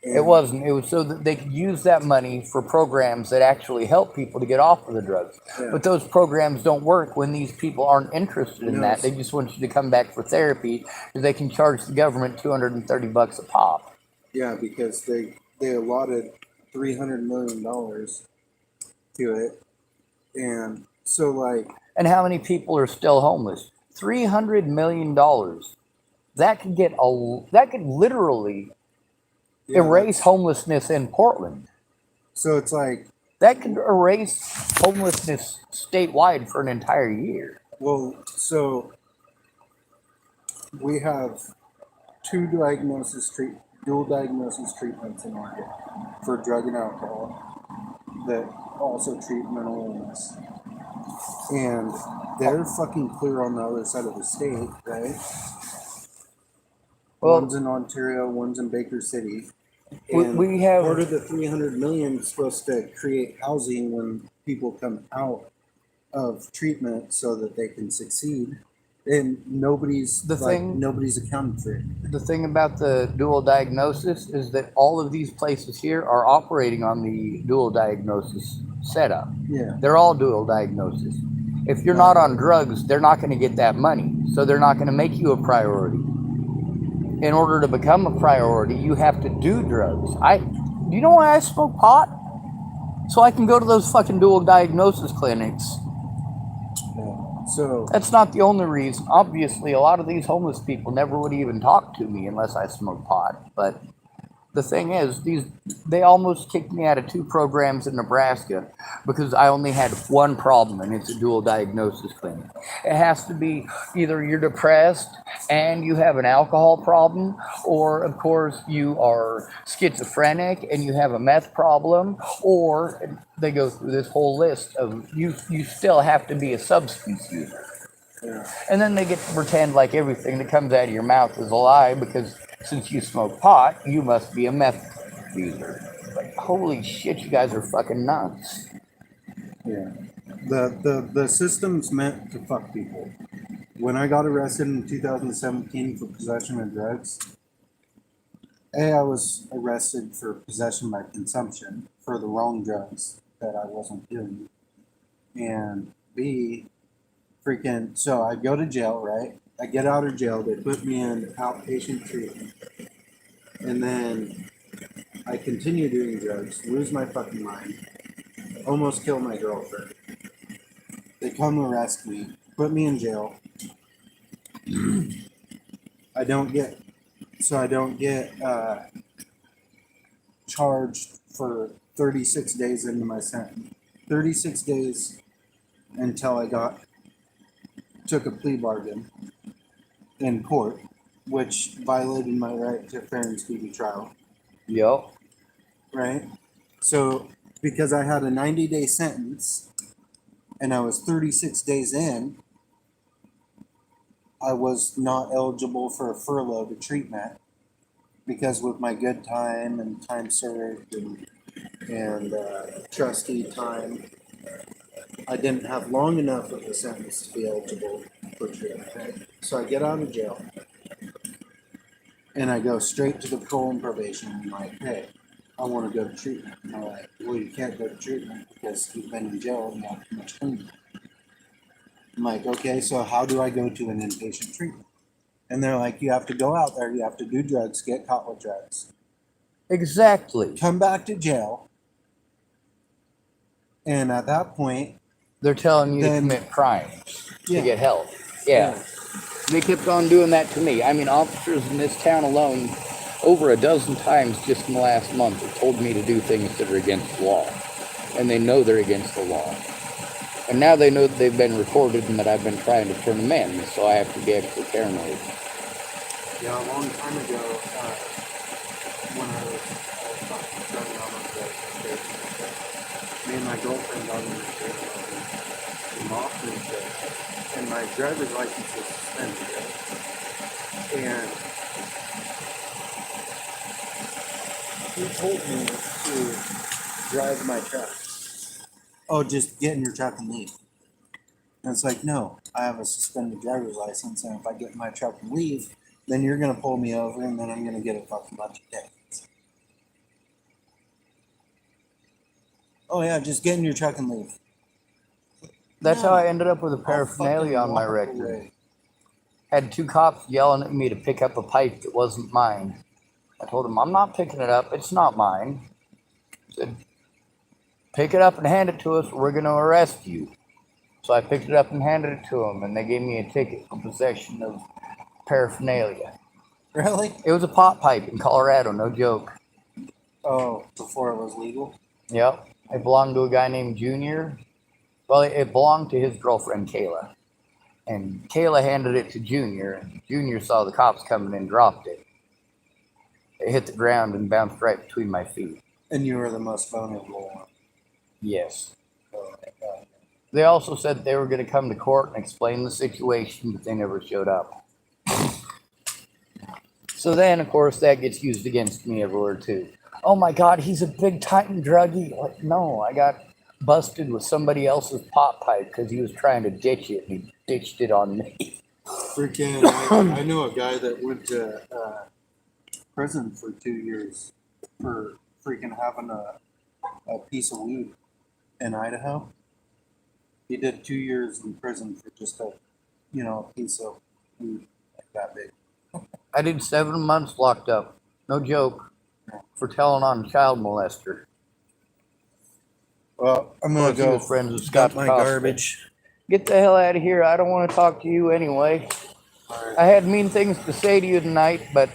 And it wasn't. It was so that they could use that money for programs that actually help people to get off of the drugs. Yeah. But those programs don't work when these people aren't interested in that. They just want you to come back for therapy because they can charge the government $230 a pop. Yeah, because they allotted $300 million to it. And so, like... And how many people are still homeless? $300 million. That could literally... erase homelessness in Portland. So it's like... that could erase homelessness statewide for an entire year. Well, so... we have dual diagnosis treatments in Oregon for drug and alcohol that also treat mental illness. And they're fucking clear on the other side of the state, right? Well, one's in Ontario, one's in Baker City. And we have part of the $300 million is supposed to create housing when people come out of treatment so that they can succeed. And nobody's accounted for it. The thing about the dual diagnosis is that all of these places here are operating on the dual diagnosis setup. Yeah. They're all dual diagnosis. If you're not on drugs, they're not going to get that money. So they're not going to make you a priority. In order to become a priority, you have to do drugs. Do you know why I smoke pot? So I can go to those fucking dual diagnosis clinics. Yeah. So that's not the only reason. Obviously, a lot of these homeless people never would even talk to me unless I smoke pot. But the thing is, they almost kicked me out of 2 programs in Nebraska because I only had one problem, and it's a dual diagnosis clinic. It has to be either you're depressed and you have an alcohol problem, or of course you are schizophrenic and you have a meth problem, or they go through this whole list of you still have to be a substance user. Yeah. And then they get to pretend like everything that comes out of your mouth is a lie because since you smoke pot, you must be a meth user. Like, holy shit, you guys are fucking nuts. Yeah. The system's meant to fuck people. When I got arrested in 2017 for possession of drugs, I was arrested for possession by consumption for the wrong drugs that I wasn't doing. And B, so I go to jail, right? I get out of jail, they put me in outpatient treatment. And then I continue doing drugs, lose my fucking mind, almost kill my girlfriend. They come arrest me, put me in jail. I don't get charged for 36 days into my sentence. 36 days until I took a plea bargain in court, which violated my right to fair and speedy trial. Yep. Right? So, because I had a 90-day sentence and I was 36 days in, I was not eligible for a furlough to treatment because with my good time and time served and trustee time, I didn't have long enough of the sentence to be eligible for treatment. So I get out of jail and I go straight to the parole and probation and I'm like, hey, I want to go to treatment. And they're like, well, you can't go to treatment because you've been in jail and you have too much time. I'm like, okay, so how do I go to an inpatient treatment? And they're like, you have to go out there, you have to do drugs, get caught with drugs. Exactly. Come back to jail. And at that point, they're telling you to commit crimes to get help. Yeah. They kept on doing that to me. I mean, officers in this town alone, over a dozen times just in the last month, have told me to do things that are against the law. And they know they're against the law. And now they know that they've been recorded and that I've been trying to turn them in, so I have to be extra paranoid. Yeah, a long time ago, when I was starting out on the me and my girlfriend got in the state came off and my driver's license was suspended. And he told me to drive my truck. Oh, just get in your truck and leave. And it's like, no, I have a suspended driver's license, and if I get in my truck and leave, then you're going to pull me over, and then I'm going to get a fucking bunch of tickets. Oh, yeah, just get in your truck and leave. That's how I ended up with a paraphernalia on my record. Had 2 cops yelling at me to pick up a pipe that wasn't mine. I told them, I'm not picking it up, it's not mine. I said, pick it up and hand it to us, or we're going to arrest you. So I picked it up and handed it to them, and they gave me a ticket for possession of paraphernalia. Really? It was a pot pipe in Colorado, no joke. Oh, before it was legal? Yep. It belonged to a guy named Junior. Well, it belonged to his girlfriend, Kayla. And Kayla handed it to Junior, and Junior saw the cops coming and dropped it. It hit the ground and bounced right between my feet. And you were the most vulnerable one? Yes. Oh, my God. They also said they were going to come to court and explain the situation, but they never showed up. So then, of course, that gets used against me everywhere, too. Oh, my God, he's a big-time druggie. Like, no, I got busted with somebody else's pot pipe because he was trying to ditch it, and he ditched it on me. Freaking, I know a guy that went to prison for 2 years for freaking having a piece of weed in Idaho. He did 2 years in prison for just a piece of weed like that big. I did 7 months locked up, no joke, for telling on a child molester. Well, I'm gonna go friends with Scott my Costa. garbage. Get the hell out of here. I don't want to talk to you anyway. Right. I had mean things to say to you tonight, but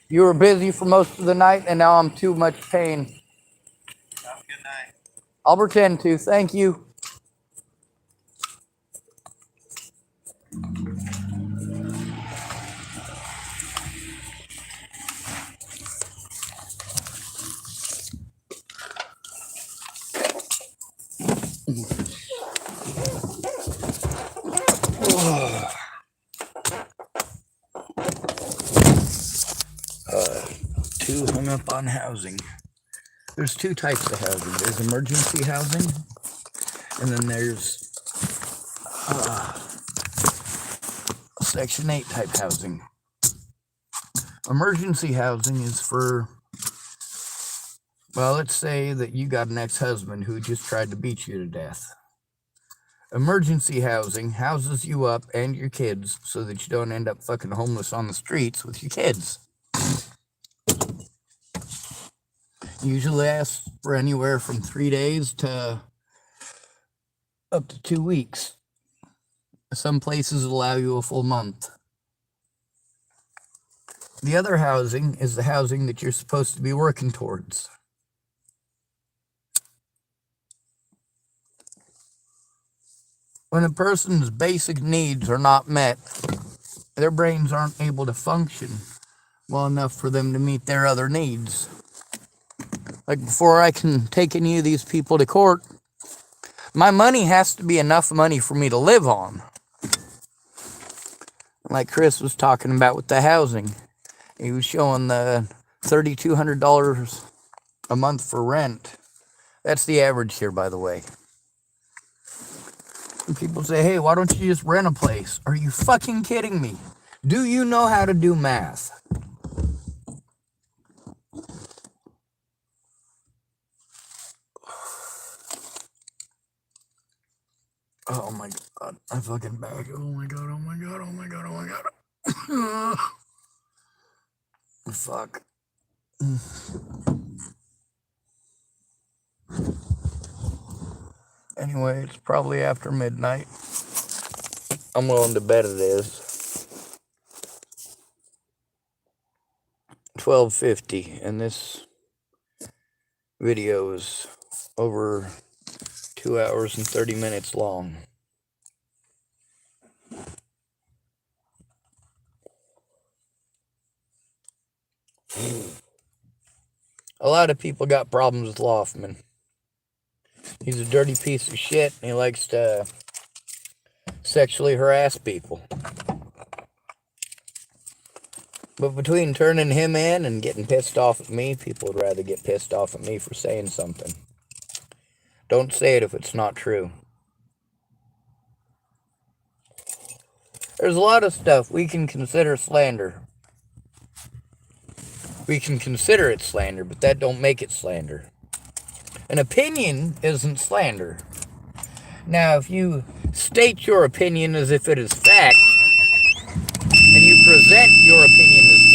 you were busy for most of the night, and now I'm too much pain. Have a good night. I'll pretend to. Thank you. Too hung up on housing. There's 2 types of housing. There's emergency housing, and then there's Section 8 type housing. Emergency housing is for, well, let's say that you got an ex-husband who just tried to beat you to death. Emergency housing houses you up and your kids so that you don't end up fucking homeless on the streets with your kids. Usually asks for anywhere from 3 days to up to 2 weeks. Some places allow you a full month. The other housing is the housing that you're supposed to be working towards. when a person's basic needs are not met, their brains aren't able to function well enough for them to meet their other needs. Like, before I can take any of these people to court, my money has to be enough money for me to live on. Like Chris was talking about with the housing. He was showing the $3,200 a month for rent. That's the average here, by the way. And people say, hey, why don't you just rent a place? Are you fucking kidding me? Do you know how to do math? Oh my god, I fucking bag. Oh my god, oh my god, oh my god, oh my god. Fuck. Anyway, it's probably after midnight. I'm willing to bet it is 12:50, and this video is over 2 hours and 30 minutes long. A lot of people got problems with Loffman. He's a dirty piece of shit, and he likes to sexually harass people. But between turning him in and getting pissed off at me, people would rather get pissed off at me for saying something. Don't say it if it's not true. There's a lot of stuff we can consider slander. We can consider it slander, but that don't make it slander. An opinion isn't slander. Now, if you state your opinion as if it is fact, and you present your opinion as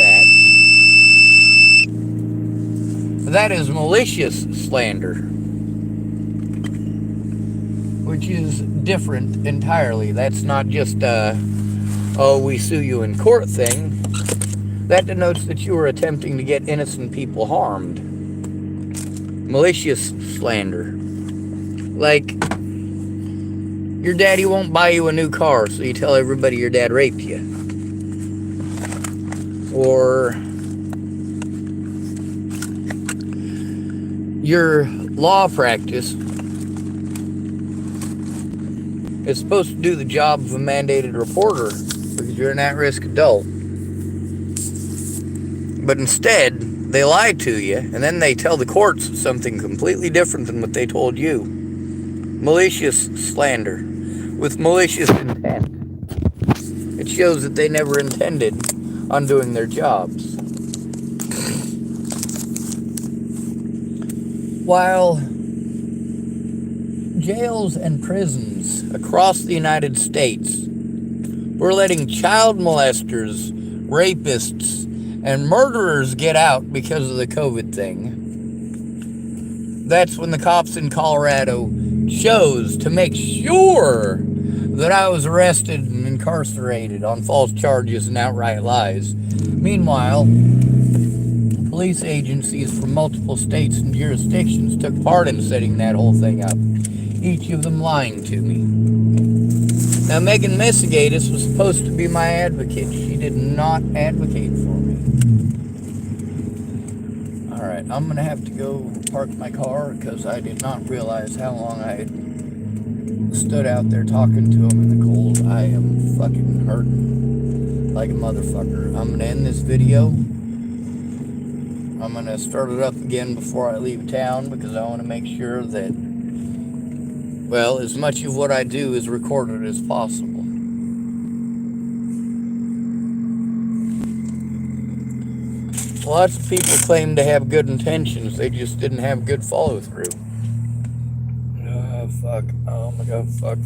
fact, that is malicious slander, which is different entirely. That's not just oh, we sue you in court thing. That denotes that you are attempting to get innocent people harmed. Malicious slander. Like, your daddy won't buy you a new car, so you tell everybody your dad raped you. Or your law practice is supposed to do the job of a mandated reporter because you're an at-risk adult. But instead, they lie to you, and then they tell the courts something completely different than what they told you. Malicious slander with malicious intent. It shows that they never intended on doing their jobs. While jails and prisons across the United States were letting child molesters, rapists, and murderers get out because of the COVID thing, that's when the cops in Colorado chose to make sure that I was arrested and incarcerated on false charges and outright lies. Meanwhile, police agencies from multiple states and jurisdictions took part in setting that whole thing up, each of them lying to me. Now, Megan Misigatis was supposed to be my advocate. She did not advocate for me. Alright, I'm going to have to go park my car because I did not realize how long I had stood out there talking to him in the cold. I am fucking hurting like a motherfucker. I'm going to end this video. I'm going to start it up again before I leave town because I want to make sure that, well, as much of what I do is recorded as possible. Lots of people claim to have good intentions, they just didn't have good follow-through. Oh, fuck. Oh my god, fuck.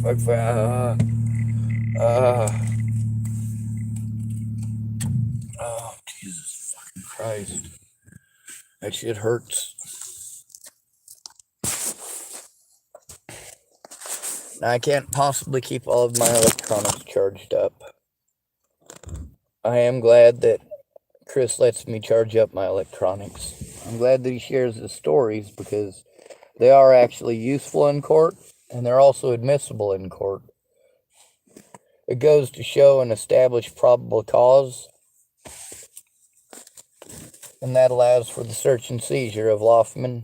Oh, Jesus fucking Christ. That shit hurts. Now, I can't possibly keep all of my electronics charged up. I am glad that Chris lets me charge up my electronics. I'm glad that he shares his stories because they are actually useful in court and they're also admissible in court. It goes to show an established probable cause, and that allows for the search and seizure of Loffman,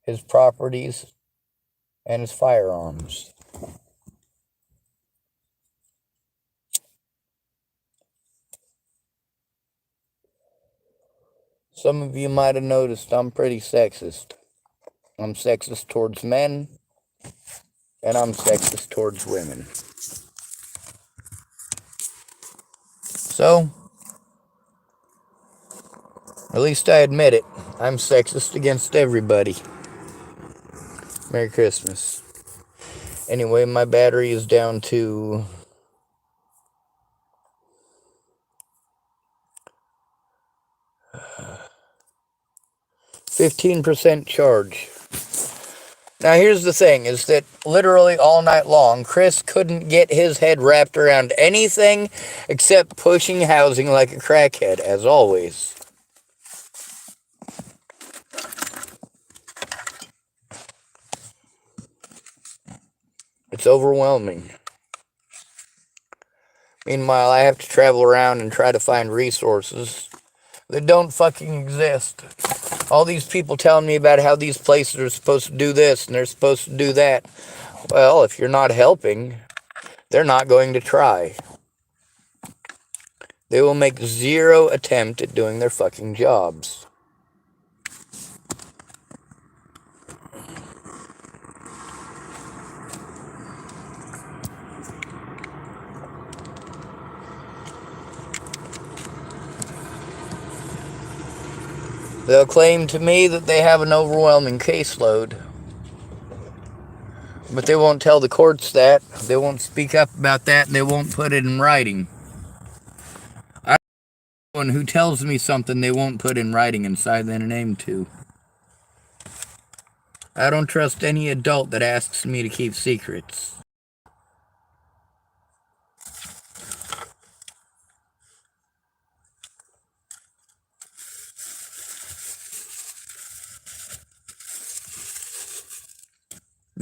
his properties, and his firearms. Some of you might have noticed I'm pretty sexist. I'm sexist towards men, and I'm sexist towards women. So, at least I admit it. I'm sexist against everybody. Merry Christmas. Anyway, my battery is down to 15% charge. Now here's the thing, is that literally all night long, Chris couldn't get his head wrapped around anything except pushing housing like a crackhead, as always. It's overwhelming. Meanwhile, I have to travel around and try to find resources that don't fucking exist. All these people telling me about how these places are supposed to do this and they're supposed to do that. Well, if you're not helping, they're not going to try. They will make zero attempt at doing their fucking jobs. They'll claim to me that they have an overwhelming caseload, but they won't tell the courts that. They won't speak up about that, and they won't put it in writing. I'm one who tells me something they won't put in writing and sign their name to. I don't trust any adult that asks me to keep secrets.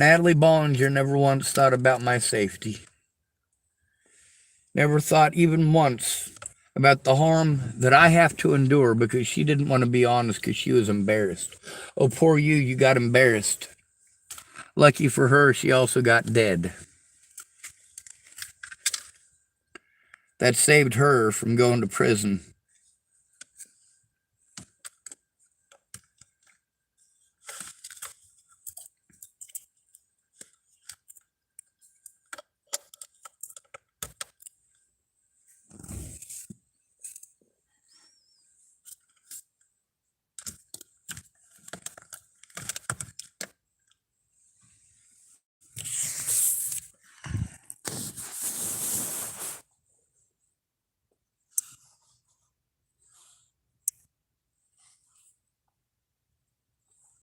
Natalie Bollinger never once thought about my safety. Never thought even once about the harm that I have to endure because she didn't want to be honest because she was embarrassed. Oh, poor you, you got embarrassed. Lucky for her, she also got dead. That saved her from going to prison.